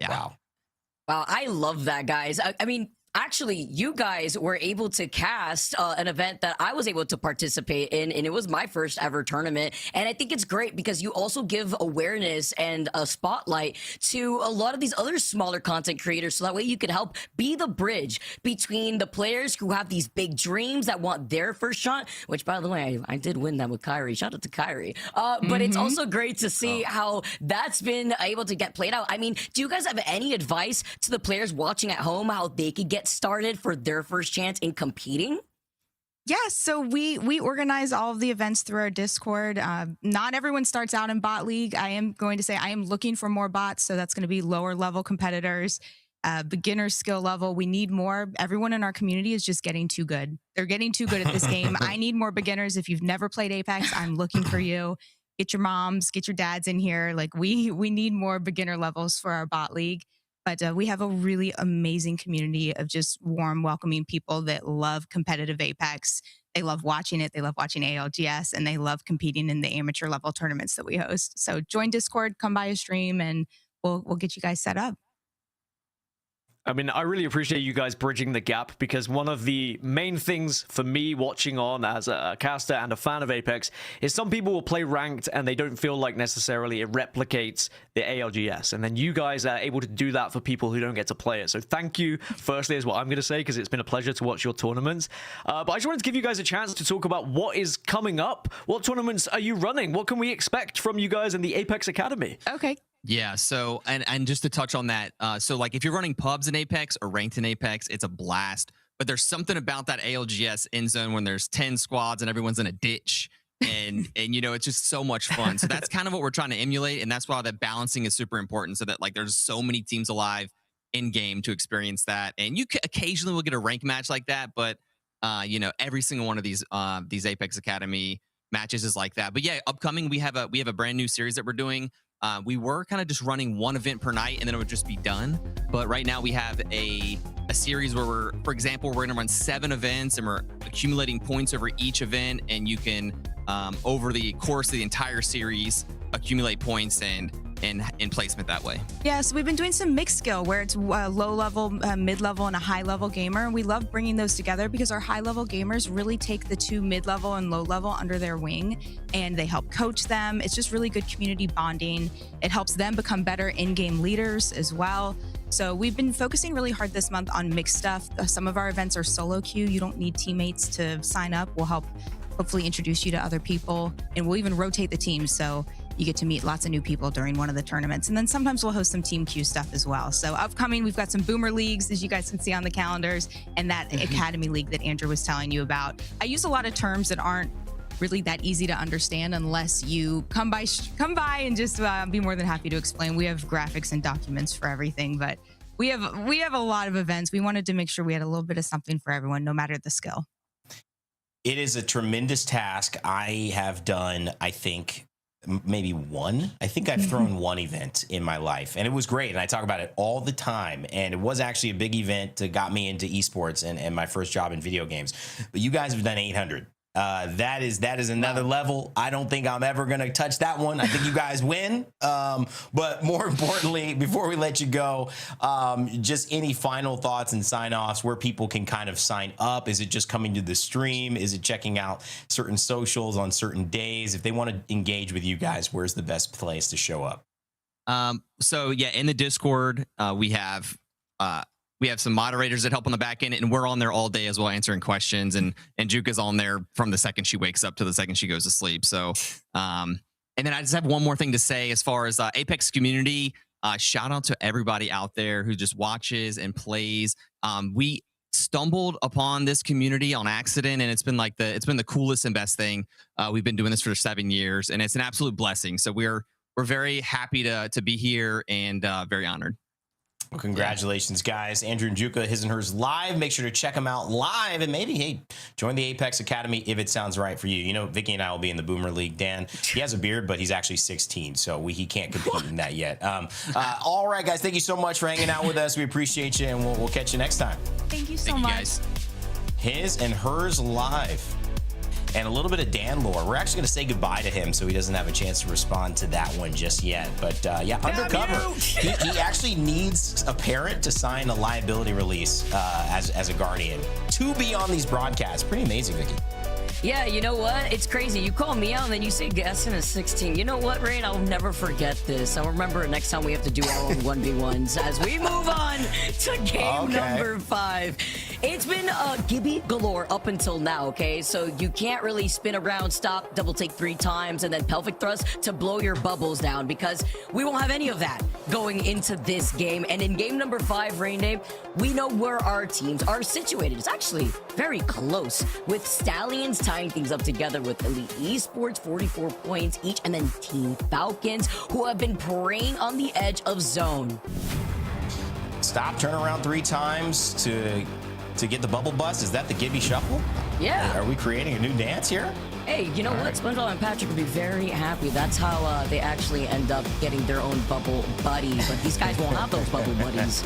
Yeah. Wow, I love that, guys. I mean, actually, you guys were able to cast an event that I was able to participate in, and it was my first ever tournament. And I think it's great because you also give awareness and a spotlight to a lot of these other smaller content creators, so that way you can help be the bridge between the players who have these big dreams that want their first shot, which, by the way, I did win that with Kyrie. Shout out to Kyrie. But it's also great to see how that's been able to get played out. I mean, do you guys have any advice to the players watching at home, how they could get started for their first chance in competing? Yeah, so we organize all of the events through our Discord. Not everyone starts out in bot league. I am going to say I am looking for more bots, so that's going to be lower level competitors, beginner skill level. We need more. Everyone in our community is just getting too good. They're getting too good at this game. I need more beginners. If you've never played Apex, I'm looking for you. Get your moms, get your dads in here. Like, we need more beginner levels for our bot league. But we have a really amazing community of just warm, welcoming people that love competitive Apex. They love watching it. They love watching ALGS, and they love competing in the amateur level tournaments that we host. So join Discord, come by a stream, and we'll get you guys set up. I mean, I really appreciate you guys bridging the gap, because one of the main things for me watching on as a caster and a fan of Apex is some people will play ranked and they don't feel like necessarily it replicates the ALGS. And then you guys are able to do that for people who don't get to play it. So thank you, firstly, is what I'm going to say, because it's been a pleasure to watch your tournaments. But I just wanted to give you guys a chance to talk about what is coming up. What tournaments are you running? What can we expect from you guys in the Apex Academy? Okay. Yeah, so, and just to touch on that, so like if you're running pubs in Apex or ranked in Apex, it's a blast. But there's something about that ALGS end zone when there's 10 squads and everyone's in a ditch. And you know, it's just so much fun. So that's kind of what we're trying to emulate. And that's why that balancing is super important, so that like there's so many teams alive in game to experience that. And you occasionally will get a rank match like that, but you know, every single one of these Apex Academy matches is like that. But yeah, upcoming, we have a brand new series that we're doing. We were kind of just running one event per night, and then it would just be done. But right now we have a series where we're, for example, we're going to run 7 events, and we're accumulating points over each event, and you can, over the course of the entire series, accumulate points and placement that way. Yeah, so we've been doing some mixed skill where it's low level, mid level, and a high level gamer. And we love bringing those together because our high level gamers really take the 2 mid level and low level under their wing, and they help coach them. It's just really good community bonding. It helps them become better in-game leaders as well. So we've been focusing really hard this month on mixed stuff. Some of our events are solo queue. You don't need teammates to sign up. We'll help hopefully introduce you to other people, and we'll even rotate the teams. So you get to meet lots of new people during one of the tournaments. And then sometimes we'll host some Team Q stuff as well. So upcoming, we've got some Boomer Leagues, as you guys can see on the calendars, and that Academy League that Andrew was telling you about. I use a lot of terms that aren't really that easy to understand unless you come by and just be more than happy to explain. We have graphics and documents for everything, but we have a lot of events. We wanted to make sure we had a little bit of something for everyone, no matter the skill. It is a tremendous task. I have done, I think, maybe one. I think I've thrown one event in my life, and it was great. And I talk about it all the time. And it was actually a big event that got me into esports and my first job in video games. But you guys have done 800. That is another level. I don't think I'm ever going to touch that one. I think you guys win. But more importantly, before we let you go, just any final thoughts and sign-offs where people can kind of sign up. Is it just coming to the stream? Is it checking out certain socials on certain days? If they want to engage with you guys, where's the best place to show up? So yeah, in the Discord, we have some moderators that help on the back end, and we're on there all day as well, answering questions. And Juka's on there from the second she wakes up to the second she goes to sleep. So, and then I just have one more thing to say as far as Apex community. Shout out to everybody out there who just watches and plays. We stumbled upon this community on accident, and it's been the coolest and best thing. We've been doing this for 7 years, and it's an absolute blessing. So we're very happy to be here and very honored. Well, congratulations, guys. Andrew and Juka, His and Hers Live. Make sure to check them out live, and maybe, hey, join the Apex Academy if it sounds right for you. You know, Vicky and I will be in the Boomer League. Dan, he has a beard, but he's actually 16, so he can't compete in that yet. All right, guys, thank you so much for hanging out with us. We appreciate you, and we'll catch you next time. Thank you so much. Guys. His and Hers Live. And a little bit of Dan lore. We're actually going to say goodbye to him, so he doesn't have a chance to respond to that one just yet. But yeah, undercover. He actually needs a parent to sign a liability release as a guardian to be on these broadcasts. Pretty amazing, Vicky. Yeah, you know what? It's crazy. You call me out and then you say Gaston is 16. You know what, Rain? I'll never forget this. I'll remember it next time we have to do our own 1v1s as we move on to game number 5. It's been Gibby galore up until now, okay? So you can't really spin around, stop, double take 3 times, and then pelvic thrust to blow your bubbles down, because we won't have any of that going into this game. And in game number 5, Rain Day, we know where our teams are situated. It's actually very close, with Stallions tying things up together with Elite Esports, 44 points each, and then Team Falcons, who have been preying on the edge of zone. Stop, turn around 3 times to get the bubble bust. Is that the Gibby shuffle? Yeah. Are we creating a new dance here? Hey, you know what? SpongeBob and Patrick would be very happy. That's how they actually end up getting their own bubble buddies. But these guys won't have those bubble buddies.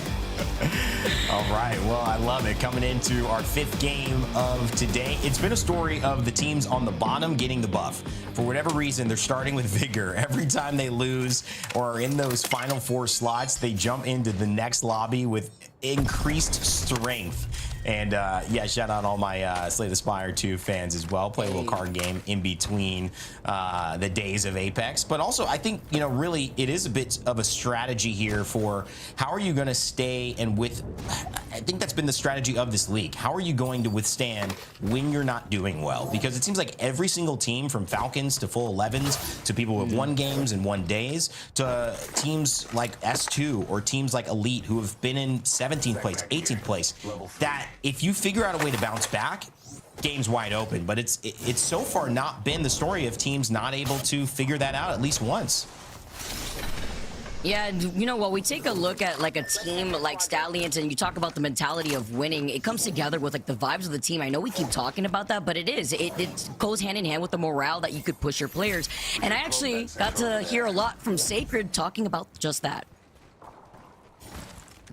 All right. Well, I love it. Coming into our 5th game of today. It's been a story of the teams on the bottom getting the buff. For whatever reason, they're starting with vigor. Every time they lose or are in those final 4 slots, they jump into the next lobby with increased strength. And yeah, shout out all my Slay the Spire 2 fans as well. Play a little card game in between the days of Apex. But also, I think, you know, really it is a bit of a strategy here for how are you going to stay and with, I think that's been the strategy of this league. How are you going to withstand when you're not doing well? Because it seems like every single team, from Falcons to full 11s to people with 1 games and 1 days to teams like S2 or teams like Elite who have been in 17th place, 18th place, that if you figure out a way to bounce back, game's wide open. But it's so far not been the story of teams not able to figure that out at least once. Yeah, you know, while we take a look at like a team like Stallions and you talk about the mentality of winning, it comes together with like the vibes of the team. I know we keep talking about that, but it goes hand in hand with the morale that you could push your players. And I actually got to hear a lot from Sacred talking about just that.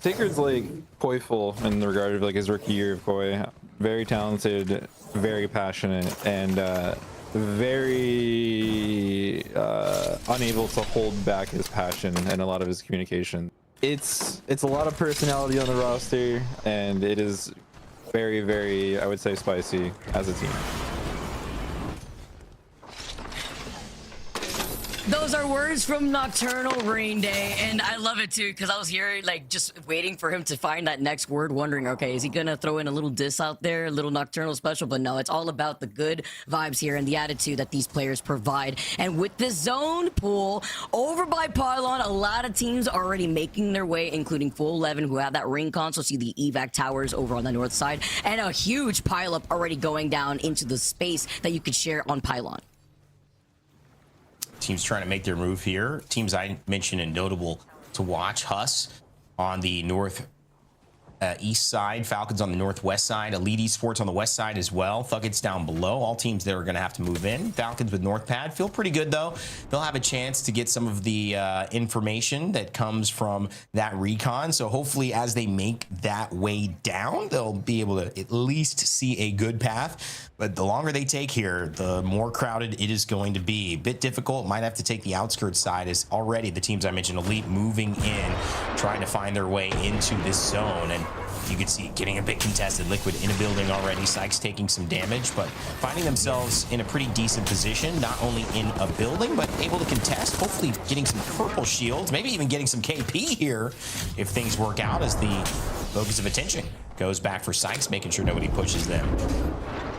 Sacred's like Koiful in the regard of like his rookie year of Koi. Very talented, very passionate, and very unable to hold back his passion and a lot of his communication. It's a lot of personality on the roster, and it is very, very, I would say, spicy as a team. Those are words from Nocturnal Rain Day, and I love it too, because I was here like just waiting for him to find that next word, wondering, okay, is he gonna throw in a little diss out there, a little Nocturnal special? But no, it's all about the good vibes here and the attitude that these players provide. And with the zone pool over by Pylon, a lot of teams are already making their way, including Full 11, who have that ring console. See the evac towers over on the north side, and a huge pileup already going down into the space that you could share on Pylon. Teams trying to make their move here. Teams I mentioned and notable to watch: HUSS on the north east side, Falcons on the northwest side, Elite Esports on the west side as well, Thuggets down below. All teams that are going to have to move in. Falcons with North Pad feel pretty good though. They'll have a chance to get some of the information that comes from that recon. So hopefully as they make that way down, they'll be able to at least see a good path. But the longer they take here, the more crowded it is going to be. A bit difficult. Might have to take the outskirts side, as already the teams I mentioned, Elite, moving in, trying to find their way into this zone. And you can see it getting a bit contested. Liquid in a building already. Sykes taking some damage, but finding themselves in a pretty decent position, not only in a building, but able to contest, hopefully getting some purple shields, maybe even getting some KP here if things work out, as the focus of attention goes back for Sykes, making sure nobody pushes them.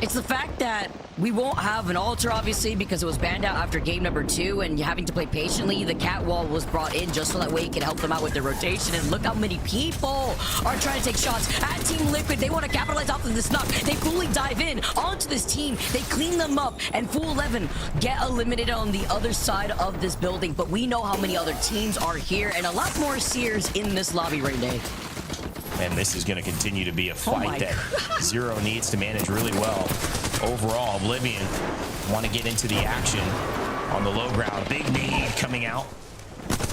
It's the fact that we won't have an altar, obviously, because it was banned out after game number 2, and you're having to play patiently. The cat wall was brought in just so that way it can help them out with their rotation. And look how many people are trying to take shots at Team Liquid. They want to capitalize off of this knock. They coolly dive in onto this team. They clean them up, and Full 11 get eliminated on the other side of this building. But we know how many other teams are here, and a lot more Seers in this lobby right now. And this is going to continue to be a fight that Zero needs to manage really well. Overall, Oblivion want to get into the action on the low ground. Big need coming out.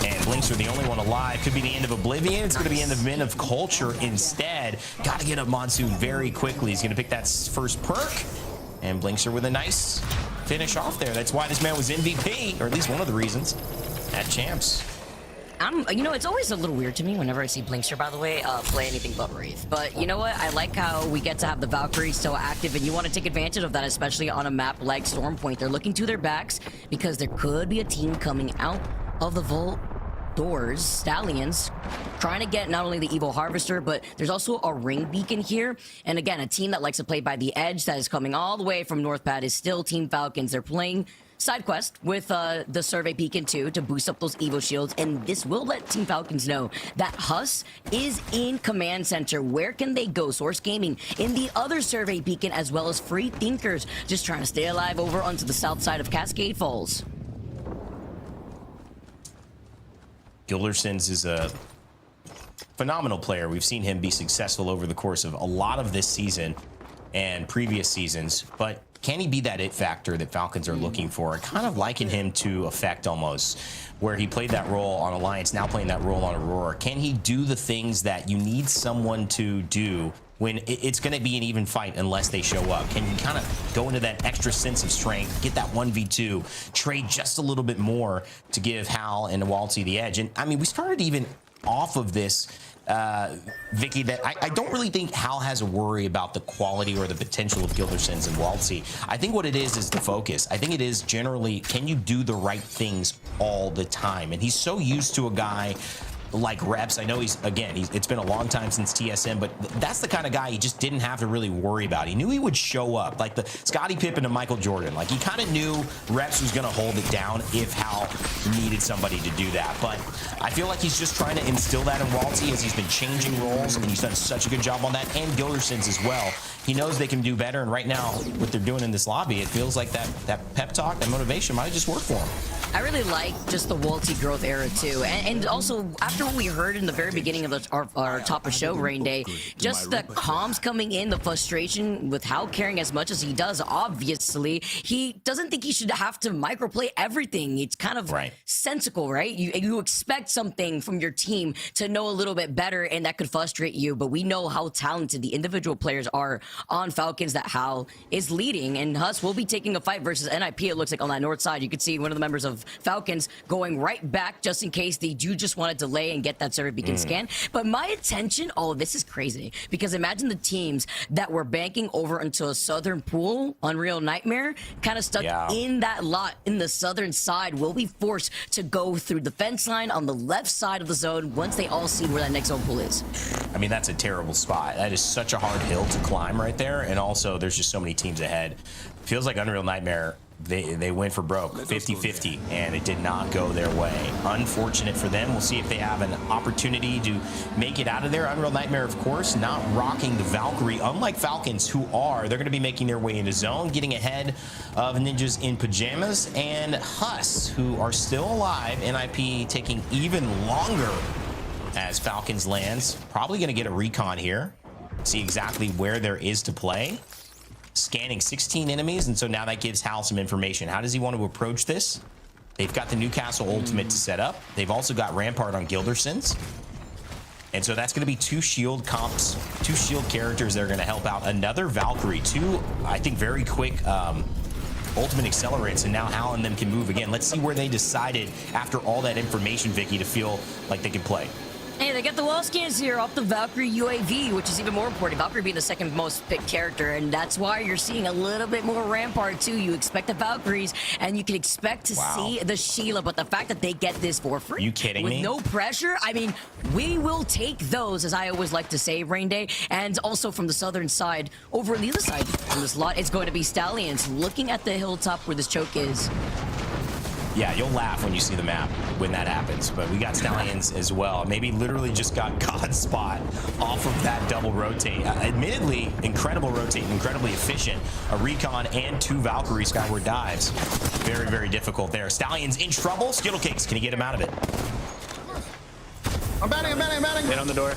And Blinks are the only one alive. Could be the end of Oblivion. It's going to be the end of Men of Culture instead. Got to get up Monsoon very quickly. He's going to pick that first perk. And Blinkster with a nice finish off there. That's why this man was MVP, or at least one of the reasons, at Champs. You know, it's always a little weird to me whenever I see Blinkster, by the way, play anything but Wraith. But you know what? I like how we get to have the Valkyrie still active, and you want to take advantage of that, especially on a map like Stormpoint. They're looking to their backs because there could be a team coming out of the vault doors, Stallions, trying to get not only the Evil Harvester, but there's also a ring beacon here. And again, a team that likes to play by the edge that is coming all the way from North Pad is still Team Falcons. They're playing side quest with the survey beacon too to boost up those Evo shields, and this will let Team Falcons know that HUSS is in command center. Where can they go? Source Gaming in the other survey beacon, as well as Free Thinkers just trying to stay alive over onto the south side of Cascade Falls. Gildersons is a phenomenal player. We've seen him be successful over the course of a lot of this season and previous seasons, but can he be that it factor that Falcons are looking for? I kind of liken him to Effect almost, where he played that role on Alliance, now playing that role on Aurora. Can he do the things that you need someone to do when it's going to be an even fight unless they show up? Can he kind of go into that extra sense of strength, get that 1v2, trade just a little bit more to give Hal and Waltzy the edge? And I mean, we started even off of this, Vicky, that I don't really think Hal has a worry about the quality or the potential of Gildersons and Waltzy. I think what it is the focus. I think it is generally, can you do the right things all the time? And he's so used to a guy like Reps. I know it's been a long time since TSM, but that's the kind of guy he just didn't have to really worry about. He knew he would show up, like the Scottie Pippen to Michael Jordan. Like, he kind of knew Reps was going to hold it down if Hal needed somebody to do that. But I feel like he's just trying to instill that in Waltzy as he's been changing roles, and he's done such a good job on that, and Gildersons as well. He knows they can do better, and right now, what they're doing in this lobby, it feels like that pep talk, that motivation might have just worked for him. I really like just the Walty growth era too, and also after what we heard in the very beginning of our top of show rain day, just the comms coming in, the frustration with how caring as much as he does. Obviously, he doesn't think he should have to microplay everything. It's kind of sensical, right? You expect something from your team to know a little bit better, and that could frustrate you. But we know how talented the individual players are on Falcons that Hal is leading, and HUSS will be taking a fight versus NIP. It looks like on that north side, you could see one of the members of Falcons going right back just in case they do just want to delay and get that server beacon scan. But my attention, oh, this is crazy, because imagine the teams that were banking over into a southern pool, Unreal Nightmare, kind of stuck in that lot in the southern side, will be forced to go through the fence line on the left side of the zone once they all see where that next zone pool is. I mean, that's a terrible spot. That is such a hard hill to climb right there, and also there's just so many teams ahead. Feels like Unreal Nightmare, they went for broke, 50-50, and it did not go their way. Unfortunate for them. We'll see if they have an opportunity to make it out of there. Unreal Nightmare, of course, not rocking the Valkyrie, unlike Falcons, who are. They're going to be making their way into zone, getting ahead of Ninjas in Pyjamas, and HUSS, who are still alive. NIP taking even longer as Falcons lands. Probably going to get a recon here, see exactly where there is to play. Scanning 16 enemies, and so now that gives Hal some information. How does he want to approach this? They've got the Newcastle ultimate to set up. They've also got Rampart on Gildersons. And so that's going to be 2 shield comps, 2 shield characters that are going to help out. Another Valkyrie, 2, I think, very quick ultimate accelerants, and now Hal and them can move again. Let's see where they decided after all that information, Vicky, to feel like they could play. Hey, they got the wall scans here off the Valkyrie UAV, which is even more important. Valkyrie being the second most picked character, and that's why you're seeing a little bit more Rampart too. You expect the Valkyries, and you can expect to see the Sheila, but the fact that they get this for free, you kidding with me? no pressure, I mean, we will take those, as I always like to say, Rain Day. And also from the southern side, over on the other side from this lot, it's going to be Stallions looking at the hilltop where this choke is. Yeah, you'll laugh when you see the map when that happens, but we got Stallions as well. Maybe literally just got God's spot off of that double rotate. Admittedly, incredible rotate, incredibly efficient. A recon and 2 Valkyrie skyward dives. Very, very difficult there. Stallions in trouble. Skittle Cakes, can you get him out of it? I'm batting. Get on the door.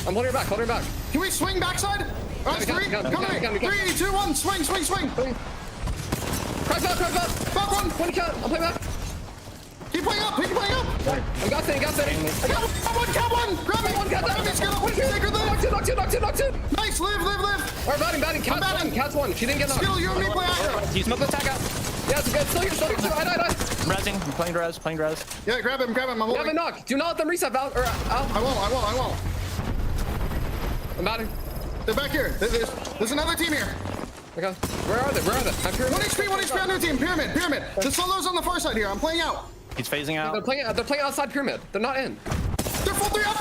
I'm holding her back, Can we swing backside? All right, 3, come to me. 3, 2, 1, swing. Crack up. Back 1. 20 count, I'll play back. Keep playing up. I'm got setting. I got one. Grab me. Grab me, Skittle. Sacred live. Knocked two. Nice, live. All right, batting. Cat's one. She didn't get knocked. Skittle, you and me play out. You smoke the tag out. Yeah, it's good. Still here. I. I'm rezzing. I'm playing res. Yeah, grab him. I'm holding. Have a knock. Do not let them reset, Val. Or Al. I won't. I'm batting. They're back here. There's another team here. Okay. Where are they? I'm pyramid. 1 HP on their team. Pyramid. The solo's on the far side here. I'm playing out. He's phasing out. They're playing outside pyramid. They're not in. They're full 3 up.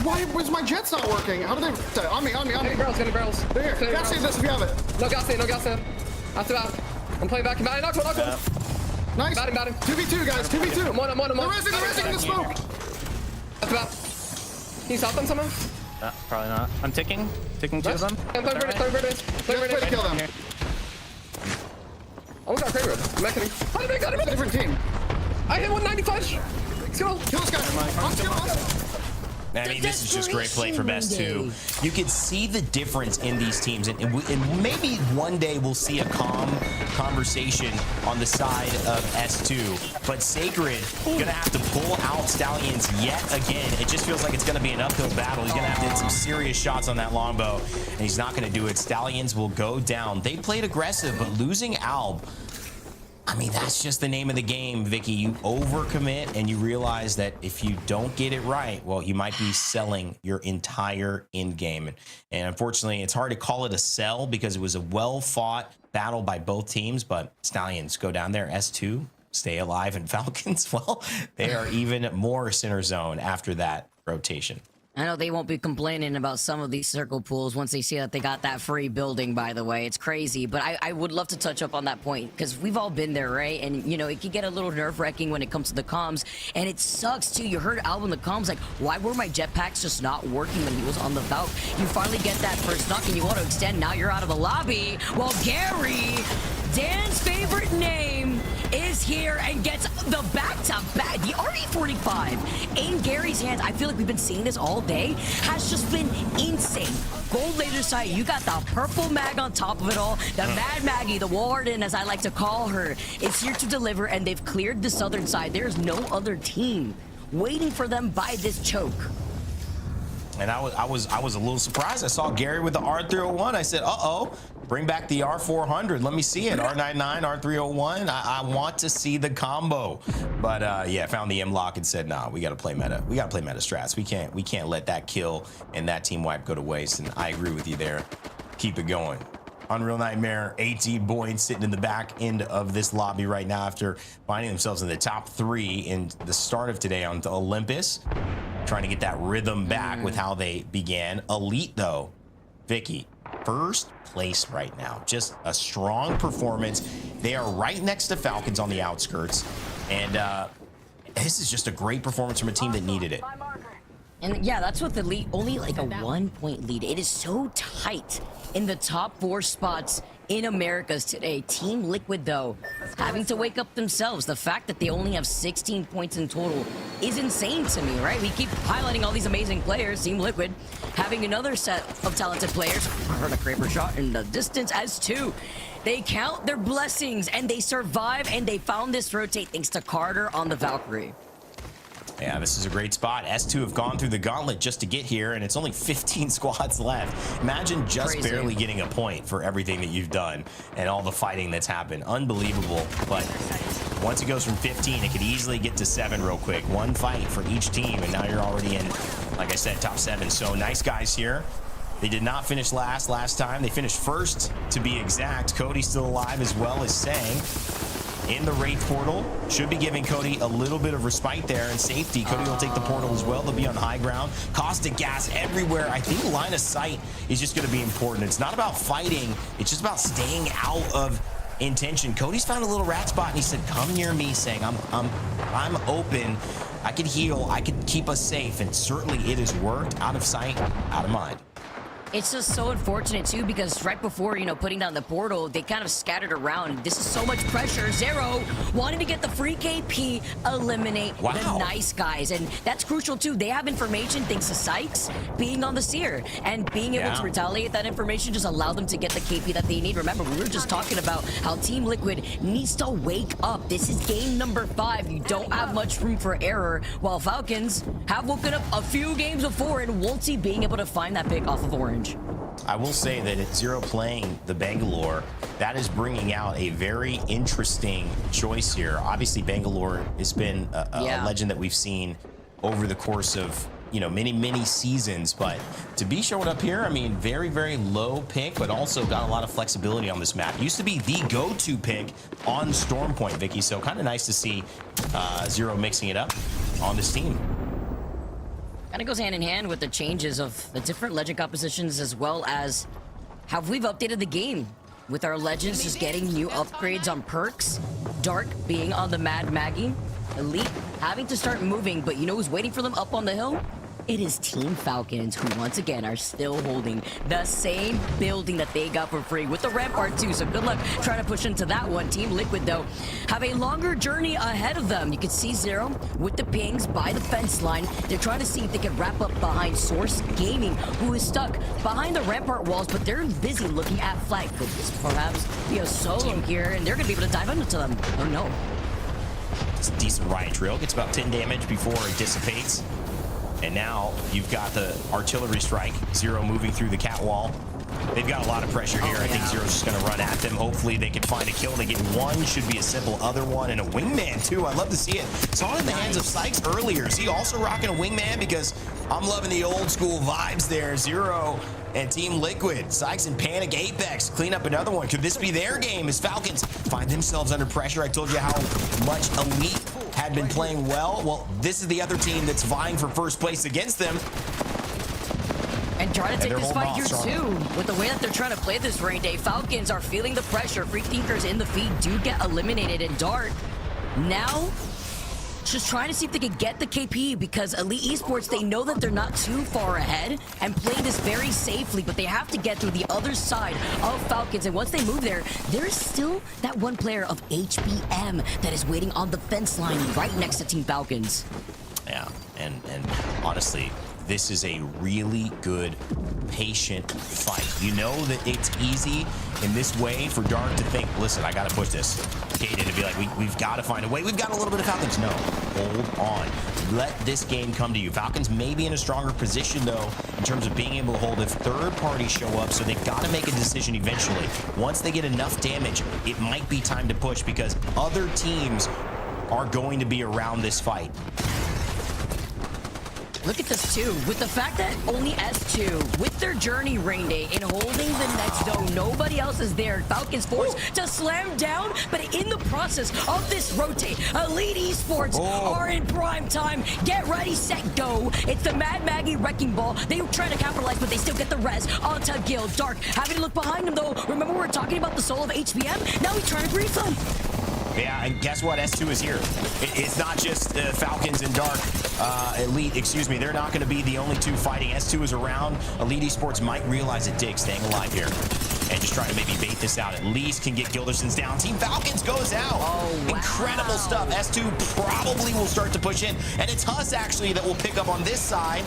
Why was my jets not working? How did they? On me. Getting barrels. They're here. Gas save this if you have it. No gas save. After that. I'm playing back. Knocked one. Nice. Batting. 2v2, guys. 2v2. I'm on. They're resing the smoke. After that. Can you stop them somehow? Probably not. I'm ticking 2 of them. Play to kill them. Almost got Kraber. I'm not kidding. Got him. Different team. I hit 195. Let's go. Kill this guy. I mean, this is just great play for Best 2. You can see the difference in these teams, and maybe one day we'll see a conversation on the side of S2. But Sacred gonna have to pull out Stallions yet again. It just feels like it's gonna be an uphill battle. He's gonna have to hit some serious shots on that longbow, and he's not gonna do it. Stallions will go down. They played aggressive, but losing Alb, I mean, that's just the name of the game, Vicky. You overcommit and you realize that if you don't get it right, well, you might be selling your entire end game. And unfortunately, it's hard to call it a sell because it was a well-fought battle by both teams, but Stallions go down there, S2, stay alive, and Falcons, well, they are even more center zone after that rotation. I know they won't be complaining about some of these circle pools once they see that they got that free building, by the way. It's crazy, but I would love to touch up on that point because we've all been there, right? And, you know, it can get a little nerve-wracking when it comes to the comms, and it sucks, too. You heard Al in the comms, like, why were my jetpacks just not working when he was on the Valk? You finally get that first knock, and you want to extend. Now you're out of the lobby. Well, Gary, Dan's favorite name, is is here and gets the back-to-back. The RE45 in Gary's hands, I feel like we've been seeing this all day, has just been insane. Gold laser sight, you got the purple mag on top of it all. The Mad Maggie, the warden, as I like to call her, is here to deliver, and they've cleared the southern side. There's no other team waiting for them by this choke. And I was a little surprised. I saw Gary with the R301. I said, uh-oh, bring back the R400. Let me see it. R99, R301. I want to see the combo. But yeah, found the M-Lock and said, nah, we got to play meta. We got to play meta strats. We can't let that kill and that team wipe go to waste. And I agree with you there. Keep it going. Unreal Nightmare, 18 points sitting in the back end of this lobby right now after finding themselves in the top 3 in the start of today on the Olympus. Trying to get that rhythm back with how they began. Elite, though, Vicky, first place right now. Just a strong performance. They are right next to Falcons on the outskirts. And this is just a great performance from a team that needed it. And yeah, that's what the lead, only like a 1-point lead. It is so tight in the top 4 spots in Americas today. Team Liquid, though, having to wake up themselves. The fact that they only have 16 points in total is insane to me, right? We keep highlighting all these amazing players. Team Liquid having another set of talented players. I heard a Kraber shot in the distance as 2. They count their blessings, and they survive, and they found this rotate thanks to Carter on the Valkyrie. Yeah, this is a great spot. S2 have gone through the gauntlet just to get here, and it's only 15 squads left. Imagine just barely getting a point for everything that you've done and all the fighting that's happened. Unbelievable. But once it goes from 15, it could easily get to 7 real quick. 1 fight for each team, and now you're already in, like I said, top 7. So nice guys here. They did not finish last time. They finished first, to be exact. Cody's still alive, as well as Sang. In the Wraith portal, should be giving Cody a little bit of respite there and safety. Cody will take the portal as well. They'll be on high ground. Caustic gas everywhere. I think line of sight is just going to be important. It's not about fighting. It's just about staying out of intention. Cody's found a little rat spot, and he said, "Come near me," saying, "I'm open. I can heal. I can keep us safe." And certainly it has worked. Out of sight, out of mind. It's just so unfortunate, too, because right before, you know, putting down the portal, they kind of scattered around. This is so much pressure. Zero wanting to get the free KP, eliminate the nice guys. And that's crucial, too. They have information thanks to Sykes being on the Seer. And being able to retaliate that information just allowed them to get the KP that they need. Remember, we were just talking about how Team Liquid needs to wake up. This is game number 5. You don't have much room for error, while Falcons have woken up a few games before, and Woltzy being able to find that pick off of Orange. I will say that it's Zero playing the Bangalore. That is bringing out a very interesting choice here. Obviously, Bangalore has been a legend that we've seen over the course of, you know, many seasons. But to be showing up here, I mean, very low pick, but also got a lot of flexibility on this map. Used to be the go-to pick on Stormpoint, Vicky. So kind of nice to see Zero mixing it up on this team. Kind of goes hand in hand with the changes of the different legend compositions, as well as how we've updated the game with our legends just getting new upgrades on perks. Dark being on the Mad Maggie. Elite having to start moving, but you know who's waiting for them up on the hill? It is Team Falcons, who once again are still holding the same building that they got for free with the Rampart too. So good luck trying to push into that one. Team Liquid, though, have a longer journey ahead of them. You can see Zero with the pings by the fence line. They're trying to see if they can wrap up behind Source Gaming, who is stuck behind the Rampart walls, but they're busy looking at flag. Could this perhaps be a solo here, and they're going to be able to dive into them? Oh no. It's a decent riot drill. Gets about 10 damage before it dissipates. And now you've got the artillery strike. Zero moving through the cat wall. They've got a lot of pressure here. I think Zero's just going to run at them. Hopefully they can find a kill. They get one. Should be a simple other one. And a wingman, too. I'd love to see it. Saw it in the hands of Sykes earlier. Is he also rocking a wingman? Because I'm loving the old school vibes there. Zero and Team Liquid. Sykes and Panic Apex clean up another one. Could this be their game as Falcons find themselves under pressure? I told you how much Elite had been playing well. Well, this is the other team that's vying for first place against them. And try to take this fight here too. With the way that they're trying to play this rain day, Falcons are feeling the pressure. Free Thinkers in the feed do get eliminated, and Dart now just trying to see if they could get the KP, because Elite Esports, they know that they're not too far ahead and play this very safely, but they have to get through the other side of Falcons. And once they move there, there's still that one player of HBM that is waiting on the fence line right next to Team Falcons. Yeah, and honestly, this is a really good, patient fight. You know that it's easy in this way for Dark to think, listen, I got to push this. Kaden to be like, we've got to find a way. We've got a little bit of Falcons. No, hold on. Let this game come to you. Falcons may be in a stronger position, though, in terms of being able to hold if third parties show up, so they've got to make a decision eventually. Once they get enough damage, it might be time to push, because other teams are going to be around this fight. Look at this too, with the fact that only S2, with their journey Rain Day in holding the next zone, nobody else is there. Falcons forced to slam down, but in the process of this rotate, Elite Esports are in prime time. Get ready, set, go. It's the Mad Maggie Wrecking Ball. They try to capitalize, but they still get the res onto Gil. Dark having to look behind him though. Remember, we were talking about the soul of HBM? Now he's trying to grief them. Yeah, and guess what? S2 is here. It's not just Falcons and Dark. Elite, excuse me, they're not going to be the only two fighting. S2 is around. Elite Esports might realize it. Dig staying alive here and just trying to maybe bait this out. At least can get Gilderson's down. Team Falcons goes out. Oh, wow. Incredible stuff. S2 probably will start to push in. And it's HUSS actually that will pick up on this side.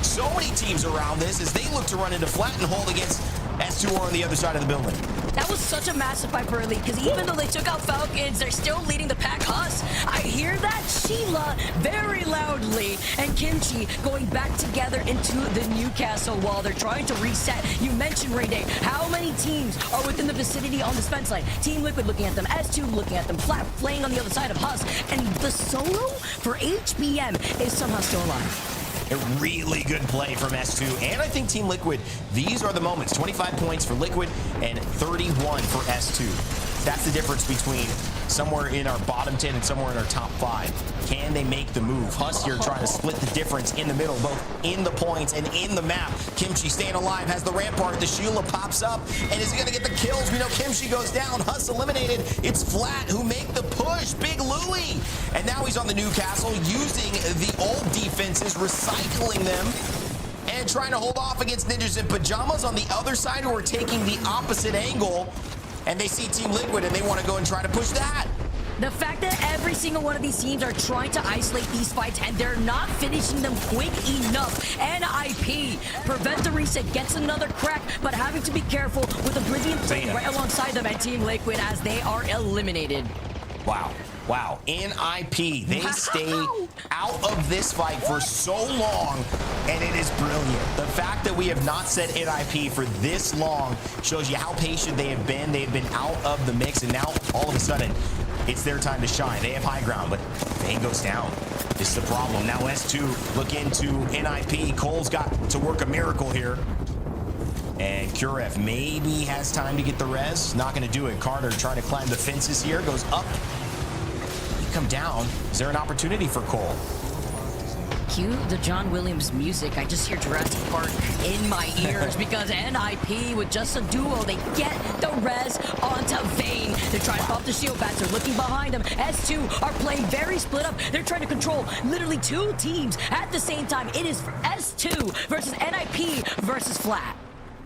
So many teams around this as they look to run into flat and hold against S2 on the other side of the building. That was such a massive fight for Elite, because even though they took out Falcons, they're still leading the pack. HUSS, I hear that Sheila very loudly, and Kimchi going back together into the Newcastle while they're trying to reset. You mentioned Rain Day. How many teams are within the vicinity on this fence line? Team Liquid looking at them, S2 looking at them, Flat playing on the other side of HUSS, and the solo for HBM is somehow still alive. A really good play from S2, and I think Team Liquid, these are the moments. 25 points for Liquid and 31 for S2. That's the difference between somewhere in our bottom 10 and somewhere in our top 5. Can they make the move? HUSS here trying to split the difference in the middle, both in the points and in the map. Kimchi staying alive, has the rampart. The Sheila pops up and is going to get the kills. We know Kimchi goes down. HUSS eliminated. It's Flat who make the push. Big Louie. And now he's on the Newcastle using the old defenses, recycling them, and trying to hold off against Ninjas in Pyjamas on the other side, who are taking the opposite angle. And they see Team Liquid and they want to go and try to push that. The fact that every single one of these teams are trying to isolate these fights and they're not finishing them quick enough. NIP, prevent the reset, gets another crack, but having to be careful with Oblivion playing right alongside them and Team Liquid as they are eliminated. Wow. Wow, NIP, they stay out of this fight for so long, and it is brilliant. The fact that we have not said NIP for this long shows you how patient they have been. They have been out of the mix, and now all of a sudden, it's their time to shine. They have high ground, but Vayne goes down. This is the problem. Now S2 look into NIP. Cole's got to work a miracle here. And Kurev maybe has time to get the res. Not going to do it. Carter trying to climb the fences here. Goes up. Come down. Is there an opportunity for Cole? Cue the John Williams music. I just hear Jurassic Park in my ears because NIP with just a duo, they get the res onto Vayne. They're trying to pop the shield bats. They're looking behind them. S2 are playing very split up. They're trying to control literally two teams at the same time. It is for S2 versus NIP versus Flat.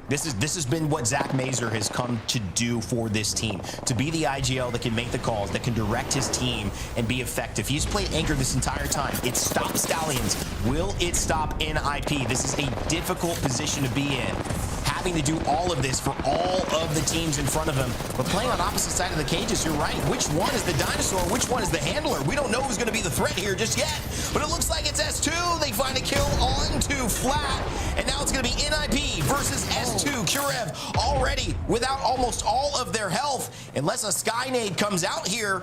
This has been what Zach Mazer has come to do for this team. To be the IGL that can make the calls, that can direct his team and be effective. He's played anchor this entire time. It stopped Stallions. Will it stop NIP? This is a difficult position to be in. Having to do all of this for all of the teams in front of him. But playing on opposite side of the cages, you're right. Which one is the dinosaur? Which one is the handler? We don't know who's going to be the threat here just yet. But it looks like it's S2. They find a kill onto Flat. And now it's going to be NIP versus S2. Kurev already without almost all of their health. Unless a Sky Nade comes out here,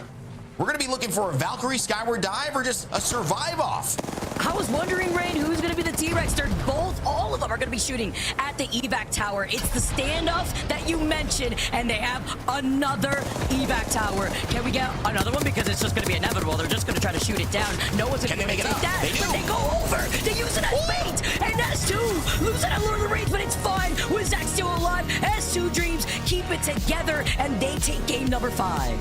we're going to be looking for a Valkyrie Skyward Dive or just a survive off. I was wondering, Rain, who's going to be the T-Rex? All of them are going to be shooting at the evac tower. It's the standoffs that you mentioned, and they have another evac tower. Can we get another one? Because it's just going to be inevitable. They're just going to try to shoot it down. No one's going to make that. But they go over. They use it as bait. And S2 losing at Lord of the Rings, but it's fine. With Zach still alive, S2 Dreams keep it together, and they take game number 5.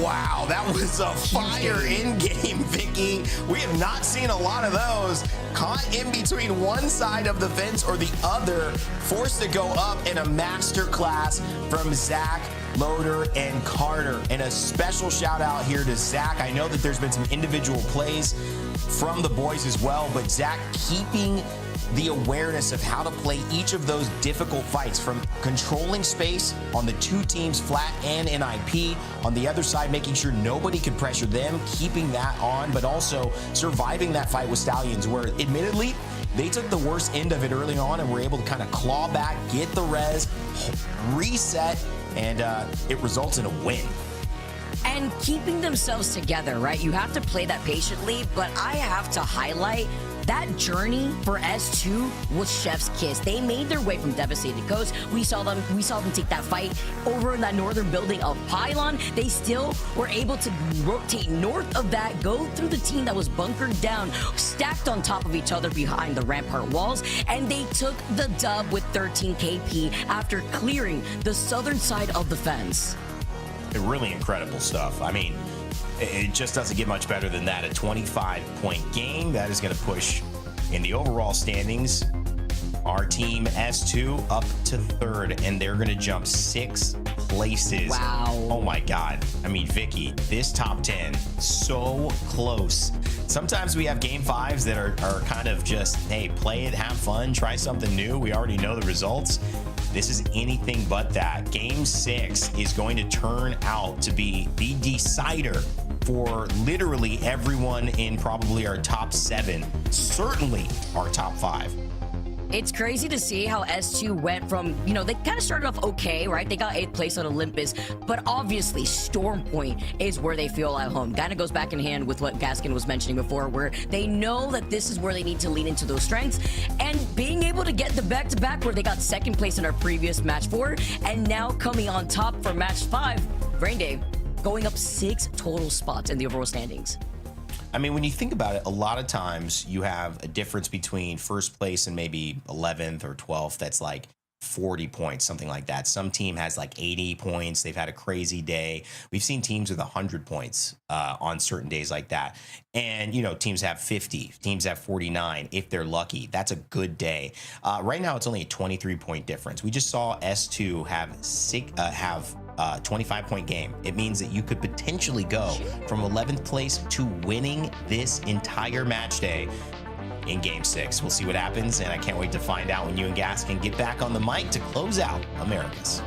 Wow, that was a fire in-game, Vicky. We have not seen a lot of those. Caught in between one side of the fence or the other, forced to go up in a masterclass from Zach, Loader, and Carter. And a special shout out here to Zach. I know that there's been some individual plays from the boys as well, but Zach keeping the awareness of how to play each of those difficult fights, from controlling space on the two teams, flat and NIP, on the other side making sure nobody could pressure them, keeping that on, but also surviving that fight with Stallions, where admittedly they took the worst end of it early on and were able to kind of claw back, get the res, reset, and it results in a win. And keeping themselves together, right? You have to play that patiently, but I have to highlight that journey for S2 was chef's kiss. They made their way from Devastated Coast. We saw them take that fight over in that northern building of Pylon. They still were able to rotate north of that, go through the team that was bunkered down, stacked on top of each other behind the rampart walls, and they took the dub with 13 KP after clearing the southern side of the fence. Really incredible stuff. I mean, it just doesn't get much better than that. A 25-point game that is going to push in the overall standings our team S2 up to 3rd, and they're going to jump 6 places. Wow. Oh my God. I mean, Vicky, this top 10, so close. Sometimes we have game 5s that are kind of just, hey, play it, have fun, try something new. We already know the results. This is anything but that. Game 6 is going to turn out to be the decider for literally everyone in probably our top 7, certainly our top 5. It's crazy to see how S2 went from, you know, they kind of started off okay, right? They got 8th place on Olympus, but obviously Storm Point is where they feel at home. Kind of goes back in hand with what Gaskin was mentioning before, where they know that this is where they need to lean into those strengths, and being able to get the back-to-back where they got 2nd place in our previous match 4, and now coming on top for match 5, Rain Day, going up 6 total spots in the overall standings. I mean, when you think about it, a lot of times you have a difference between 1st place and maybe 11th or 12th that's like 40 points, something like that. Some team has like 80 points. They've had a crazy day. We've seen teams with 100 points on certain days like that. And, you know, teams have 50, teams have 49 if they're lucky. That's a good day. Right now, it's only a 23-point difference. We just saw S2 have 25-point game. It means that you could potentially go from 11th place to winning this entire match day in game 6. We'll see what happens, and I can't wait to find out when you and Gaskin get back on the mic to close out Americas.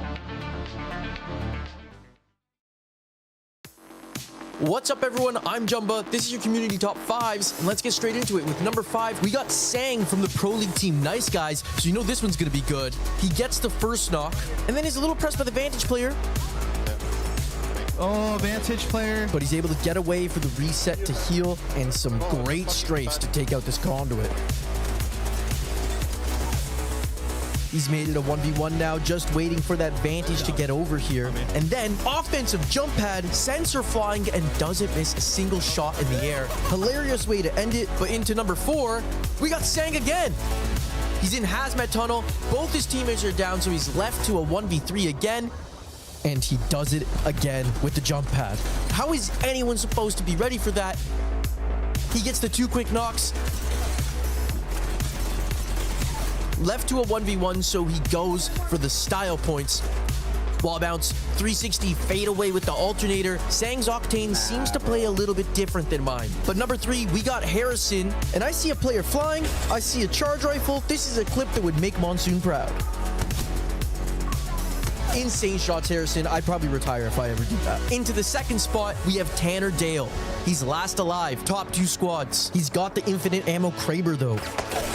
What's up, everyone? I'm Jumba. This is your community top 5s, and let's get straight into it. With number 5, we got Sang from the Pro League team. Nice, guys. So you know this one's going to be good. He gets the first knock, and then he's a little pressed by the Vantage player. Oh, Vantage player. But he's able to get away for the reset to heal, and some great strafes to take out this conduit. He's made it a 1v1 now, just waiting for that Vantage to get over here. And then, offensive jump pad, sends her flying and doesn't miss a single shot in the air. Hilarious way to end it, but into number 4, we got Sang again. He's in Hazmat Tunnel, both his teammates are down, so he's left to a 1v3 again. And he does it again with the jump pad. How is anyone supposed to be ready for that? He gets the 2 quick knocks. Left to a 1v1, so he goes for the style points. Wall bounce, 360 fade away with the alternator. Sang's Octane seems to play a little bit different than mine. But number 3, we got Harrison, and I see a player flying, I see a charge rifle. This is a clip that would make Monsoon proud. Insane shots, Harrison. I'd probably retire if I ever do that. Into the 2nd spot, we have Tanner Dale. He's last alive, top 2 squads. He's got the infinite ammo Kraber, though.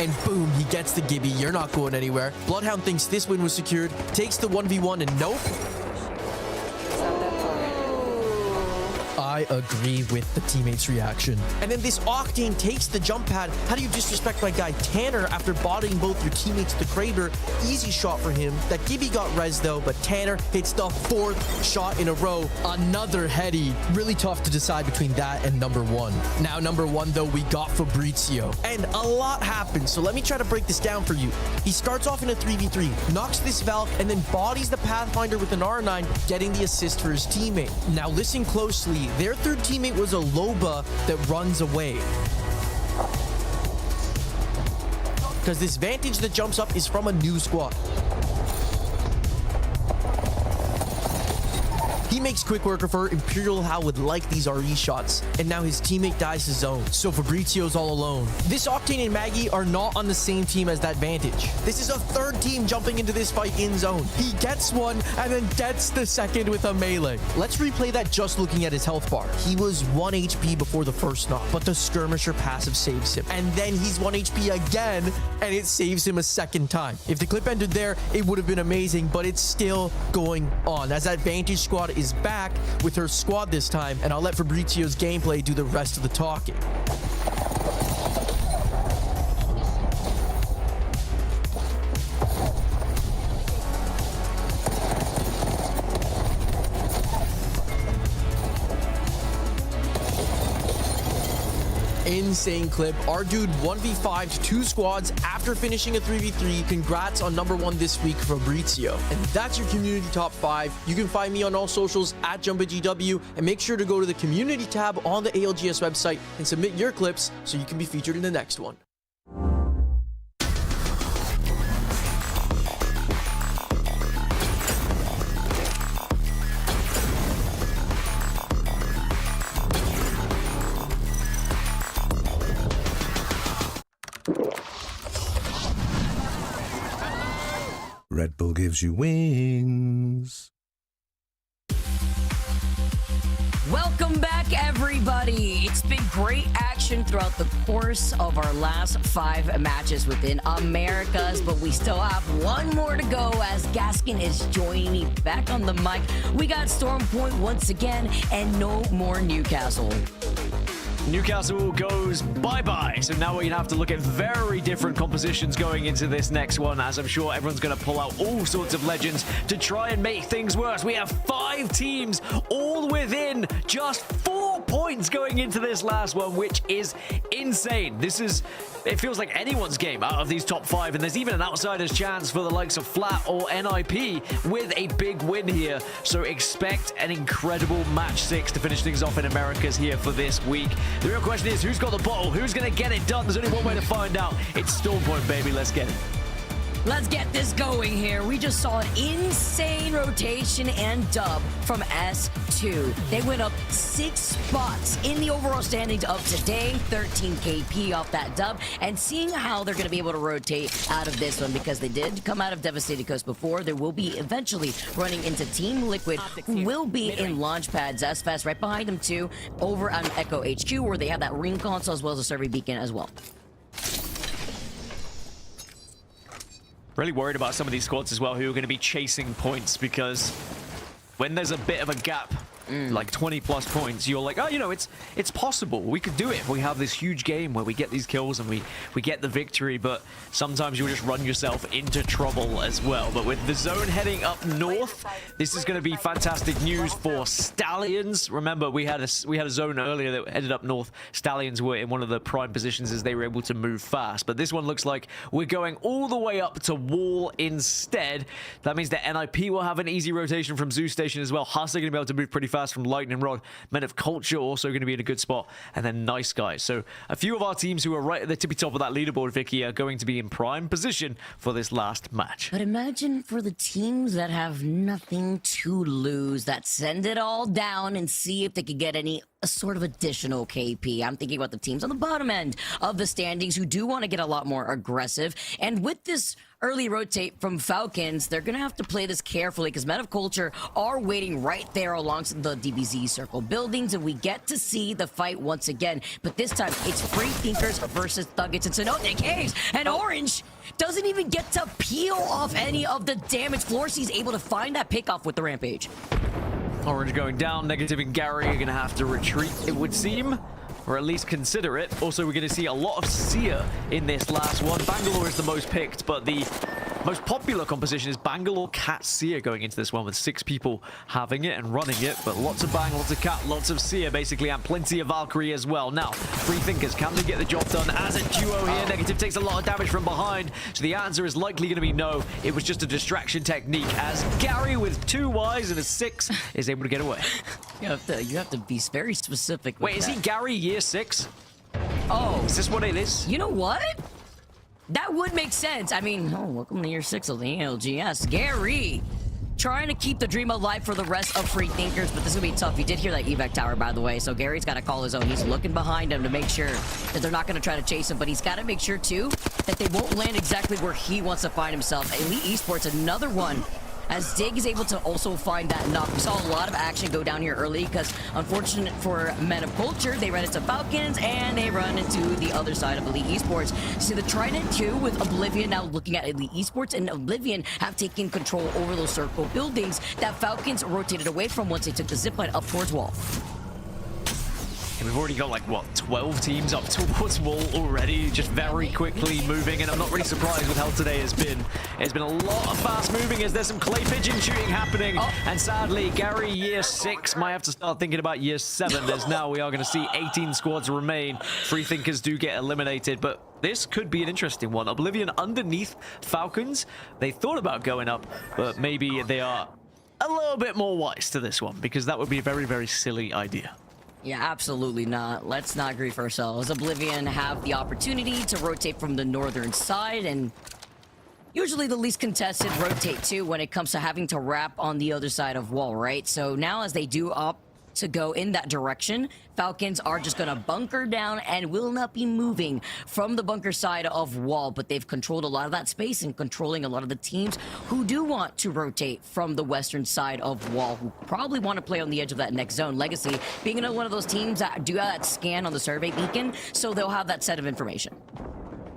And boom, he gets the Gibby. You're not going anywhere. Bloodhound thinks this win was secured, takes the 1v1, and nope. I agree with the teammates' reaction. And then this Octane takes the jump pad. How do you disrespect my guy Tanner after bodying both your teammates to Kraber? Easy shot for him. That Gibby got res though, but Tanner hits the 4th shot in a row. Another heady. Really tough to decide between that and number 1. Now number 1 though, we got Fabrizio. And a lot happens, so let me try to break this down for you. He starts off in a 3v3, knocks this Valk, and then bodies the Pathfinder with an R9, getting the assist for his teammate. Now listen closely, their third teammate was a Loba that runs away. Because this Vantage that jumps up is from a new squad. He makes quick work of her. Imperial Hal would like these RE shots. And now his teammate dies to zone. So Fabrizio's all alone. This Octane and Maggie are not on the same team as that Vantage. This is a third team jumping into this fight in zone. He gets one and then gets the second with a melee. Let's replay that just looking at his health bar. He was 1 HP before the first knock, but the Skirmisher passive saves him. And then he's 1 HP again, and it saves him a second time. If the clip ended there, it would have been amazing, but it's still going on as that Vantage squad is back with her squad this time, and I'll let Fabrizio's gameplay do the rest of the talking. Insane clip. Our dude 1v5'd 2 squads after finishing a 3v3. Congrats on number 1 this week, Fabrizio. And that's your community top 5. You can find me on all socials at JumpitGW, and make sure to go to the community tab on the ALGS website and submit your clips so you can be featured in the next one. Red Bull gives you wings. Welcome back, everybody. It's been great action throughout the course of our last 5 matches within Americas, but we still have 1 more to go as Gaskin is joining me back on the mic. We got Storm Point once again, and no more Newcastle. Newcastle goes bye-bye. So now we're going to have to look at very different compositions going into this next one, as I'm sure everyone's going to pull out all sorts of legends to try and make things worse. We have 5 teams all within just 4 points going into this last one, which is insane. It feels like anyone's game out of these top 5, and there's even an outsider's chance for the likes of Flat or NIP with a big win here. So expect an incredible match 6 to finish things off in Americas here for this week. The real question is, who's got the bottle? Who's going to get it done? There's only one way to find out. It's Storm Point, baby. Let's get it. Let's get this going here. We just saw an insane rotation and dub from S2. They went up 6 spots in the overall standings of today, 13 KP off that dub, and seeing how they're going to be able to rotate out of this one, because they did come out of Devastated Coast before. There will be eventually running into Team Liquid, who will be in Launchpad Zest Fest right behind them too, over on Echo HQ, where they have that ring console as well as a survey beacon as well. Really worried about some of these squads as well who are going to be chasing points, because when there's a bit of a gap, like 20 plus points, you're like, oh, you know, it's possible. We could do it. We have this huge game where we get these kills and we get the victory, but sometimes you'll just run yourself into trouble as well. But with the zone heading up north, this is going to be fantastic news for Stallions. Remember, we had a zone earlier that headed up north. Stallions were in one of the prime positions as they were able to move fast, but this one looks like we're going all the way up to Wall instead. That means that NIP will have an easy rotation from Zoo Station as well. HUSS are going to be able to move pretty fast from Lightning Rod. Men of Culture also going to be in a good spot, and then Nice Guys. So a few of our teams who are right at the tippy top of that leaderboard, Vicky, are going to be in prime position for this last match. But imagine for the teams that have nothing to lose, that send it all down and see if they could get any sort of additional KP. I'm thinking about the teams on the bottom end of the standings who do want to get a lot more aggressive. And with this early rotate from Falcons, they're going to have to play this carefully, because Men of Culture are waiting right there alongside the DBZ circle buildings, and we get to see the fight once again. But this time, it's Free Thinkers versus Thuggets. And so no, they caves, and Orange doesn't even get to peel off any of the damage. Floor C's able to find that pick off with the Rampage. Orange going down. Negative and Gary are going to have to retreat, it would seem. Or at least consider it. Also, we're going to see a lot of Seer in this last one. Bangalore is the most picked, but the most popular composition is Bangalore, Cat, Seer going into this one with 6 people having it and running it. But lots of Bang, lots of Cat, lots of Seer basically, and plenty of Valkyrie as well. Now, Free Thinkers, can they get the job done as a duo here? Negative takes a lot of damage from behind, so the answer is likely going to be no. It was just a distraction technique as Gary with 2 Ys and a 6 is able to get away. You have to be very specific. Wait, is he Gary year 6? Oh, is this what it is? You know what? That would make sense. I mean, welcome to year 6 of the ALGS. Gary, trying to keep the dream alive for the rest of Free Thinkers, but this is gonna be tough. You did hear that evac tower, by the way, so Gary's got to call his own. He's looking behind him to make sure that they're not going to try to chase him, but he's got to make sure, too, that they won't land exactly where he wants to find himself. Elite Esports, another one, as Dig is able to also find that knock. We saw a lot of action go down here early because, unfortunate for Men of Culture, they ran into Falcons and they run into the other side of Elite Esports. See the Trident 2 with Oblivion now looking at Elite Esports, and Oblivion have taken control over those circle buildings that Falcons rotated away from once they took the zipline up towards Wall. And we've already got, like, what, 12 teams up towards Wall already, just very quickly moving, and I'm not really surprised with how today has been. It's been a lot of fast moving as there's some clay pigeon shooting happening, and sadly, Gary, year 6, might have to start thinking about year 7, as now we are going to see 18 squads remain. Free Thinkers do get eliminated, but this could be an interesting one. Oblivion underneath Falcons. They thought about going up, but maybe they are a little bit more wise to this one, because that would be a very, very silly idea. Yeah, absolutely not. Let's not grief ourselves. Oblivion have the opportunity to rotate from the northern side, and usually the least contested rotate too when it comes to having to wrap on the other side of Wall, right? So now as they do opt to go in that direction, Falcons are just gonna bunker down and will not be moving from the bunker side of Wall, but they've controlled a lot of that space and controlling a lot of the teams who do want to rotate from the western side of Wall, who probably want to play on the edge of that next zone. Legacy being one of those teams that do have that scan on the survey beacon, so they'll have that set of information.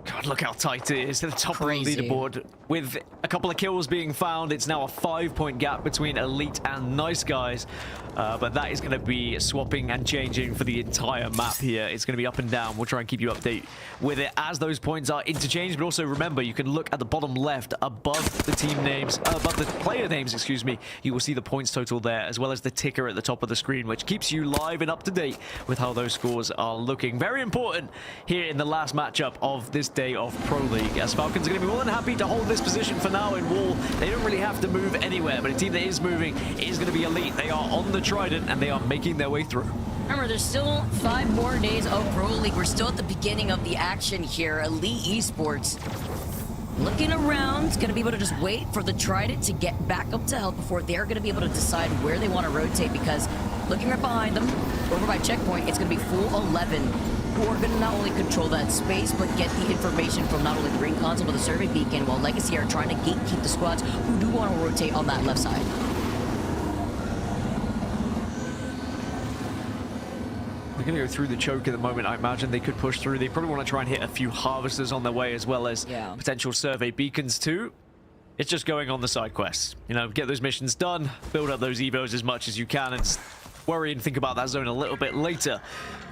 God, look how tight it is to the top of the leaderboard. With a couple of kills being found, it's now a 5-point gap between Elite and Nice Guys. But that is going to be swapping and changing for the entire map here. It's going to be up and down. We'll try and keep you updated with it as those points are interchanged. But also remember, you can look at the bottom left above the team names, above the player names, excuse me. You will see the points total there, as well as the ticker at the top of the screen, which keeps you live and up to date with how those scores are looking. Very important here in the last matchup of this day of Pro League, as Falcons are going to be more than happy to hold this position for now in Wall. They don't really have to move anywhere, but a team that is moving is going to be Elite. They are on the Trident and they are making their way through. Remember, there's still 5 more days of Pro League. We're still at the beginning of the action here. Elite Esports looking around, going to be able to just wait for the Trident to get back up to health before they're going to be able to decide where they want to rotate, because looking right behind them, over by checkpoint, it's going to be full 11 who are going to not only control that space, but get the information from not only the ring console, but the survey beacon, while Legacy are trying to gatekeep the squads who do want to rotate on that left side. They're going to go through the choke at the moment. I imagine they could push through. They probably want to try and hit a few harvesters on their way, as well as potential survey beacons too. It's just going on the side quests. You know, get those missions done, build up those evos as much as you can, and worry and think about that zone a little bit later.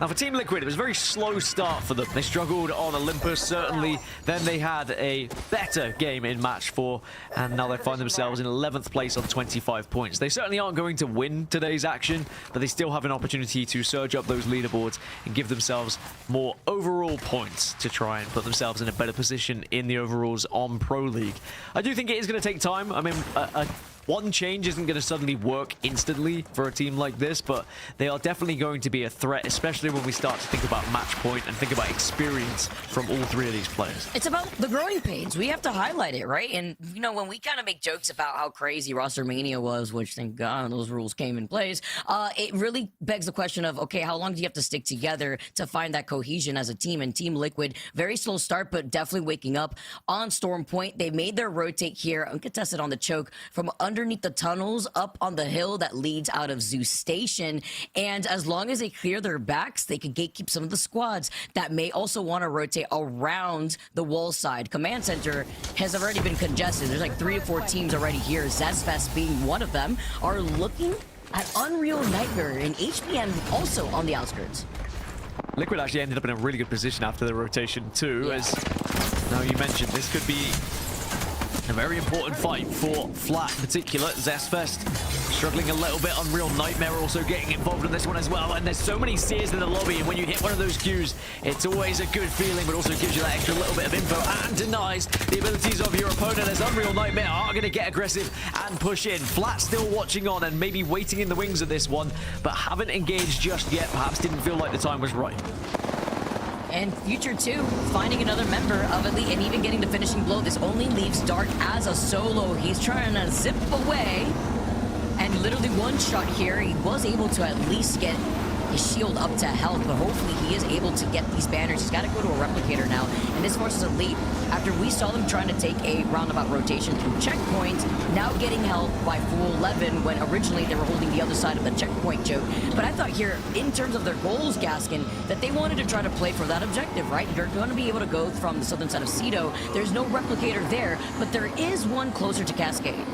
Now for Team Liquid, it was a very slow start for them. They struggled on Olympus, certainly. Then they had a better game in match 4, and now they find themselves in 11th place on 25 points. They certainly aren't going to win today's action, but they still have an opportunity to surge up those leaderboards and give themselves more overall points to try and put themselves in a better position in the overalls on Pro League. I do think it is going to take time. I mean, one change isn't going to suddenly work instantly for a team like this, but they are definitely going to be a threat, especially when we start to think about match point and think about experience from all 3 of these players. It's about the growing pains. We have to highlight it, right? And, you know, when we kind of make jokes about how crazy Roster Mania was, which thank God those rules came in place, it really begs the question of, okay, how long do you have to stick together to find that cohesion as a team? And Team Liquid, very slow start, but definitely waking up on Storm Point. They made their rotate here, uncontested on the choke, from underneath the tunnels up on the hill that leads out of Zeus Station, and as long as they clear their backs, they can gatekeep some of the squads that may also want to rotate around the wall side. Command Center has already been congested. There's like 3 or 4 teams already here, Zest being one of them, are looking at Unreal Nightmare and HPM also on the outskirts. Liquid actually ended up in a really good position after the rotation too, as now you mentioned this could be a very important fight for Flat in particular. Zest struggling a little bit. Unreal Nightmare also getting involved in this one as well. And there's so many seers in the lobby, and when you hit one of those queues, it's always a good feeling, but also gives you that extra little bit of info and denies the abilities of your opponent, as Unreal Nightmare are going to get aggressive and push in. Flat still watching on and maybe waiting in the wings of this one, but haven't engaged just yet. Perhaps didn't feel like the time was right. And Future 2 finding another member of Elite and even getting the finishing blow. This only leaves Dark as a solo. He's trying to zip away. And literally one shot here, he was able to at least get his shield up to health, but hopefully he is able to get these banners. He's got to go to a replicator now, and this forces Elite, after we saw them trying to take a roundabout rotation through checkpoint, now getting held by full 11 when originally they were holding the other side of the checkpoint joke. But I thought here, in terms of their goals, Gaskin, that they wanted to try to play for that objective, right? You're going to be able to go from the southern side of Cedo. There's no replicator there, but there is one closer to Cascade.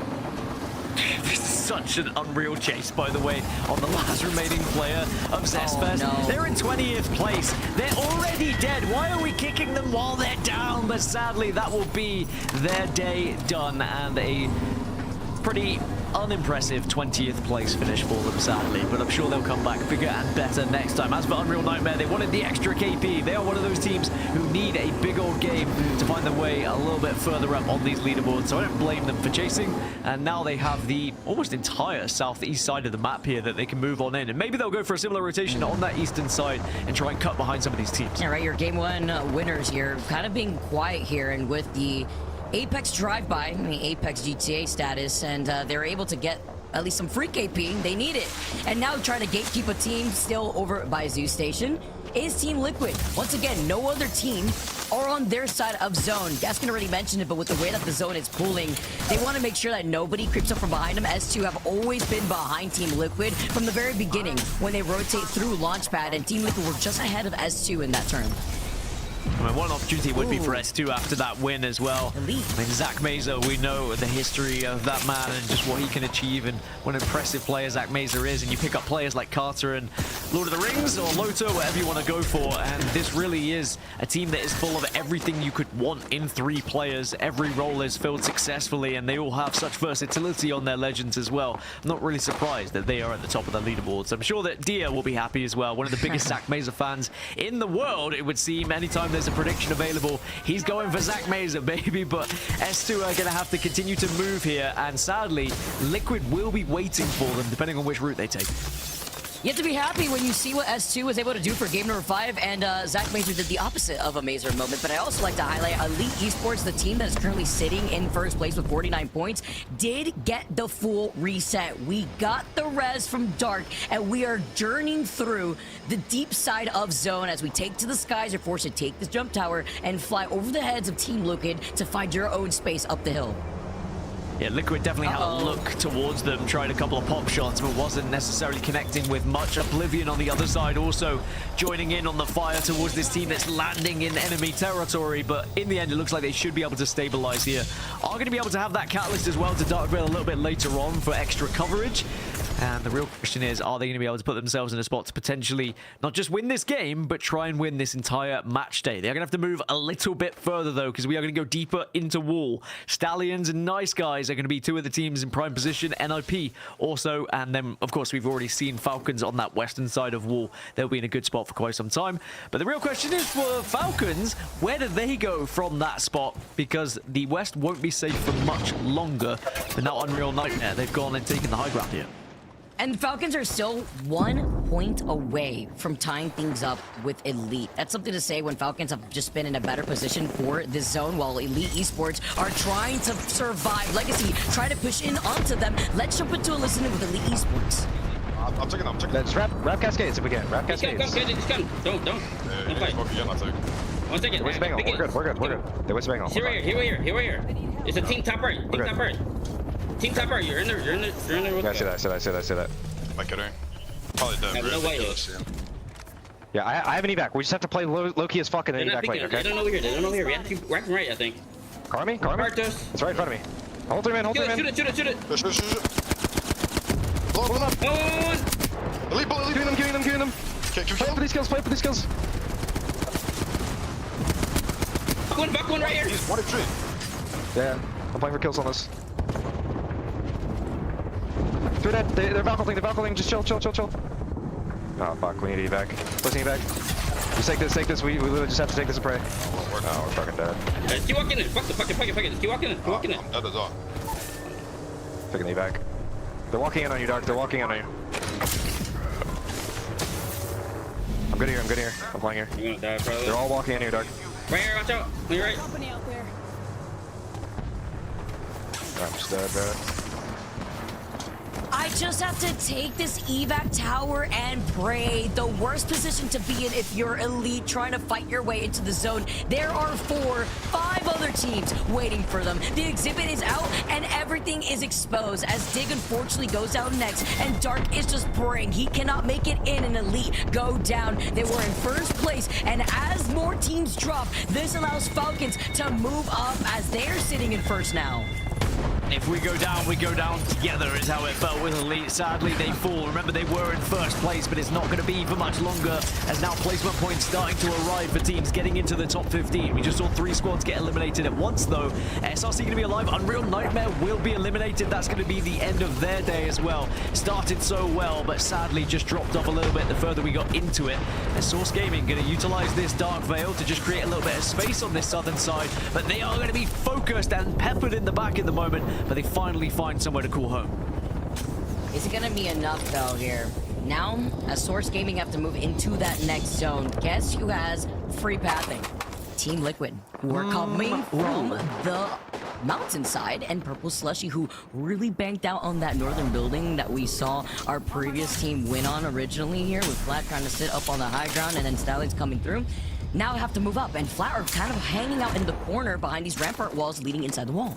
This is such an unreal chase, by the way, on the last remaining player of Zest. No. They're in 20th place. They're already dead. Why are we kicking them while they're down? But sadly, that will be their day done, and a pretty unimpressive 20th place finish for them, sadly, but I'm sure they'll come back bigger and better next time. As for Unreal Nightmare, they wanted the extra KP. They are one of those teams who need a big old game to find their way a little bit further up on these leaderboards, so I don't blame them for chasing. And now they have the almost entire southeast side of the map here that they can move on in, and maybe they'll go for a similar rotation on that eastern side and try and cut behind some of these teams. Yeah, right, your game one winners here, kind of being quiet here, and with the Apex drive-by, the Apex GTA status, and they're able to get at least some free KP. They need it. And now trying to gatekeep a team still over by Zoo Station is Team Liquid. Once again, no other team are on their side of zone. Gaskin already mentioned it, but with the way that the zone is pulling, they want to make sure that nobody creeps up from behind them. S2 have always been behind Team Liquid from the very beginning when they rotate through Launchpad, and Team Liquid were just ahead of S2 in that turn. I mean, one opportunity would be for S2 after that win as well. Elite. I mean, Zach Mazer, we know the history of that man and just what he can achieve and what an impressive player Zach Mazer is. And you pick up players like Carter and Lord of the Rings or Loto, whatever you want to go for. And this really is a team that is full of everything you could want in 3 players. Every role is filled successfully, and they all have such versatility on their legends as well. I'm not really surprised that they are at the top of the leaderboards. I'm sure that Dia will be happy as well. One of the biggest Zach Mazer fans in the world, it would seem. Anytime there's a prediction available, he's going for Zach Mazer, baby. But S2 are going to have to continue to move here, and sadly, Liquid will be waiting for them, depending on which route they take. You have to be happy when you see what S2 was able to do for game number 5, and Zach Mazer did the opposite of a Mazer moment. But I also like to highlight Elite Esports, the team that is currently sitting in first place with 49 points, did get the full reset. We got the res from Dark, and we are journeying through the deep side of zone as we take to the skies. You're forced to take this jump tower and fly over the heads of Team Liquid to find your own space up the hill. Yeah, Liquid definitely had a look towards them, tried a couple of pop shots, but wasn't necessarily connecting with much. Oblivion on the other side also joining in on the fire towards this team that's landing in enemy territory, but in the end, it looks like they should be able to stabilize here. Are going to be able to have that catalyst as well to Dark Veil a little bit later on for extra coverage. And the real question is, are they going to be able to put themselves in a spot to potentially not just win this game, but try and win this entire match day? They're going to have to move a little bit further, though, because we are going to go deeper into Wall. Stallions and Nice Guys are going to be 2 of the teams in prime position. NIP also, and then, of course, we've already seen Falcons on that western side of Wall. They'll be in a good spot for quite some time. But the real question is, for Falcons, where do they go from that spot? Because the West won't be safe for much longer. But now Unreal Nightmare, they've gone and taken the high ground here. And the Falcons are still 1 point away from tying things up with Elite. That's something to say when Falcons have just been in a better position for this zone, while Elite Esports are trying to survive. Legacy, try to push in onto them. Let's jump into a listening with Elite Esports. I'm taking. Let's wrap Cascades if we can. Wrap Cascades. Come. Don't fight. 1 second. We're good. They were bang on. Here. It's a team top right. Team top right. You're in the. Yeah, I see that. Am I kidding? Probably dead. No way. Yeah, I have an evac. We just have to play low-key as fuck and then evac later, okay? They don't know here. We have to keep racking right, I think. Carmi? It's right in front of me. Hold 3 man. Shoot it. Blow him up. Elite bullet, elite. Giving them. Okay, play for these kills. Back one right here. He's 1 3. Yeah, I'm playing for kills on this. Through that, they're Valkyrie, just chill. Oh fuck, we need evac. Pushing evac. Just take this, we literally just have to take this and pray. Oh, we're fucking dead. Keep walking in, fuck it. Keep walking in. I'm dead as all. Taking the evac. They're walking in on you, Dark, I'm good here, I'm playing here. You're gonna die, probably. They're all walking in here, Dark. Right here, watch out. On your right. I'm just dead, bro. I just have to take this evac tower and pray. The worst position to be in if you're elite trying to fight your way into the zone. There are 5 other teams waiting for them. The exhibit is out and everything is exposed as Dig unfortunately goes down next and Dark is just praying he cannot make it in and elite go down. They were in first place and as more teams drop, this allows Falcons to move up as they're sitting in first now. If we go down together is how it felt with Elite. Sadly, they fall. Remember, they were in first place, but it's not going to be for much longer as now placement points starting to arrive for teams getting into the top 15. We just saw 3 squads get eliminated at once, though. SRC going to be alive. Unreal Nightmare will be eliminated. That's going to be the end of their day as well. Started so well, but sadly just dropped off a little bit the further we got into it. And Source Gaming going to utilize this Dark Veil to just create a little bit of space on this southern side, but they are going to be focused and peppered in the back at the moment. But they finally find somewhere to call home. Is it gonna be enough though here? Now, as Source Gaming have to move into that next zone, guess who has free pathing? Team Liquid, who are coming from the mountainside, and Purple Slushee, who really banked out on that northern building that we saw our previous team win on originally here, with Flat trying to sit up on the high ground and then Stallions coming through. Now have to move up, and Flat are kind of hanging out in the corner behind these rampart walls leading inside the wall.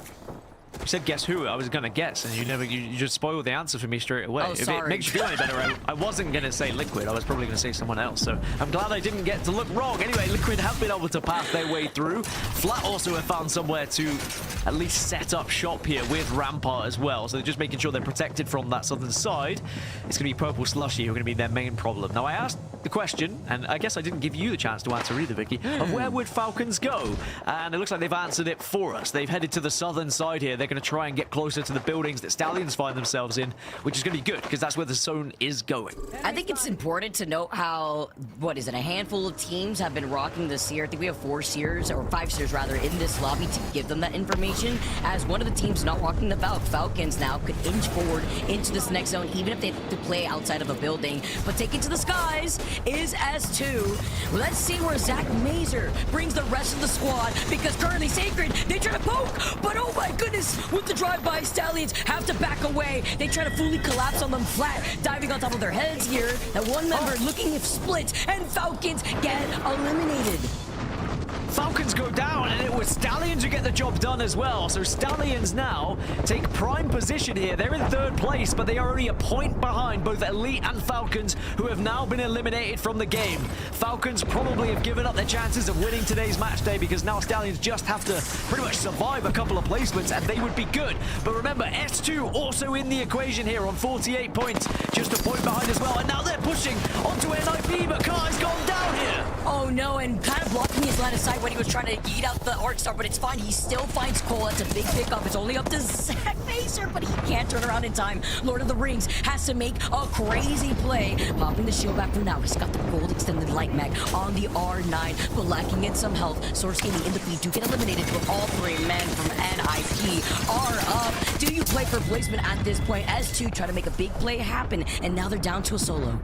You said guess who? I was gonna guess, and you just spoiled the answer for me straight away. Oh, if it makes you feel any better, I wasn't gonna say Liquid. I was probably gonna say someone else. So I'm glad I didn't get to look wrong. Anyway, Liquid have been able to path their way through. Flat also have found somewhere to at least set up shop here with Rampart as well. So they're just making sure they're protected from that southern side. It's gonna be Purple Slushee who are gonna be their main problem. Now I asked the question, and I guess I didn't give you the chance to answer either, Vicky, of where would Falcons go? And it looks like they've answered it for us. They've headed to the southern side here. They're gonna try and get closer to the buildings that Stallions find themselves in, which is going to be good because that's where the zone is going. I think it's important to note how, a handful of teams have been rocking the Seer. I think we have 4 Seers, or 5 Seers rather, in this lobby to give them that information. As one of the teams not rocking the Falcons now could inch forward into this next zone, even if they have to play outside of a building. But taking to the skies is S2. Let's see where Zach Mazer brings the rest of the squad, because currently Sacred, they try to poke, but oh my goodness, with the drive-by, Stallions have to back away. They try to fully collapse on them Flat, diving on top of their heads here. That one member looking if split, and Falcons get eliminated. Falcons go down, and it was Stallions who get the job done as well. So Stallions now take prime position here. They're in 3rd place, but they are only a point behind both Elite and Falcons, who have now been eliminated from the game. Falcons probably have given up their chances of winning today's match day, because now Stallions just have to pretty much survive a couple of placements and they would be good. But remember, S2 also in the equation here on 48 points, just a point behind as well. And now they're pushing onto NIP, but Kai's gone down here. Oh no, and kind of blocking his line of sight when he was trying to yeet out the Arc Star, but it's fine. He still finds Cole. That's a big pickup. It's only up to Zach Mazer, but he can't turn around in time. Lord of the Rings has to make a crazy play. Popping the shield back for now. He's got the gold extended light mag on the R9, but lacking in some health. Source Gaming in the feed to get eliminated, but all 3 men from NIP are up. Do you play for placement at this point? S2 try to make a big play happen, and now they're down to a solo.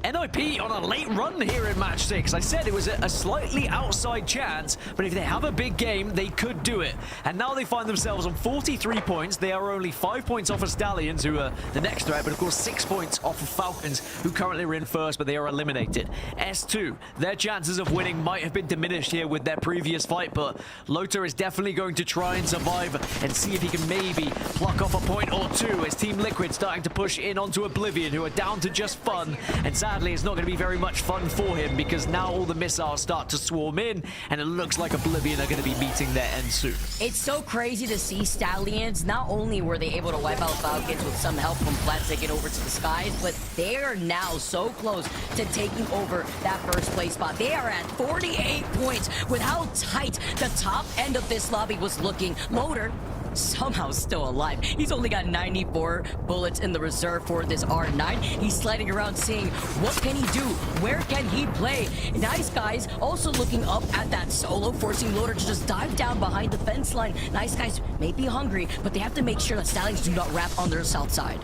NIP on a late run here in match 6. I said it was a slightly outside chance, but if they have a big game, they could do it. And now they find themselves on 43 points. They are only 5 points off of Stallions, who are the next threat, but of course 6 points off of Falcons, who currently are in first, but they are eliminated. S2, their chances of winning might have been diminished here with their previous fight, but Lota is definitely going to try and survive and see if he can maybe pluck off a point or two, as Team Liquid starting to push in onto Oblivion, who are down to just fun, and sadly, it's not going to be very much fun for him because now all the missiles start to swarm in, and it looks like Oblivion are going to be meeting their end soon. It's so crazy to see Stallions. Not only were they able to wipe out Falcons with some help from Flat taking over to the skies, but they are now so close to taking over that first place spot. They are at 48 points with how tight the top end of this lobby was looking. Loader somehow still alive. He's only got 94 bullets in the reserve for this R9. He's sliding around seeing what can he do, where can he play. Nice Guys also looking up at that solo, forcing Loader to just dive down behind the fence line. Nice Guys may be hungry, but they have to make sure that Stallions do not wrap on their south side.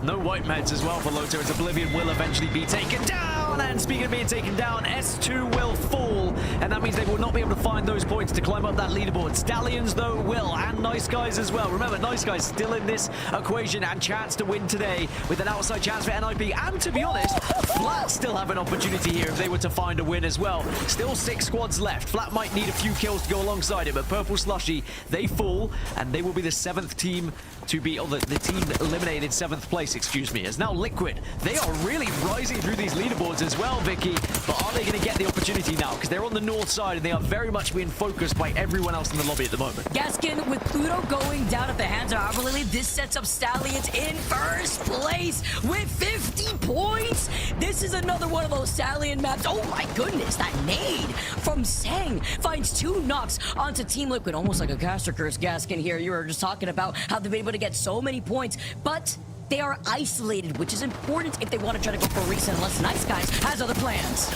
No white meds as well for Loto, as Oblivion will eventually be taken down. And speaking of being taken down, S2 will fall, and that means they will not be able to find those points to climb up that leaderboard. Stallions, though, will, and Nice Guys as well. Remember, Nice Guys still in this equation and chance to win today with an outside chance for NIP. And to be honest, Flat still have an opportunity here if they were to find a win as well. Still 6 squads left. Flat might need a few kills to go alongside it, but Purple Slushee, they fall, and they will be the 7th team to be, or the team eliminated in 7th place, excuse me, as now Liquid. They are really rising through these leaderboards as well, Vicky, but are they going to get the opportunity now? Because they're on the north side and they are very much being focused by everyone else in the lobby at the moment. Gaskin with Pluto going down at the hands of Arbalili. This sets up Stallions in first place with 50 points. This is another one of those Stallion maps. Oh my goodness, that nade from Sang finds 2 knocks onto Team Liquid. Almost like a caster curse, Gaskin here. You were just talking about how they've been able to get so many points, but they are isolated, which is important if they want to try to go for a reset, unless Nice Guys has other plans.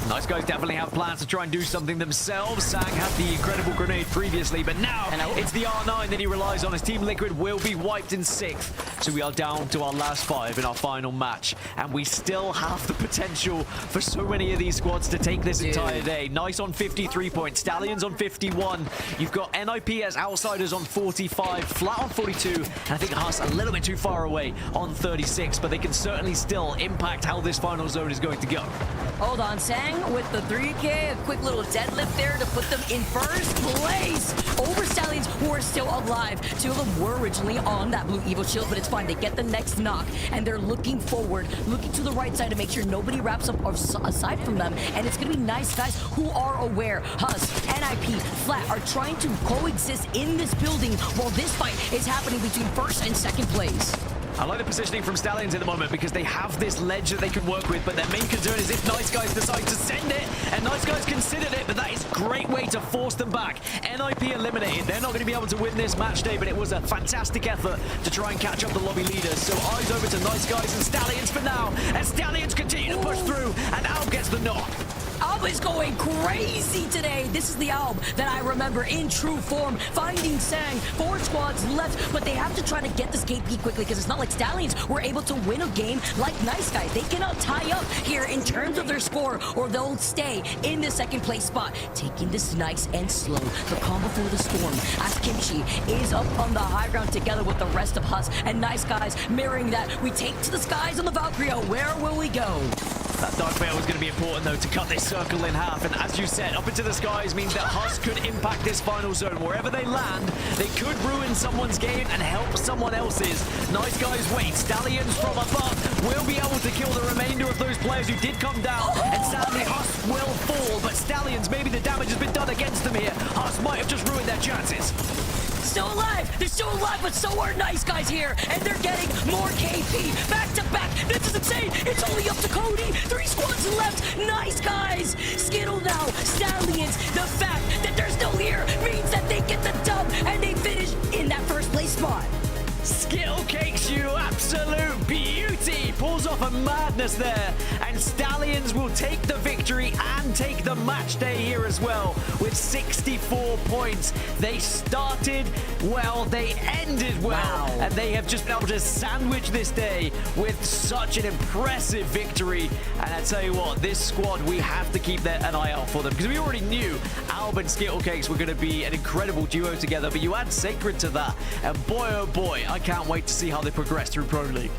Nice Guys definitely have plans to try and do something themselves. Sang had the incredible grenade previously, but now it's the R9 that he relies on. His Team Liquid will be wiped in 6th. So we are down to our last 5 in our final match. And we still have the potential for so many of these squads to take this entire day. Nice on 53 points. Stallions on 51. You've got NIP as outsiders on 45. Flat on 42. And I think HUSS a little bit too far away on 36. But they can certainly still impact how this final zone is going to go. Hold on, Sang with the 3K, a quick little deadlift there to put them in first place over Stallions, who are still alive. 2 of them were originally on that blue Evo shield, but it's fine. They get the next knock, and they're looking forward, looking to the right side to make sure nobody wraps up aside from them, and it's going to be Nice Guys who are aware. HUSS, NIP, Flat are trying to coexist in this building while this fight is happening between first and second place. I like the positioning from Stallions at the moment because they have this ledge that they can work with, but their main concern is if Nice Guys decide to send it, and Nice Guys considered it, but that is a great way to force them back. NIP eliminated. They're not going to be able to win this match day, but it was a fantastic effort to try and catch up the lobby leaders. So eyes over to Nice Guys and Stallions for now, and Stallions continue to push through, and Alb gets the knock. Alb is going crazy today. This is the Alb that I remember in true form. Finding Sang, 4 squads left, but they have to try to get this KP quickly because it's not like Stallions were able to win a game like Nice Guys. They cannot tie up here in terms of their score or they'll stay in the 2nd place spot. Taking this nice and slow. The calm before the storm as Kimchi is up on the high ground together with the rest of HUSS and Nice Guys mirroring that. We take to the skies on the Valkyrie. Where will we go? That Dark Veil is going to be important, though, to cut this circle in half. And as you said, up into the skies means that HUSS could impact this final zone. Wherever they land, they could ruin someone's game and help someone else's. Nice Guys wait. Stallions from above will be able to kill the remainder of those players who did come down. And sadly, HUSS will fall. But Stallions, maybe the damage has been done against them here. HUSS might have just ruined their chances. Still alive! They're still alive, but so are Nice Guys here, and they're getting more KP back to back. This is insane. It's only up to Cody. 3 squads left. Nice Guys. Skittle now. Stallions. The fact that they're still here means that they get the dub and they finish in that first place spot. Skill cakes you absolute beauty. Pulls off a madness there. And Stallions will take the victory and take the match day here as well with 64 points. They started well, they ended well. Wow. And they have just been able to sandwich this day with such an impressive victory. And I tell you what, this squad, we have to keep an eye out for them because we already knew Alb and Skittle Cakes were going to be an incredible duo together, but you add Sacred to that. And boy, oh boy, I can't wait to see how they progress through Pro League.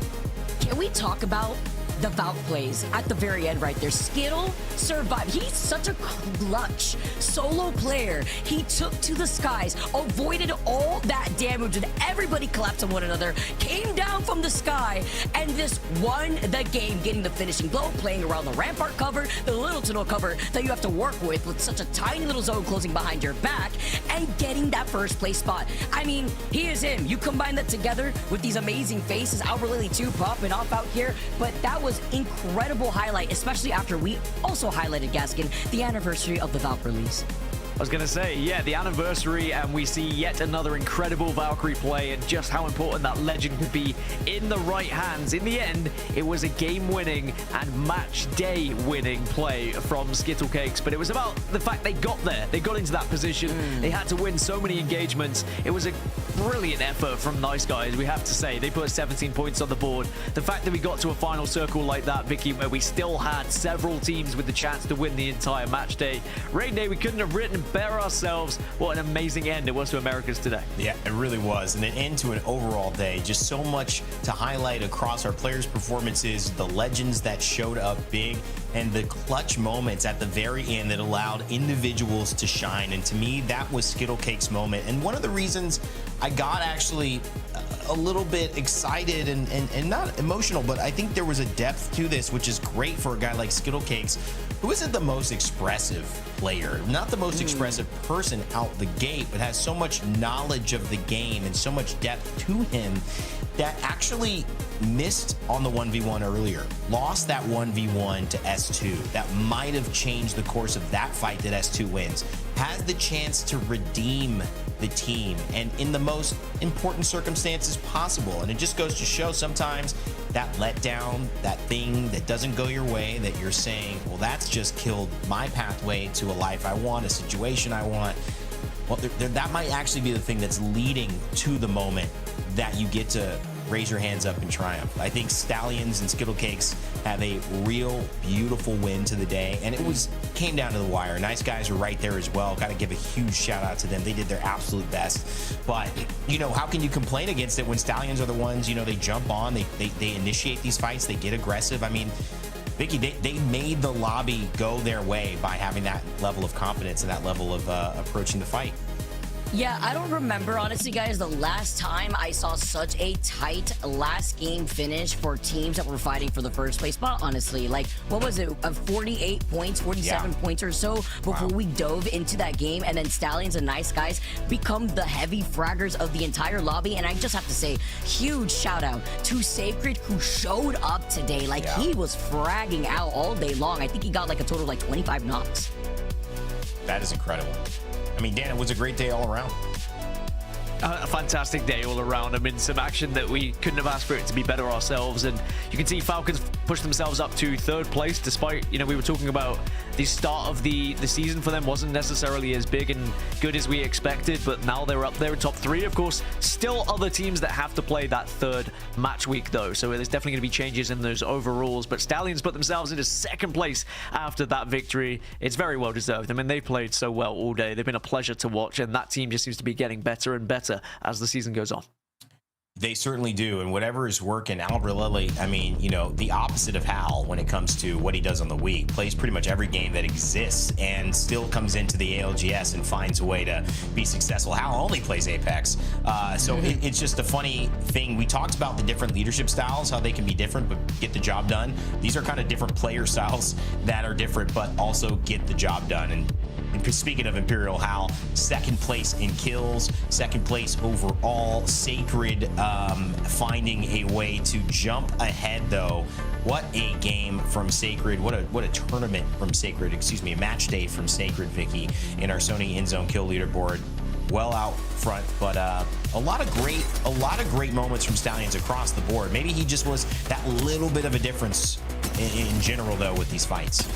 Can we talk about the Valk plays at the very end right there. Skittle survived. He's such a clutch solo player. He took to the skies, avoided all that damage, and everybody collapsed on one another, came down from the sky, and just won the game, getting the finishing blow, playing around the rampart cover, the little to no cover that you have to work with such a tiny little zone closing behind your back, and getting that first place spot. I mean, he is him. You combine that together with these amazing faces, Albert Lily 2 popping off out here, but that was incredible highlight, especially after we also highlighted, Gaskin, the anniversary of the Valk release. I was going to say, yeah, the anniversary, and we see yet another incredible Valkyrie play and just how important that legend could be in the right hands. In the end, it was a game-winning and match-day winning play from Skittlecakes, but it was about the fact they got there. They got into that position. They had to win so many engagements. It was a brilliant effort from Nice Guys, we have to say. They put 17 points on the board. The fact that we got to a final circle like that, Vicky, where we still had several teams with the chance to win the entire match day. Rain Day, we couldn't have written better ourselves. What an amazing end it was to Americas today. Yeah, it really was. And an end to an overall day. Just so much to highlight across our players' performances, the legends that showed up big, and the clutch moments at the very end that allowed individuals to shine. And to me, that was Skittlecake's moment. And one of the reasons I got actually a little bit excited and not emotional, but I think there was a depth to this, which is great for a guy like Skittlecakes, who isn't the most expressive player, not the most expressive person out the gate, but has so much knowledge of the game and so much depth to him that actually missed on the 1v1 earlier, lost that 1v1 to S2. That might have changed the course of that fight that S2 wins. Has the chance to redeem the team, and in the most important circumstances possible. And it just goes to show sometimes that letdown, that thing that doesn't go your way, that you're saying, well, that's just killed my pathway to a life I want, a situation I want. Well, that might actually be the thing that's leading to the moment that you get to raise your hands up in triumph. I think Stallions and Skittlecakes have a real beautiful win to the day, and it came down to the wire. Nice Guys were right there as well. Got to give a huge shout out to them. They did their absolute best. But, you know, how can you complain against it when Stallions are the ones, you know, they jump on, they initiate these fights, they get aggressive. I mean, Vicky, they made the lobby go their way by having that level of confidence and that level of approaching the fight. Yeah, I don't remember, honestly, guys, the last time I saw such a tight last game finish for teams that were fighting for the first place spot, honestly. Like, what was it, 48 points, 47 points or so before we dove into that game, and then Stallions and Nice Guys become the heavy fraggers of the entire lobby. And I just have to say, huge shout out to Sacred, who showed up today. Like, he was fragging out all day long. I think he got like a total of like 25 knocks. That is incredible. I mean, Dan, it was a great day all around. A fantastic day all around. I mean, some action that we couldn't have asked for it to be better ourselves. And you can see Falcons push themselves up to third place, despite, you know, we were talking about the start of the season for them wasn't necessarily as big and good as we expected, but now they're up there in top 3. Of course, still other teams that have to play that third match week, though. So there's definitely going to be changes in those overalls. But Stallions put themselves into second place after that victory. It's very well deserved. I mean, they played so well all day. They've been a pleasure to watch, and that team just seems to be getting better and better as the season goes on. They certainly do, and whatever is working, Albert Lily, I mean, you know, the opposite of Hal when it comes to what he does on the week, plays pretty much every game that exists and still comes into the ALGS and finds a way to be successful. Hal only plays Apex, so it's just a funny thing. We talked about the different leadership styles, how they can be different but get the job done. These are kind of different player styles that are different but also get the job done. And speaking of Imperial Hal, second place in kills, second place overall. Sacred finding a way to jump ahead, though. What a game from Sacred. What a tournament from Sacred. Excuse me, a match day from Sacred, Vicky, in our Sony in-zone kill leaderboard. Well out front, but a lot of great moments from Stallions across the board. Maybe he just was that little bit of a difference in general, though, with these fights.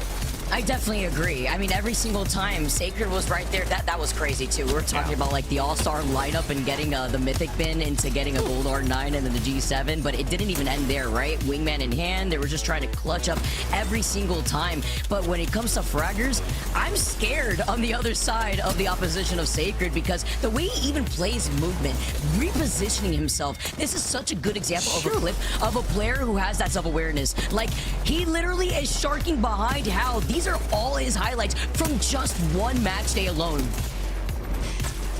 I definitely agree. I mean, every single time Sacred was right there, that was crazy too. We were talking about like the all-star lineup and getting the mythic bin into getting a gold R9 and then the G7, but it didn't even end there, right? Wingman in hand, they were just trying to clutch up every single time. But when it comes to fraggers, I'm scared on the other side of the opposition of Sacred because the way he even plays movement, repositioning himself, this is such a good example of a clip of a player who has that self-awareness. Like, he literally is sharking behind how these are all his highlights from just one match day alone.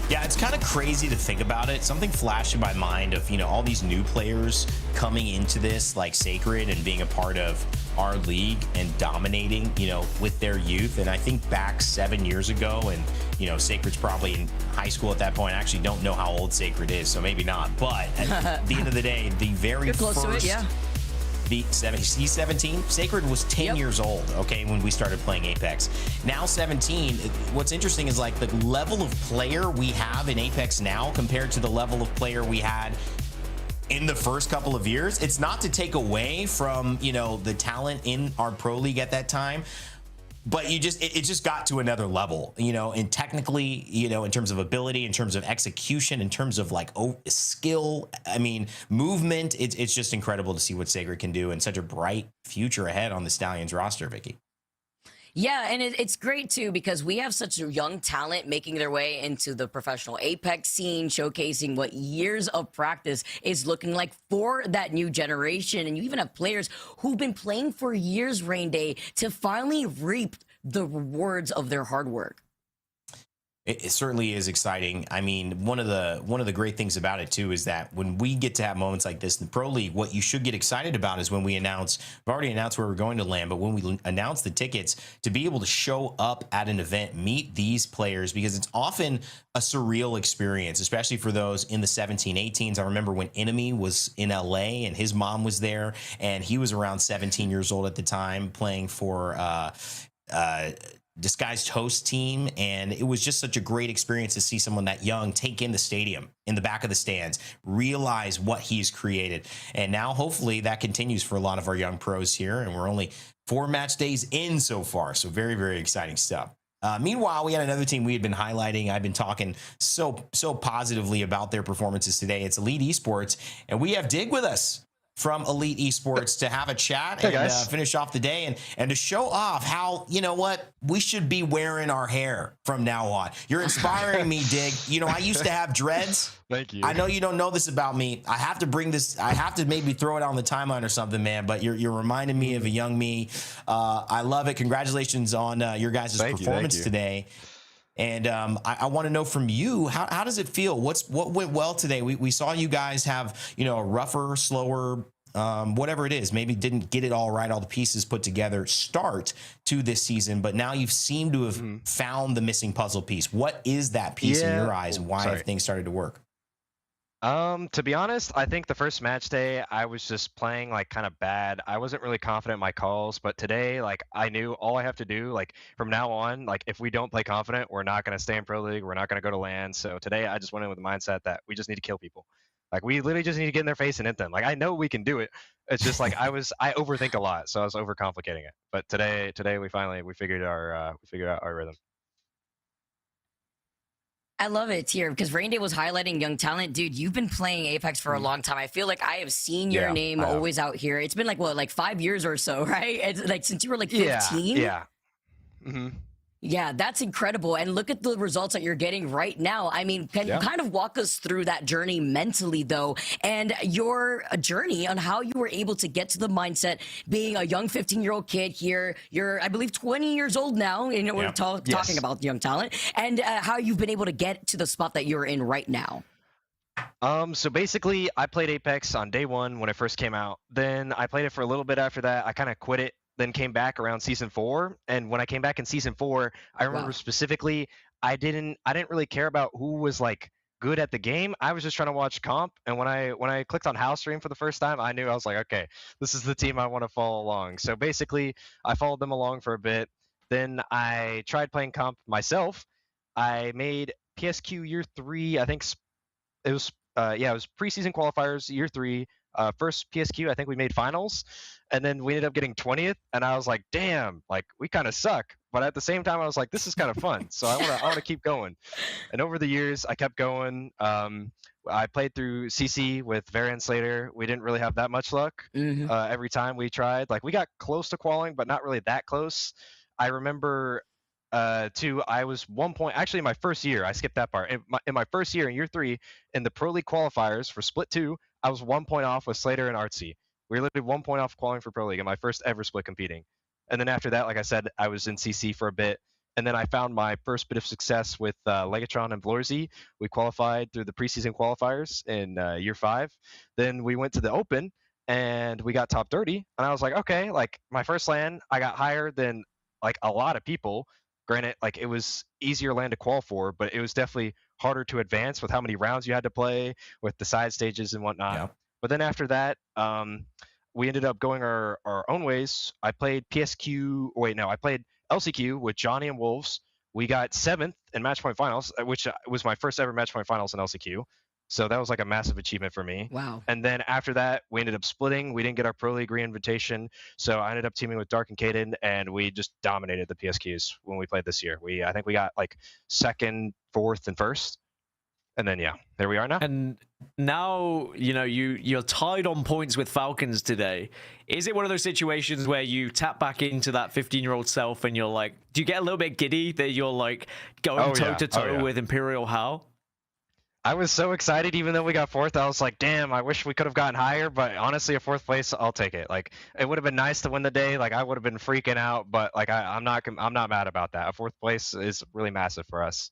Yeah, it's kind of crazy to think about it. Something flashed in my mind of, you know, all these new players coming into this, like Sacred, and being a part of our league and dominating, you know, with their youth. And I think back 7 years ago, and, you know, Sacred's probably in high school at that point. I actually don't know how old Sacred is, so maybe not. But at the end of the day, the very close first... to it, yeah. He's 17. Sacred was 10 years old, okay, when we started playing Apex. Now 17. What's interesting is like the level of player we have in Apex now compared to the level of player we had in the first couple of years. It's not to take away from, you know, the talent in our pro league at that time, but it just got to another level, you know, and technically, you know, in terms of ability, in terms of execution, in terms of like skill, I mean, movement, it's just incredible to see what Sacred can do and such a bright future ahead on the Stallions roster, Vicky. Yeah, and it's great too because we have such a young talent making their way into the professional Apex scene, showcasing what years of practice is looking like for that new generation. And you even have players who've been playing for years, Rain Day, to finally reap the rewards of their hard work. It certainly is exciting. I mean, one of the great things about it too is that when we get to have moments like this in the Pro League, what you should get excited about is when we've already announced where we're going to land, but when we announce the tickets, to be able to show up at an event, meet these players, because it's often a surreal experience, especially for those in the 17, 18s. I remember when Enemy was in LA and his mom was there, and he was around 17 years old at the time playing for Disguised Host team, and it was just such a great experience to see someone that young take in the stadium, in the back of the stands, realize what he's created. And now hopefully that continues for a lot of our young pros here, and we're only 4 match days in so far, so very, very exciting stuff. Meanwhile, we had another team we had been highlighting. I've been talking so positively about their performances today. It's Elite Esports, and we have Dig with us from Elite Esports to have a chat and finish off the day and to show off how, you know what, we should be wearing our hair from now on. You're inspiring me, Dig. You know, I used to have dreads. Thank you. I know you don't know this about me. I have to bring this. I have to maybe throw it on the timeline or something, man. But you're reminding me of a young me. I love it. Congratulations on your guys' performance today. And I want to know from you, how does it feel? What went well today? We saw you guys have, you know, a rougher, slower, whatever it is, maybe didn't get it all right, all the pieces put together start to this season, but now you seem to have found the missing puzzle piece. What is that piece in your eyes, and why have things started to work? To be honest, I think the first match day I was just playing like kind of bad. I wasn't really confident in my calls, but today, like, I knew all I have to do, like, from now on, like, if we don't play confident, we're not going to stay in Pro League, we're not going to go to LAN. So today I just went in with the mindset that we just need to kill people. Like, we literally just need to get in their face and hit them. Like, I know we can do it. It's just like I overthink a lot, so I was overcomplicating it. But today we figured out our rhythm. I love it here because Rain Day was highlighting young talent. Dude, you've been playing Apex for a long time. I feel like I have seen your name always out here. It's been like, what, like 5 years or so, right? It's like since you were like 15? Yeah. Mm-hmm. Yeah, that's incredible. And look at the results that you're getting right now. I mean, can you kind of walk us through that journey mentally, though, and your journey on how you were able to get to the mindset being a young 15-year-old kid here? You're, I believe, 20 years old now, and we're talking about young talent, and how you've been able to get to the spot that you're in right now. So basically, I played Apex on day 1 when it first came out. Then I played it for a little bit after that. I kind of quit it. Then came back around season 4, and when I came back in season 4, I remember specifically I didn't really care about who was like good at the game. I was just trying to watch comp, and when I clicked on house stream for the first time, I knew I was like, okay, this is the team I want to follow along. So basically, I followed them along for a bit. Then I tried playing comp myself. I made PSQ year 3. I think it was it was preseason qualifiers year 3. first PSQ, I think we made finals, and then we ended up getting 20th, and I was like, damn, like we kind of suck. But at the same time, I was like, this is kind of fun, so I want to keep going. And over the years, I kept going. I played through CC with Varian Slater. We didn't really have that much luck every time we tried. Like we got close to qualing, but not really that close. I remember I was 1 point, actually my first year, I skipped that part. In my first year, in year 3, in the Pro League qualifiers for Split 2, I was 1 point off with Slater and Artsy. We were literally 1 point off qualifying for Pro League in my first ever split competing. And then after that, like I said, I was in CC for a bit. And then I found my first bit of success with Legatron and Vlorzy. We qualified through the preseason qualifiers in year 5. Then we went to the Open and we got top 30. And I was like, okay, like my first LAN, I got higher than like a lot of people. Granted, like it was easier LAN to qual for, but it was definitely harder to advance with how many rounds you had to play with the side stages and whatnot. Yeah. But then after that, we ended up going our own ways. I played I played LCQ with Johnny and Wolves. We got 7th in match point finals, which was my first ever match point finals in LCQ. So that was like a massive achievement for me. Wow. And then after that, we ended up splitting. We didn't get our Pro League re-invitation. So I ended up teaming with Dark and Caden, and we just dominated the PSQs when we played this year. I think we got like 2nd, 4th, and 1st. And then, yeah, there we are now. And now, you know, you're tied on points with Falcons today. Is it one of those situations where you tap back into that 15-year-old self and you're like, do you get a little bit giddy that you're like going toe-to-toe with Imperial Hal? I was so excited, even though we got 4th. I was like, damn, I wish we could have gotten higher. But honestly, a 4th place, I'll take it. Like, it would have been nice to win the day. Like, I would have been freaking out. But like, I'm not mad about that. A 4th place is really massive for us.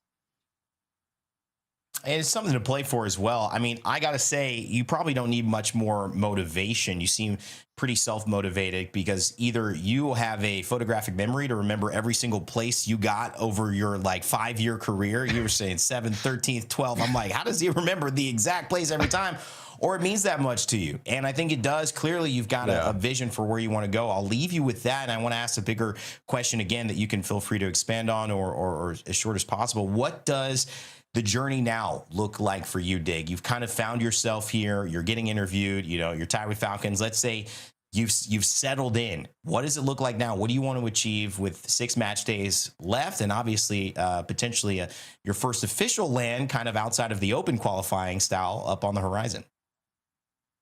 And it's something to play for as well. I mean, I got to say, you probably don't need much more motivation. You seem pretty self-motivated because either you have a photographic memory to remember every single place you got over your like 5-year career. You were saying 7th, 13th, 12th. I'm like, how does he remember the exact place every time? Or it means that much to you. And I think it does. Clearly, you've got a vision for where you want to go. I'll leave you with that. And I want to ask a bigger question again that you can feel free to expand on or as short as possible. What does the journey now look like for you, Dig? You've kind of found yourself here. You're getting interviewed. You know, you're tied with Falcons. Let's say you've settled in. What does it look like now? What do you want to achieve with 6 match days left, and obviously potentially your first official LAN kind of outside of the open qualifying style up on the horizon?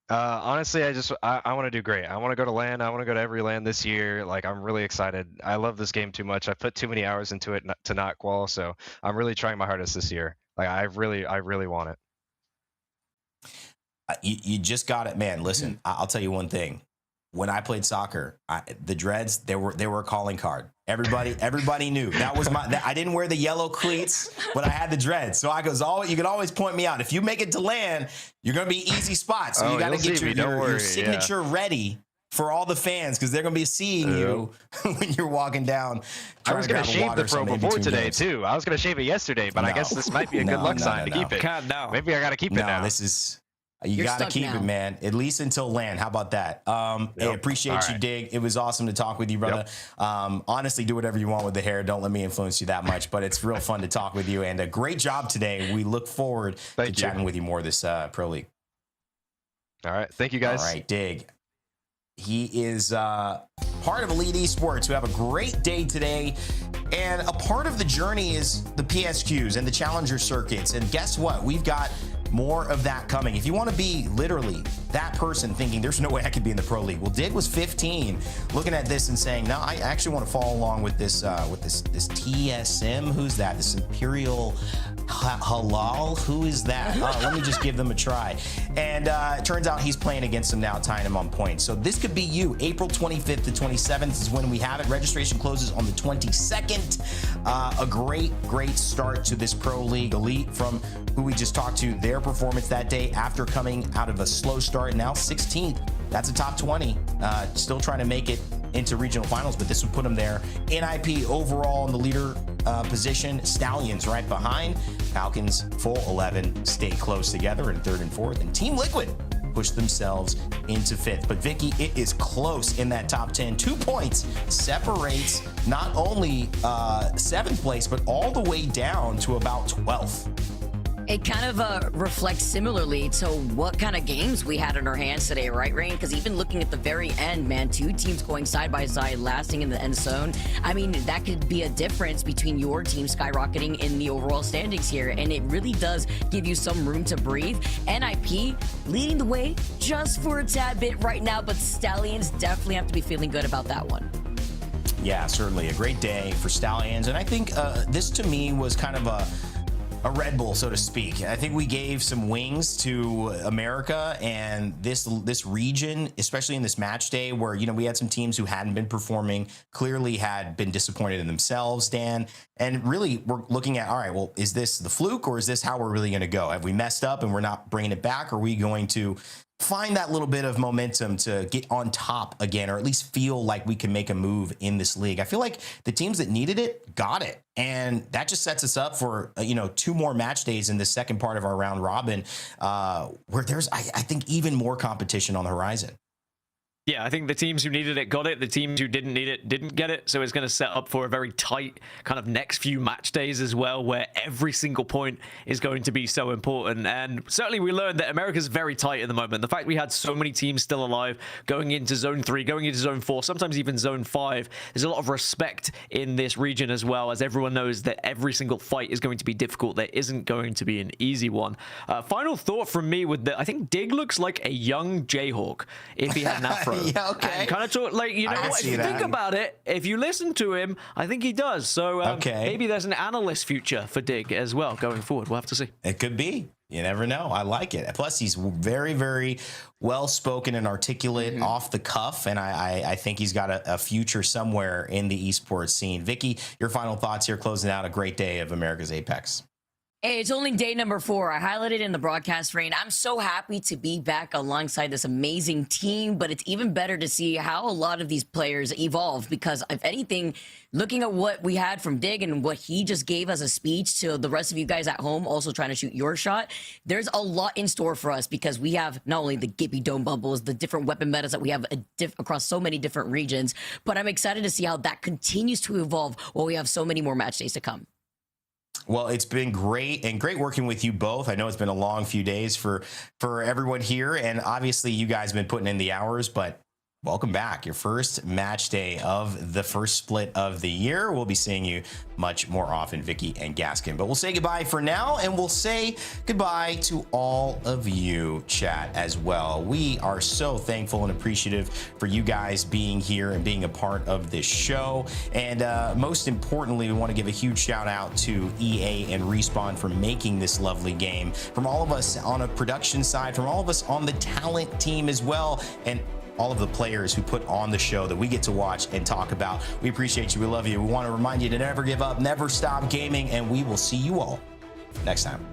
Honestly, I want to do great. I want to go to LAN. I want to go to every LAN this year. Like, I'm really excited. I love this game too much. I put too many hours into it to not qual, so I'm really trying my hardest this year. Like, I really want it. You just got it, man. Listen, I'll tell you one thing. When I played soccer, the dreads, they were a calling card. Everybody knew that was I didn't wear the yellow cleats, but I had the dreads. So you can always point me out. If you make it to LAN, you're going to be easy spots. So you got to get your signature ready for all the fans, because they're going to be seeing you when you're walking down. I was going to shave the pro before today too. I was going to shave it yesterday, but I guess this might be a good luck sign to keep it. Maybe I got to keep it now. This is. You got to keep it, man. At least until LAN. How about that? I appreciate you, Dig. It was awesome to talk with you, brother. Honestly, do whatever you want with the hair. Don't let me influence you that much. But it's real fun to talk with you. And a great job today. We look forward to chatting with you more this Pro League. All right. Thank you, guys. All right, Dig. He is part of Elite Esports, who have a great day today. And a part of the journey is the PSQs and the Challenger circuits. And guess what? We've got more of that coming. If you want to be literally that person thinking there's no way I could be in the Pro League. Well, Dig was 15, looking at this and saying, no, I actually want to follow along with this TSM. Who's that? This Imperial Halal? Who is that? Let me just give them a try. And it turns out he's playing against them now, tying him on points. So this could be you. April 25th to 27th is when we have it. Registration closes on the 22nd. A great start to this Pro League. Elite, from who we just talked to, their performance that day after coming out of a slow start, now 16th. That's a top 20. Still trying to make it into regional finals, but this would put them there. NIP overall in the leader position. Stallions right behind. Falcons full 11 stay close together in 3rd and 4th. And Team Liquid push themselves into 5th. But Vicky, it is close in that top 10. 2 points separates not only 7th place, but all the way down to about 12th. It kind of reflects similarly to what kind of games we had in our hands today, right, Rain? Because even looking at the very end, man, 2 teams going side by side, lasting in the end zone. I mean, that could be a difference between your team skyrocketing in the overall standings here, and it really does give you some room to breathe. NIP leading the way just for a tad bit right now, but Stallions definitely have to be feeling good about that one. Yeah, certainly a great day for Stallions, and I think this to me was kind of a Red Bull, so to speak. I think we gave some wings to America and this region, especially in this match day where, you know, we had some teams who hadn't been performing, clearly had been disappointed in themselves, Dan. And really, we're looking at, all right, well, is this the fluke or is this how we're really going to go? Have we messed up and we're not bringing it back? Or are we going to find that little bit of momentum to get on top again, or at least feel like we can make a move in this league? I feel like the teams that needed it got it. And that just sets us up for, 2 more match days in the second part of our round robin, where there's, I think, even more competition on the horizon. Yeah, I think the teams who needed it got it. The teams who didn't need it didn't get it. So it's going to set up for a very tight kind of next few match days as well, where every single point is going to be so important. And certainly we learned that America's very tight at the moment. The fact we had so many teams still alive going into Zone 3, going into Zone 4, sometimes even Zone 5, there's a lot of respect in this region as well, as everyone knows that every single fight is going to be difficult. There isn't going to be an easy one. Final thought from me with I think Dig looks like a young Jayhawk if he had an afro. Yeah, okay. And kind of talk like, you know what, if you think about it, if you listen to him, I think he does. So maybe there's an analyst future for Dig as well going forward. We'll have to see. It could be. You never know. I like it. Plus, he's very, very well-spoken and articulate off the cuff, and I think he's got a future somewhere in the esports scene. Vicky, your final thoughts here, closing out a great day of America's Apex. Hey, it's only day number 4. I highlighted in the broadcast, Rain. I'm so happy to be back alongside this amazing team, but it's even better to see how a lot of these players evolve, because if anything, looking at what we had from Dig and what he just gave as a speech to the rest of you guys at home also trying to shoot your shot, there's a lot in store for us, because we have not only the Gippy Dome bubbles, the different weapon metas that we have across so many different regions, but I'm excited to see how that continues to evolve while we have so many more match days to come. Well, it's been great working with you both. I know it's been a long few days for everyone here, and obviously you guys have been putting in the hours, but welcome back. Your first match day of the first split of the year. We'll be seeing you much more often, Vicky and Gaskin. But we'll say goodbye for now, and we'll say goodbye to all of you, chat, as well. We are so thankful and appreciative for you guys being here and being a part of this show. And most importantly, we want to give a huge shout out to EA and Respawn for making this lovely game. From all of us on a production side, from all of us on the talent team as well, and all of the players who put on the show that we get to watch and talk about. We appreciate you. We love you. We want to remind you to never give up, never stop gaming, and we will see you all next time.